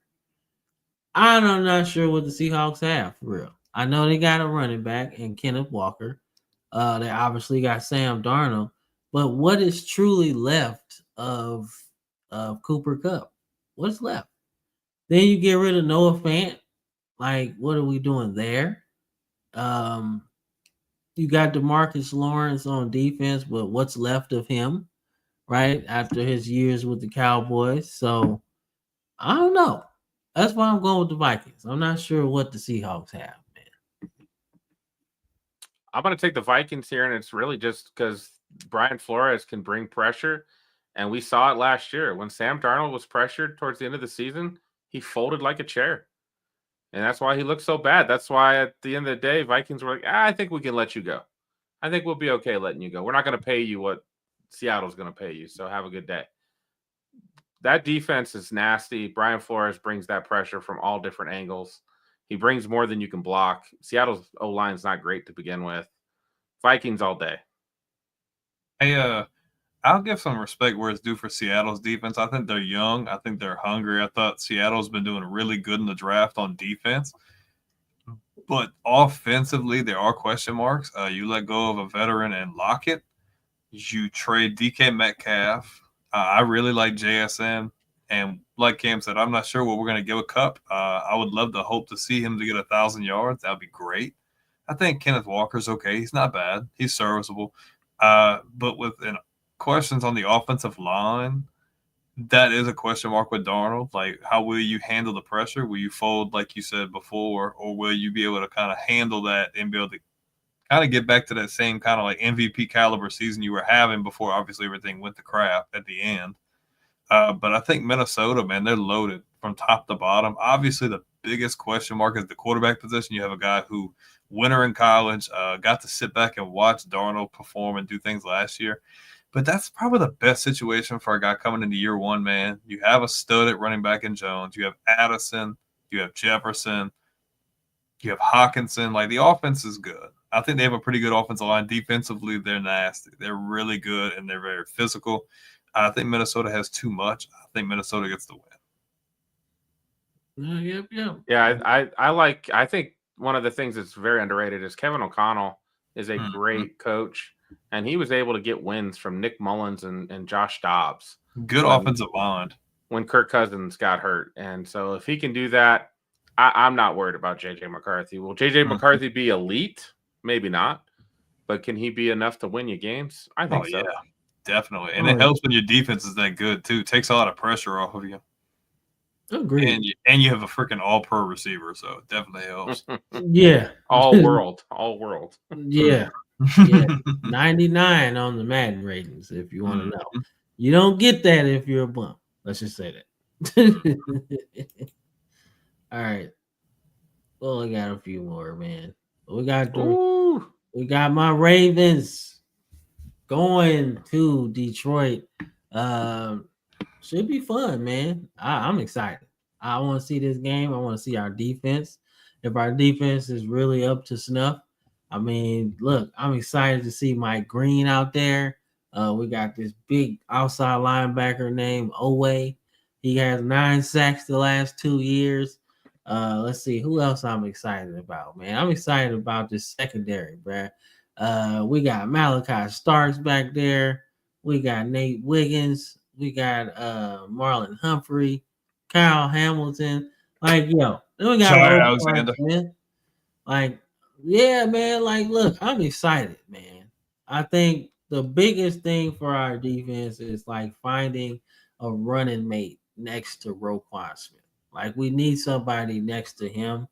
I'm not sure what the Seahawks have for real. I know they got a running back in Kenneth Walker. They obviously got Sam Darnold, but what is truly left of Cooper Kupp? What's left? Then you get rid of Noah Fant. Like, what are we doing there? You got DeMarcus Lawrence on defense, but what's left of him, right? After his years with the Cowboys. So I don't know. That's why I'm going with the Vikings. I'm not sure what the Seahawks have, man. I'm going to take the Vikings here, and it's really just because Brian Flores can bring pressure. And we saw it last year. When Sam Darnold was pressured towards the end of the season, he folded like a chair. And that's why he looked so bad. That's why at the end of the day, Vikings were like, I think we can let you go. I think we'll be okay letting you go. We're not going to pay you what Seattle's going to pay you. So have a good day. That defense is nasty. Brian Flores brings that pressure from all different angles. He brings more than you can block. Seattle's O-line is not great to begin with. Vikings all day. Hey, I'll give some respect where it's due for Seattle's defense. I think they're young. I think they're hungry. I thought Seattle's been doing really good in the draft on defense. But offensively, there are question marks. You let go of a veteran and Lockett. You trade DK Metcalf. I really like JSN. And like Cam said, I'm not sure what we're going to give a Kupp. I would love to hope to see him to get 1,000 yards. That would be great. I think Kenneth Walker's okay. He's not bad. He's serviceable. But with questions on the offensive line, that is a question mark with Darnold. Like, how will you handle the pressure? Will you fold, like you said before, or will you be able to kind of handle that and be able to kind of get back to that same kind of like MVP caliber season you were having before obviously everything went to crap at the end? But I think Minnesota, man, they're loaded from top to bottom. Obviously, the biggest question mark is the quarterback position. You have a guy who, winner in college, got to sit back and watch Darnold perform and do things last year. But that's probably the best situation for a guy coming into year one, man. You have a stud at running back in Jones. You have Addison. You have Jefferson. You have Hawkinson. Like, the offense is good. I think they have a pretty good offensive line. Defensively, they're nasty. They're really good, and they're very physical. I think Minnesota has too much. I think Minnesota gets the win. Yep. Yeah, I think one of the things that's very underrated is Kevin O'Connell is a great coach, and he was able to get wins from Nick Mullins and Josh Dobbs. Good offensive line. When Kirk Cousins got hurt. And so if he can do that, I'm not worried about J.J. McCarthy. Will J.J. McCarthy be elite? Maybe not. But can he be enough to win you games? I think so. Yeah, definitely. And it helps when your defense is that good, too. It takes a lot of pressure off of you. Agreed. And you have a freaking all-pro receiver, so it definitely helps. Yeah. All world. Yeah. 99 on the Madden ratings, if you want to know. You don't get that if you're a bump. Let's just say that. All right. Well, I got a few more, man. We got my Ravens going to Detroit. Should be fun, man. I'm excited. I want to see this game. I want to see our defense. If our defense is really up to snuff, I mean, look, I'm excited to see Mike Green out there. We got this big outside linebacker named Owe. He has 9 sacks the last 2 years. Let's see who else I'm excited about, man. I'm excited about this secondary, bruh. We got Malachi Starks back there. We got Nate Wiggins. We got Marlon Humphrey, Kyle Hamilton. Like, yo, then we got Alexander. man. Like, Yeah, man. Like, look, I'm excited, man. I think the biggest thing for our defense is like finding a running mate next to Roquan Smith. Like, we need somebody next to him,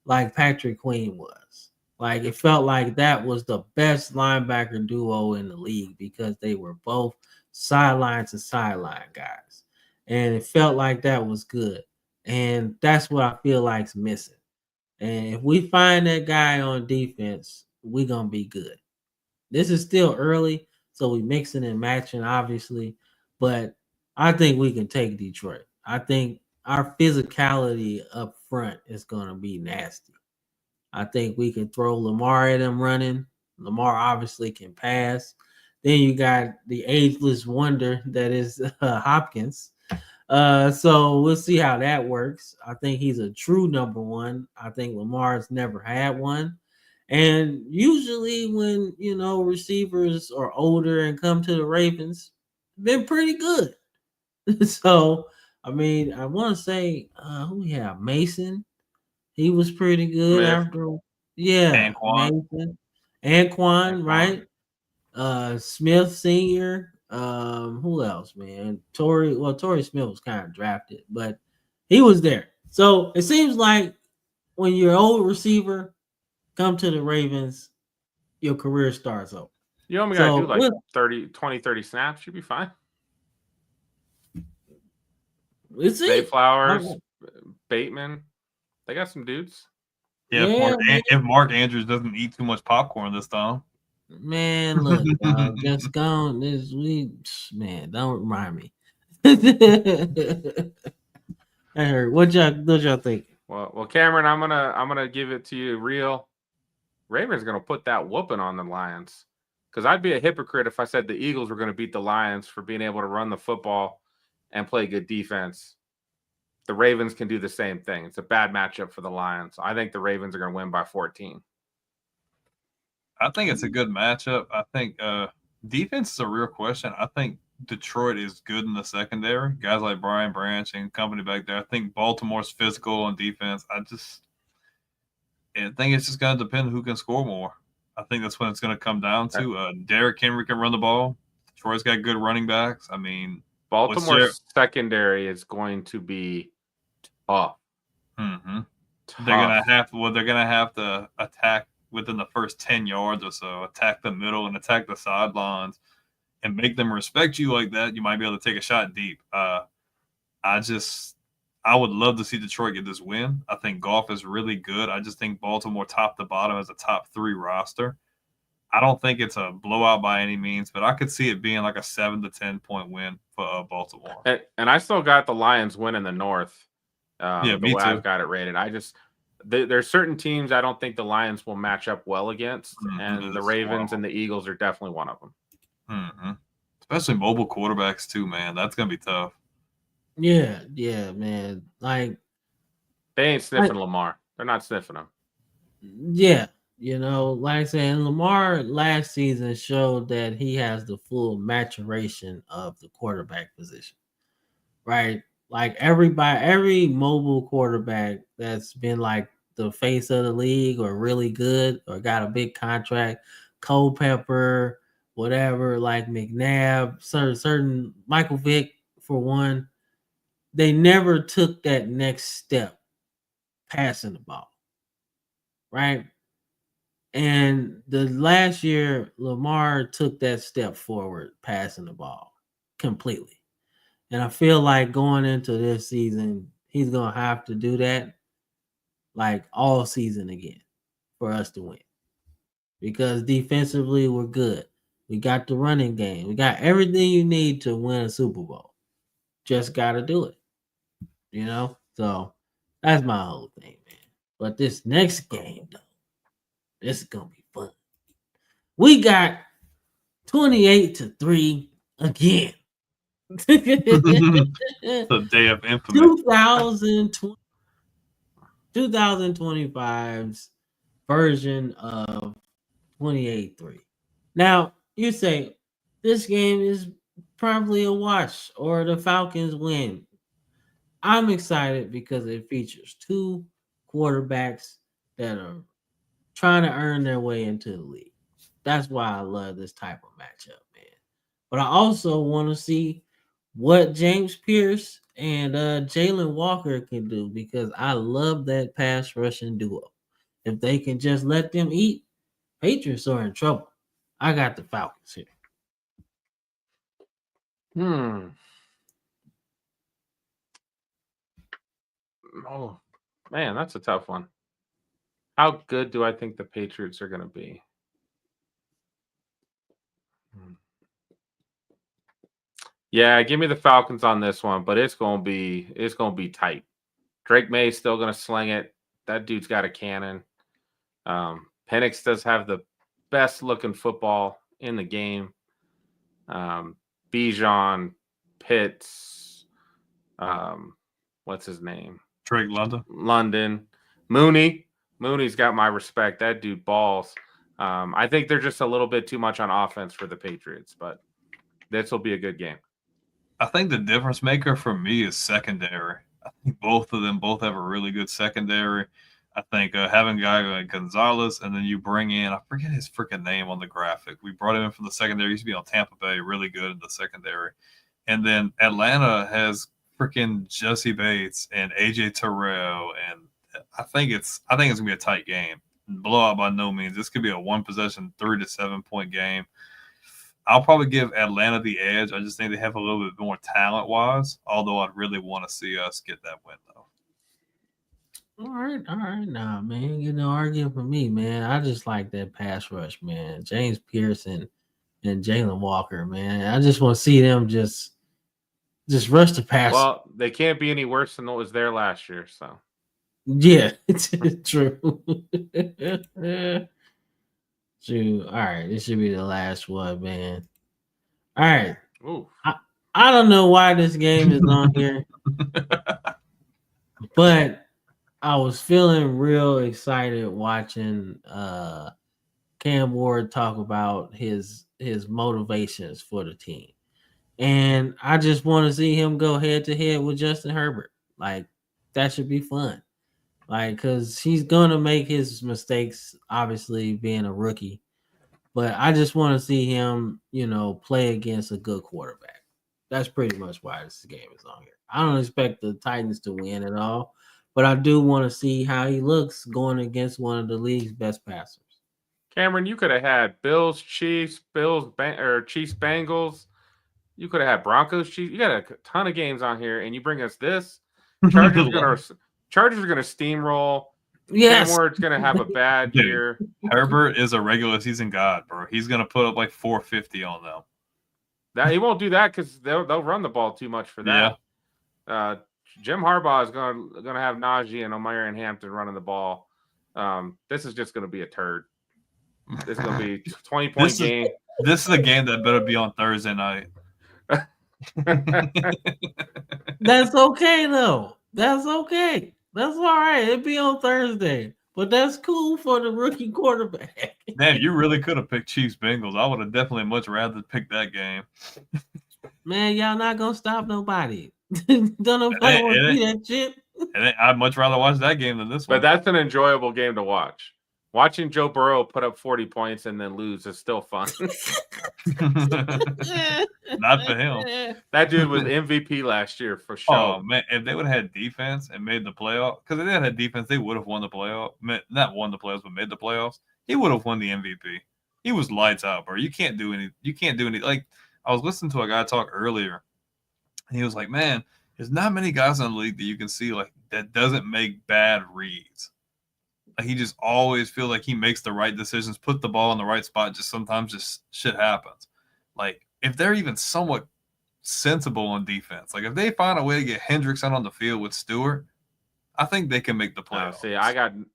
like Patrick Queen was. Like, it felt like that was the best linebacker duo in the league because they were both sideline to sideline guys. And it felt like that was good. And that's what I feel like's missing. And if we find that guy on defense, we're gonna be good. This is still early, so we mixing and matching, obviously. But I think we can take Detroit. I think our physicality up front is gonna be nasty. I think we can throw Lamar at him running. Lamar obviously can pass. Then you got the ageless wonder that is Hopkins. So we'll see how that works. I think he's a true number one. I think Lamar's never had one. And usually when receivers are older and come to the Ravens, been pretty good. So I mean, I want to say who we have? Mason. He was pretty good Smith, after yeah, Anquan. Mason. Anquan, Anquan. right? Smith Senior. Who else, man? Torrey Smith was kind of drafted, but he was there. So it seems like when you're an old receiver, come to the Ravens, your career starts over. You only got to do like we'll- 30 snaps. You'll be fine. We'll see. Zay Flowers, Bateman. They got some dudes. Yeah, Yeah, if Mark Andrews doesn't eat too much popcorn this time. Man, look, just gone this week. Man, don't remind me. I heard. What y'all think? Well, Cameron, I'm gonna give it to you real. Ravens gonna put that whooping on the Lions, because I'd be a hypocrite if I said the Eagles were gonna beat the Lions for being able to run the football and play good defense. The Ravens can do the same thing. It's a bad matchup for the Lions. I think the Ravens are gonna win by 14. I think it's a good matchup. I think defense is a real question. I think Detroit is good in the secondary. Guys like Brian Branch and company back there. I think Baltimore's physical on defense. I think it's just going to depend who can score more. I think that's when it's going to come down to. Derrick Henry can run the ball. Detroit's got good running backs. I mean, Baltimore's secondary is going to be tough. mm-hmm. Tough. They're gonna have to attack within the first 10 yards or so, attack the middle and attack the sidelines and make them respect you like that. You might be able to take a shot deep. I would love to see Detroit get this win. I think Goff is really good. I just think Baltimore top to bottom as a top 3 roster. I don't think it's a blowout by any means, but I could see it being like a 7 to 10 point win for Baltimore. And I still got the Lions winning the North. Yeah, the me way too. I've got it rated. There's certain teams I don't think the Lions will match up well against, and the Ravens and the Eagles are definitely one of them. Mm-hmm. Especially mobile quarterbacks too, man. That's gonna be tough. Yeah, man. Like They ain't sniffing Lamar. They're not sniffing him. Yeah, like I said, Lamar last season showed that he has the full maturation of the quarterback position, right? Like every mobile quarterback that's been like the face of the league or really good or got a big contract, Culpepper, whatever, like McNabb, certain Michael Vick for one, they never took that next step passing the ball, right? And the last year, Lamar took that step forward, passing the ball completely. And I feel like going into this season, he's going to have to do that like all season again for us to win. Because defensively, we're good. We got the running game. We got everything you need to win a Super Bowl. Just got to do it. So that's my whole thing, man. But this next game, though, this is going to be fun. We got 28-3 again. The day of infamy. 2025's version of 28-3. Now, you say this game is probably a wash or the Falcons win. I'm excited because it features 2 quarterbacks that are trying to earn their way into the league. That's why I love this type of matchup, man. But I also want to see what James Pierce and Jalen Walker can do because I love that pass rushing duo. If they can just let them eat, Patriots are in trouble. I got the Falcons here. Oh, man, that's a tough one. How good do I think the Patriots are going to be? Yeah, give me the Falcons on this one, but it's going to be tight. Drake May's still going to sling it. That dude's got a cannon. Penix does have the best looking football in the game. Bijan, Pitts, what's his name? Drake London. Mooney's got my respect. That dude balls. I think they're just a little bit too much on offense for the Patriots, but this will be a good game. I think the difference maker for me is secondary. I think both of them have a really good secondary. I think having a guy like Gonzalez, and then you bring in, I forget his freaking name on the graphic. We brought him in from the secondary. He used to be on Tampa Bay, really good in the secondary. And then Atlanta has freaking Jesse Bates and AJ Terrell, and I think it's gonna be a tight game. Blowout by no means. This could be a 1-possession, 3 to 7 point game. I'll probably give Atlanta the edge. I just think they have a little bit more talent wise. Although I'd really want to see us get that win though. All right. Nah, man, you know, arguing for me, man. I just like that pass rush, man. James Pearson and Jalen Walker, man. I just want to see them just rush the pass. Well, they can't be any worse than what was there last year, so. Yeah, it's true. True. All right, this should be the last one, man. All right. Ooh. I don't know why this game is on here, but I was feeling real excited watching Cam Ward talk about his motivations for the team. And I just want to see him go head to head with Justin Herbert. Like, that should be fun. Like, because he's going to make his mistakes, obviously, being a rookie. But I just want to see him, you know, play against a good quarterback. That's pretty much why this game is on here. I don't expect the Titans to win at all, but I do want to see how he looks going against one of the league's best passers. Cameron, you could have had Bills, Chiefs, Chiefs, Bengals. You could have had Broncos, Chiefs. You got a ton of games on here, and you bring us this. Chargers are gonna steamroll. Yes, Cam Ward's gonna have a bad year. Herbert is a regular season god, bro. He's gonna put up like 450 on them. That he won't do that because they'll run the ball too much for that. Yeah. Jim Harbaugh is gonna have Najee and Omarion Hampton running the ball. This is just gonna be a turd. This is gonna be a 20-point game. This is a game that better be on Thursday night. That's okay though. That's okay. That's all right. It'd be on Thursday, but that's cool for the rookie quarterback. Man, you really could have picked Chiefs Bengals. I would have definitely much rather picked that game. Man, y'all not gonna stop nobody. Don't nobody want to see that shit. I'd much rather watch that game than this one. But that's an enjoyable game to watch. Watching Joe Burrow put up 40 points and then lose is still fun. Not for him. That dude was MVP last year for sure. Oh, man. If they would have had defense and made the playoff, because if they had defense, they would have won the playoff. Not won the playoffs, but made the playoffs. He would have won the MVP. He was lights out, bro. You can't do any. Like, I was listening to a guy talk earlier, and he was like, man, there's not many guys in the league that you can see like that doesn't make bad reads. He just always feels like he makes the right decisions, put the ball in the right spot. Just sometimes just shit happens. Like if they're even somewhat sensible on defense, like if they find a way to get Hendricks out on the field with Stewart, I think they can make the playoffs.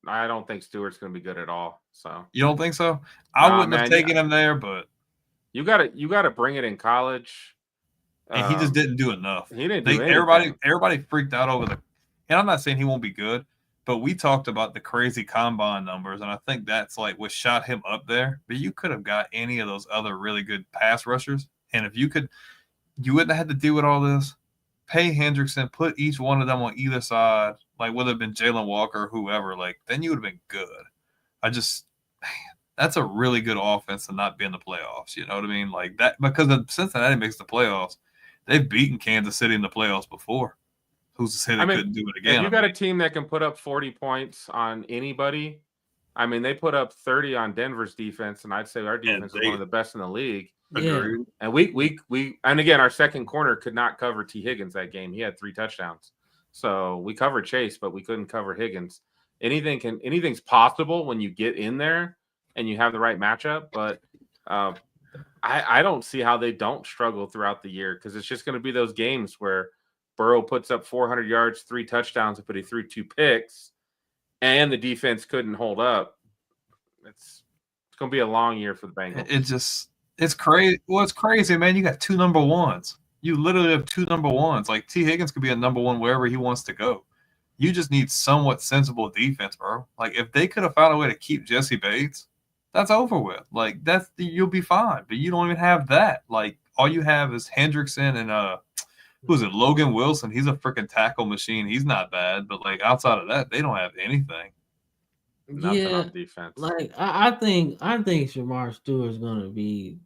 I don't think Stewart's going to be good at all. So you don't think so? I wouldn't have taken him there, but you got to bring it in college. And he just didn't do enough. He didn't do anything. Everybody freaked out over and I'm not saying he won't be good. But we talked about the crazy combine numbers, and I think that's like what shot him up there. But you could have got any of those other really good pass rushers. And if you wouldn't have had to deal with all this. Pay Hendrickson, put each one of them on either side, like whether it been Jalen Walker or whoever, like then you would have been good. that's a really good offense to not be in the playoffs. You know what I mean? Like that, because if Cincinnati makes the playoffs, they've beaten Kansas City in the playoffs before. Who's to say they couldn't do it again? If you got a team that can put up 40 points on anybody, I mean, they put up 30 on Denver's defense, and I'd say our defense is one of the best in the league. Yeah. And we and again, our second corner could not cover T. Higgins that game. He had 3 touchdowns. So we covered Chase, but we couldn't cover Higgins. Anything's possible when you get in there and you have the right matchup, but I don't see how they don't struggle throughout the year, because it's just going to be those games where Burrow puts up 400 yards, 3 touchdowns, but he threw 2 picks, and the defense couldn't hold up. It's going to be a long year for the Bengals. It's crazy. Well, it's crazy, man. You got 2 number ones. You literally have 2 number ones. Like, T. Higgins could be a number one wherever he wants to go. You just need somewhat sensible defense, bro. Like, if they could have found a way to keep Jesse Bates, that's over with. Like, you'll be fine. But you don't even have that. Like, all you have is Hendrickson and who's it? Logan Wilson. He's a freaking tackle machine. He's not bad, but like outside of that, they don't have anything. Nothing on defense. Like I think Shamar Stewart's gonna be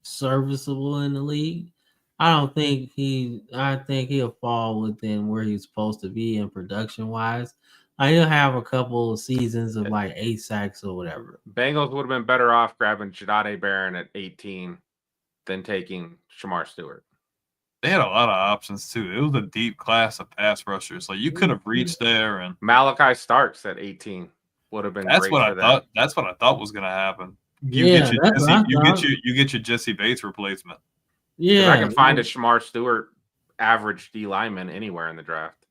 serviceable in the league. I think he'll fall within where he's supposed to be in production wise. He'll have a couple of seasons of like 8 sacks or whatever. Bengals would have been better off grabbing Jadade Barron at 18 than taking Shamar Stewart. They had a lot of options too. It was a deep class of pass rushers. Like, you could have reached there, and Malachi Starks at 18 would have been. That's what I thought. That's what I thought was going to happen. You get your Jesse Bates replacement. Yeah, I can find a Shamar Stewart average D lineman anywhere in the draft.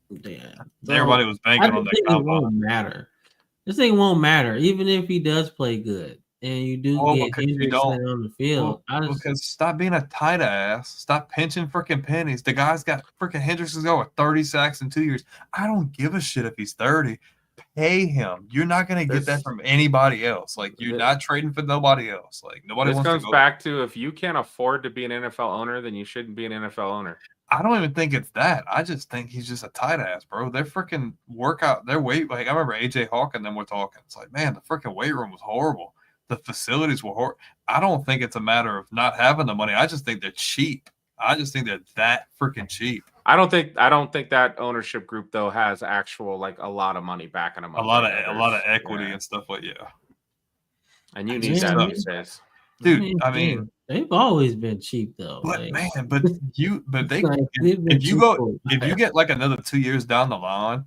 Yeah, everybody was banking on that. It won't matter. This thing won't matter, even if he does play good. And you do get Hendrickson on the field. Because stop being a tight ass. Stop pinching freaking pennies. The guy's got freaking Hendrickson's got 30 sacks in 2 years. I don't give a shit if he's 30. Pay him. You're not going to get that from anybody else. Like, you're not trading for nobody else. Like, nobody wants to go. This comes back to, if you can't afford to be an NFL owner, then you shouldn't be an NFL owner. I don't even think it's that. I just think he's just a tight ass, bro. Their freaking workout, their weight. Like, I remember AJ Hawk and them were talking. It's like, man, the freaking weight room was horrible. The facilities were horrible. I don't think it's a matter of not having the money. I just think they're cheap. I just think they're that freaking cheap. I don't think that ownership group though has actual like a lot of money backing them up. A lot of equity and stuff like And you need that these days, dude. I mean, they've always been cheap though. But if you get like another 2 years down the line,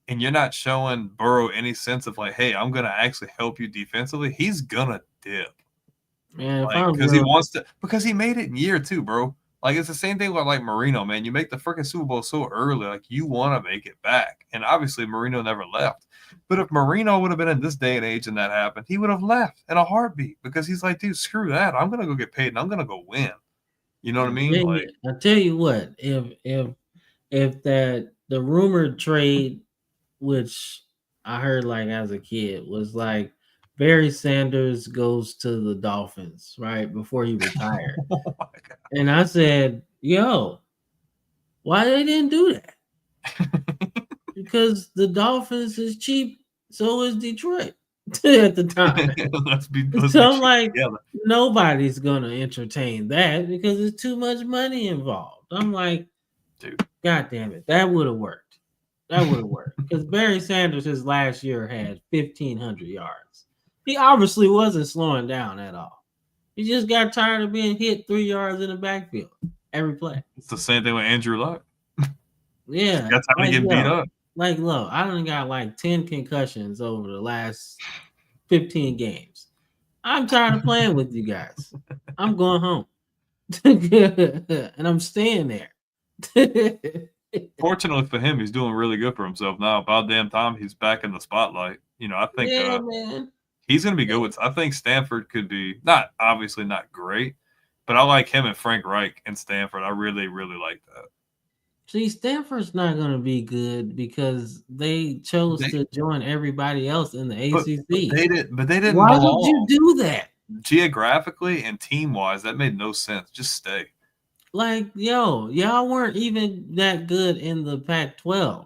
and you're not showing Burrow any sense of like, hey, I'm gonna actually help you defensively, he's gonna dip. Man, because he made it in year 2, bro. Like, it's the same thing with like Marino, man. You make the freaking Super Bowl so early, like you want to make it back. And obviously Marino never left. But if Marino would have been in this day and age and that happened, he would have left in a heartbeat, because he's like, dude, screw that. I'm gonna go get paid and I'm gonna go win. You know what I mean? Like, I tell you what, if the rumored trade, which I heard like as a kid, was like Barry Sanders goes to the Dolphins right before he retired. oh my God. And I said, yo, why they didn't do that? Because the Dolphins is cheap, so is Detroit at the time. So I'm like, nobody's gonna entertain that because there's too much money involved. I'm like, dude, God damn it, that would have worked. That would have worked, because Barry Sanders his last year had 1,500 yards. He obviously wasn't slowing down at all. He just got tired of being hit 3 yards in the backfield every play. It's the same thing with Andrew Luck. Yeah, that's how he get beat up. Like, look, I done got like 10 concussions over the last 15 games. I'm tired of playing with you guys. I'm going home, and I'm staying there. Fortunately for him, he's doing really good for himself now. About damn time he's back in the spotlight. You know, I think he's going to be good. I think Stanford could be obviously not great, but I like him and Frank Reich in Stanford. I really, really like that. See, Stanford's not going to be good because they chose to join everybody else in the ACC. But they didn't. Why would you do that? Geographically and team-wise, that made no sense. Just stay. Like, yo, y'all weren't even that good in the Pac-12.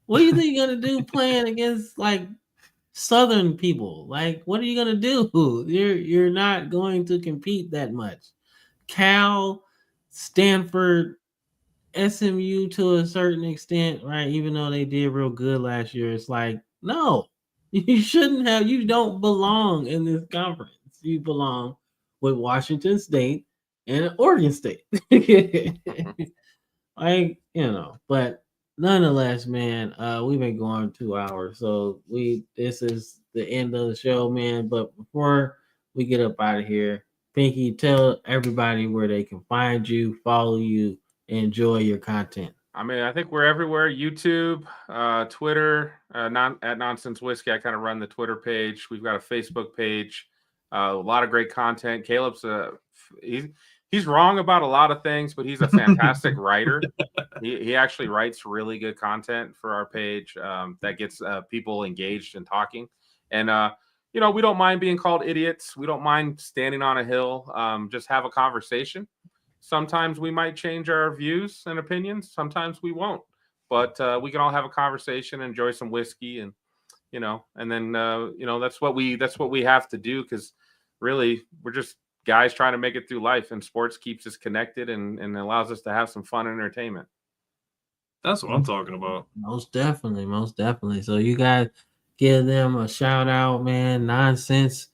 What do you think you're gonna do playing against like Southern people. Like, what are you gonna do? You're not going to compete that much. Cal, Stanford, SMU to a certain extent, right? Even though they did real good last year, it's like, no, you shouldn't have. You don't belong in this conference. You belong with Washington State and Oregon State. Like, but nonetheless, man, we've been going 2 hours, so this is the end of the show, man. But before we get up out of here, Pinky, tell everybody where they can find you, follow you, enjoy your content. I mean, I think we're everywhere: YouTube, Twitter, at Nonsense Whiskey. I kind of run the Twitter page. We've got a Facebook page. A lot of great content. Caleb's he's wrong about a lot of things, but he's a fantastic writer. He actually writes really good content for our page that gets people engaged and talking. And we don't mind being called idiots. We don't mind standing on a hill. Just have a conversation. Sometimes we might change our views and opinions. Sometimes we won't. But we can all have a conversation, enjoy some whiskey, and then that's what we have to do, because really we're just guys trying to make it through life, and sports keeps us connected and allows us to have some fun and entertainment. That's what I'm talking about. Most definitely. So you guys give them a shout out, man. Nonsense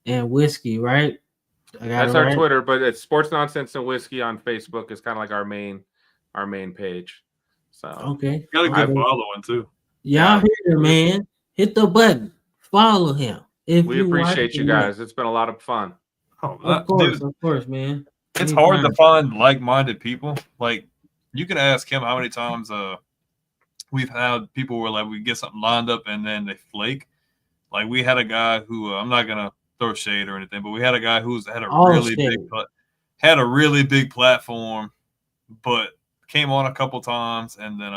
and Whiskey, right? That's our Twitter, but it's Sports Nonsense and Whiskey on Facebook is kind of like our main page. So okay, got a good following too. Y'all hear, man? Hit the button, follow him. We appreciate you guys. It's been a lot of fun. Oh, of course, man. It's hard to find like-minded people. Like, you can ask him how many times we've had people where like we get something lined up and then they flake. Like, we had a guy who I'm not gonna throw shade or anything, but we had a guy who's had a really big platform, but came on a couple times, and then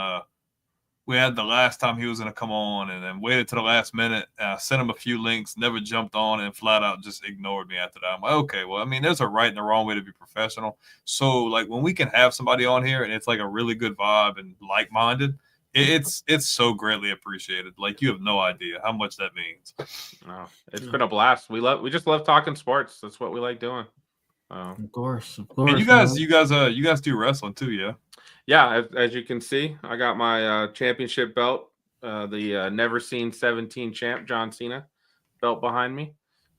we had the last time he was going to come on, and then waited to the last minute. Sent him a few links, never jumped on, and flat out just ignored me after that. I'm like, okay, well, I mean, there's a right and a wrong way to be professional. So, like, when we can have somebody on here and it's like a really good vibe and like-minded, it's so greatly appreciated. Like, you have no idea how much that means. No, it's been a blast. We just love talking sports. That's what we like doing. Of course. And you guys do wrestling too, yeah? Yeah, as you can see, I got my championship belt, the Never Seen 17 champ John Cena belt behind me,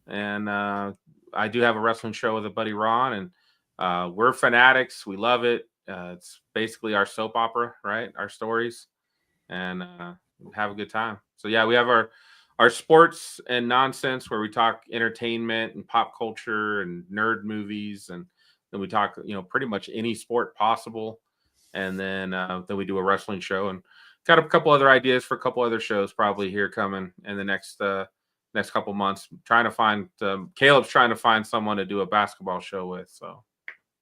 and I do have a wrestling show with a buddy Ron, and we're fanatics. We love it. It's basically our soap opera, right? Our stories, and have a good time. So yeah, we have our sports and nonsense where we talk entertainment and pop culture and nerd movies, and then we talk pretty much any sport possible. And then we do a wrestling show, and got a couple other ideas for a couple other shows probably here coming in the next couple months. Trying to find Caleb's trying to find someone to do a basketball show with. So,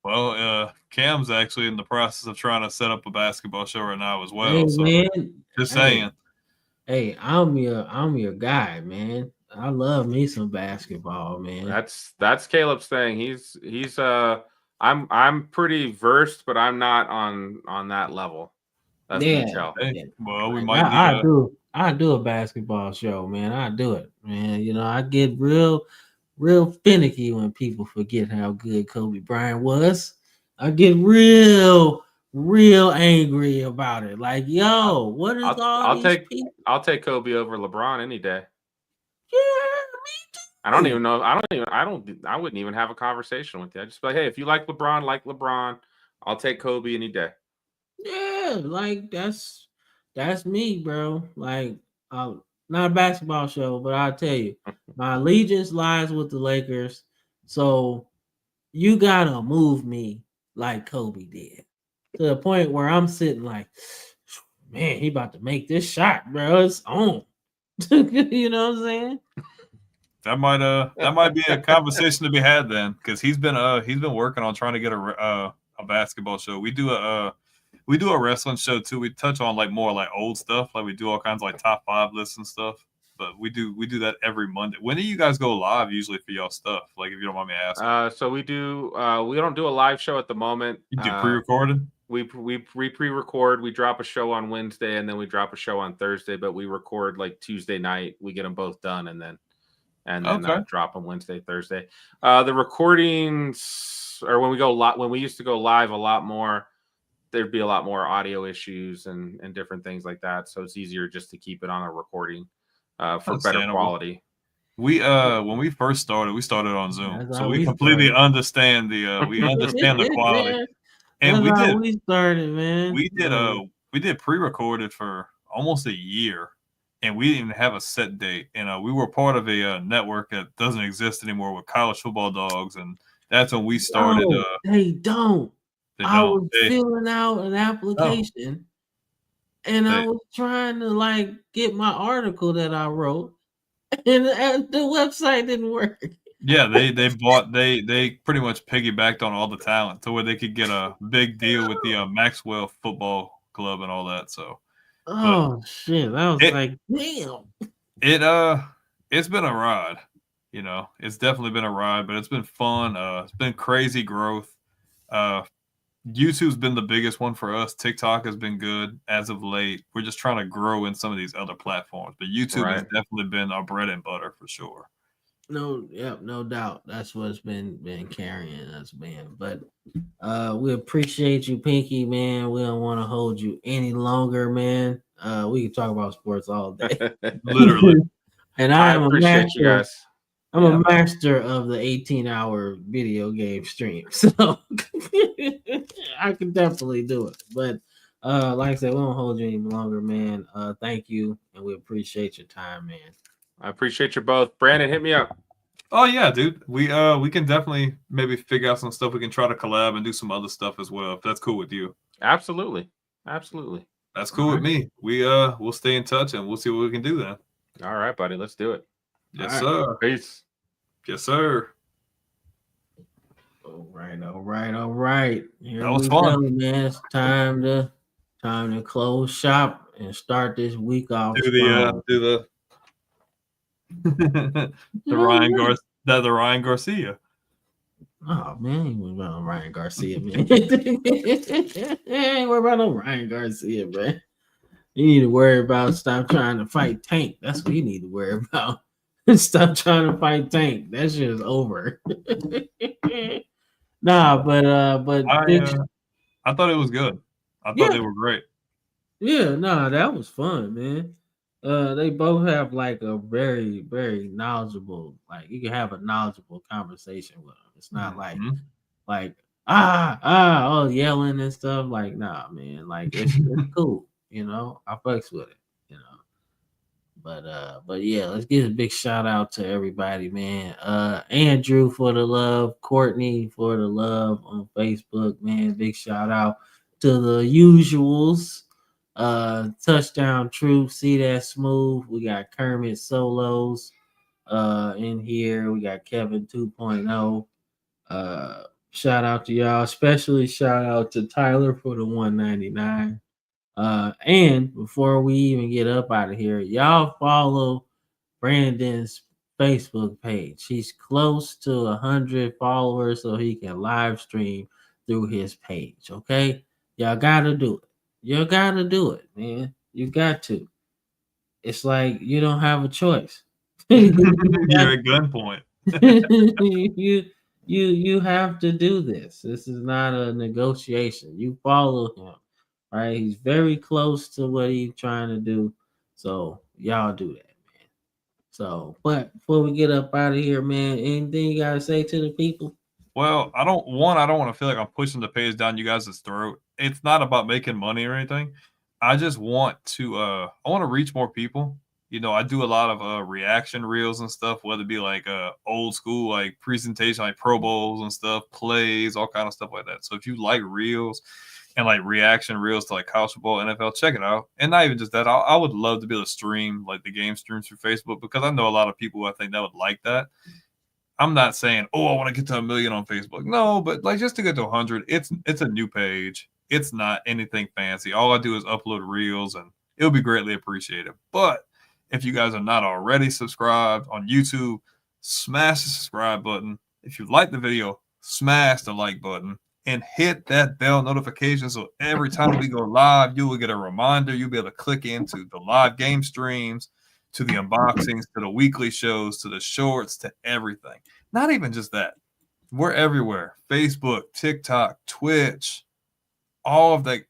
well, Cam's actually in the process of trying to set up a basketball show right now as well. Hey, so man. Just saying. Hey, I'm your guy, man. I love me some basketball, man. That's Caleb's thing. He's I'm pretty versed, but I'm not on that level. That's detail. Hey, well, we might. I do a basketball show, man. I do it, man. I get real finicky when people forget how good Kobe Bryant was. I get real angry about it. Like, yo, what is I'll take Kobe over LeBron any day. Yeah, me too. I don't even know. I wouldn't even have a conversation with you. I'd just be like, hey, if you like LeBron, I'll take Kobe any day. Yeah, like that's me, bro. Like, not a basketball show, but I'll tell you, my allegiance lies with the Lakers. So you gotta move me like Kobe did, to the point where I'm sitting like, man, he about to make this shot, bro. It's on. You know what I'm saying? That might be a conversation to be had then, because he's been working on trying to get a basketball show. We do a wrestling show too. We touch on like more like old stuff, like we do all kinds of like top 5 lists and stuff. But we do that every Monday. When do you guys go live usually for y'all stuff? Like, if you don't mind me asking. So we don't do a live show at the moment. You do pre-recorded? We pre-record. We drop a show on Wednesday, and then we drop a show on Thursday. But we record like Tuesday night. We get them both done, and then Okay. drop them Wednesday, Thursday. The recordings, or when we go when we used to go live a lot more, there'd be a lot more audio issues and different things like that. So it's easier just to keep it on a recording for better Understandable. quality. We when we first started, we started on Zoom, That's so how we we completely started. understand the quality. And That's how we started, man. We did pre-recorded for almost a year, and we didn't even have a set date. And we were part of a network that doesn't exist anymore with College Football Dogs, and that's when we started. No, they don't. I was They- filling out an application, and I They- was trying to like get my article that I wrote, and the website didn't work. Yeah, they pretty much piggybacked on all the talent to where they could get a big deal with the Maxwell Football Club and all that. So Oh shit! I was like, damn. It's been a ride. You know, it's definitely been a ride, but it's been fun. It's been crazy growth. YouTube's been the biggest one for us. TikTok has been good as of late. We're just trying to grow in some of these other platforms, but YouTube has definitely been our bread and butter for sure. No doubt. That's what's been carrying us, man. But we appreciate you, Pinky, man. We don't want to hold you any longer, man. We can talk about sports all day. Literally. And I am appreciate you guys. I'm a master of the 18-hour video game stream. So I can definitely do it. But like I said, we won't hold you any longer, man. Thank you, and we appreciate your time, man. I appreciate you both. Brandon, hit me up. Oh yeah, dude. We can definitely maybe figure out some stuff. We can try to collab and do some other stuff as well, if that's cool with you. Absolutely. That's cool with me. We'll stay in touch and we'll see what we can do then. All right, buddy. Let's do it. Yes, sir. Peace. Yes, sir. All right. Here That was we fun. go, man. It's time to close shop and start this week off. Do the the Ryan Garcia. Oh man, ain't worried about Ryan Garcia, man. Ain't worried about no Ryan Garcia, man. You need to worry about stop trying to fight Tank. That's what you need to worry about. Stop trying to fight Tank. That shit is over. Nah, but I thought it was good. I thought they were great. Yeah, nah, that was fun, man. They both have like a very, very knowledgeable, like you can have a knowledgeable conversation with them. It's not like yelling and stuff. Like, nah, man, like it's cool, you know. I fucks with it, you know. But yeah, let's give a big shout out to everybody, man. Andrew for the love, Courtney for the love on Facebook, man. Big shout out to the usuals. Touchdown Truth, see that smooth. We got Kermit Solos in here. We got Kevin 2.0. Shout out to y'all, especially shout out to Tyler for the 199. And before we even get up out of here, y'all follow Brandon's Facebook page. He's close to 100 followers, so he can live stream through his page. Okay, y'all gotta do it. You gotta do it, man. You got to. It's like you don't have a choice. You're at gunpoint. you have to do this. This is not a negotiation. You follow him, right? He's very close to what he's trying to do. So y'all do that, man. So, but before we get up out of here, man, anything you gotta say to the people? Well, I don't want to feel like I'm pushing the page down you guys' throat. It's not about making money or anything. I just want to I want to reach more people. You know, I do a lot of reaction reels and stuff, whether it be like old school like presentation, like Pro Bowls and stuff, plays, all kind of stuff like that. So if you like reels and like reaction reels to like college football, NFL, check it out. And not even just that, I would love to be able to stream like the game streams through Facebook, because I know a lot of people who I think that would like that. I'm not saying, oh, I want to get to 1 million on Facebook. No, but like just to get to 100, it's a new page. It's not anything fancy. All I do is upload reels, and it'll be greatly appreciated. But if you guys are not already subscribed on YouTube, smash the subscribe button. If you like the video, smash the like button. and hit that bell notification so every time we go live, you will get a reminder. You'll be able to click into the live game streams, to the unboxings, to the weekly shows, to the shorts, to everything. Not even just that. We're everywhere. Facebook, TikTok, Twitch, all of that,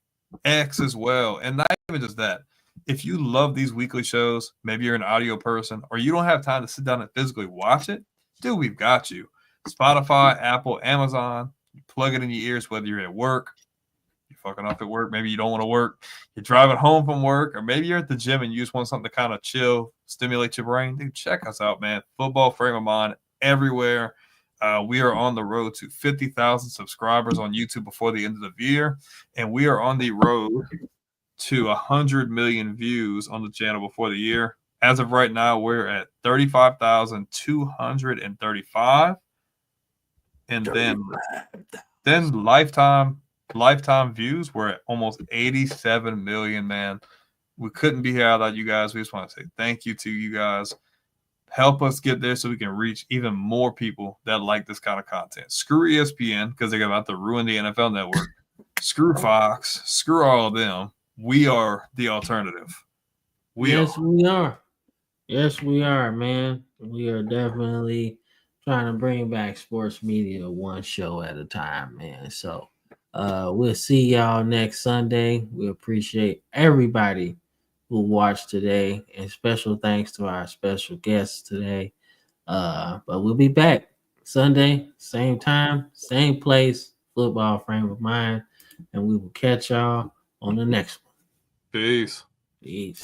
X as well. And not even just that. If you love these weekly shows, maybe you're an audio person, or you don't have time to sit down and physically watch it, dude, we've got you. Spotify, Apple, Amazon. You plug it in your ears, whether you're at work, you're fucking off at work, maybe you don't want to work, you're driving home from work, or maybe you're at the gym and you just want something to kind of chill, stimulate your brain. Dude, check us out, man. Football Frame of Mind everywhere. We are on the road to 50,000 subscribers on YouTube before the end of the year, and we are on the road to 100 million views on the channel before the year. As of right now, we're at 35,235. And then lifetime views, we're at almost 87 million, man. We couldn't be here without you guys. We just want to say thank you to you guys. Help us get there so we can reach even more people that like this kind of content. Screw ESPN because they're about to ruin the NFL Network. Screw Fox. Screw all of them. We are the alternative. We are. Yes, we are, man. We are definitely trying to bring back sports media one show at a time, man. So we'll see y'all next Sunday. We appreciate everybody who watched today, and special thanks to our special guests today. But we'll be back Sunday, same time, same place, Football Frame of Mind, and we will catch y'all on the next one. Peace. Peace.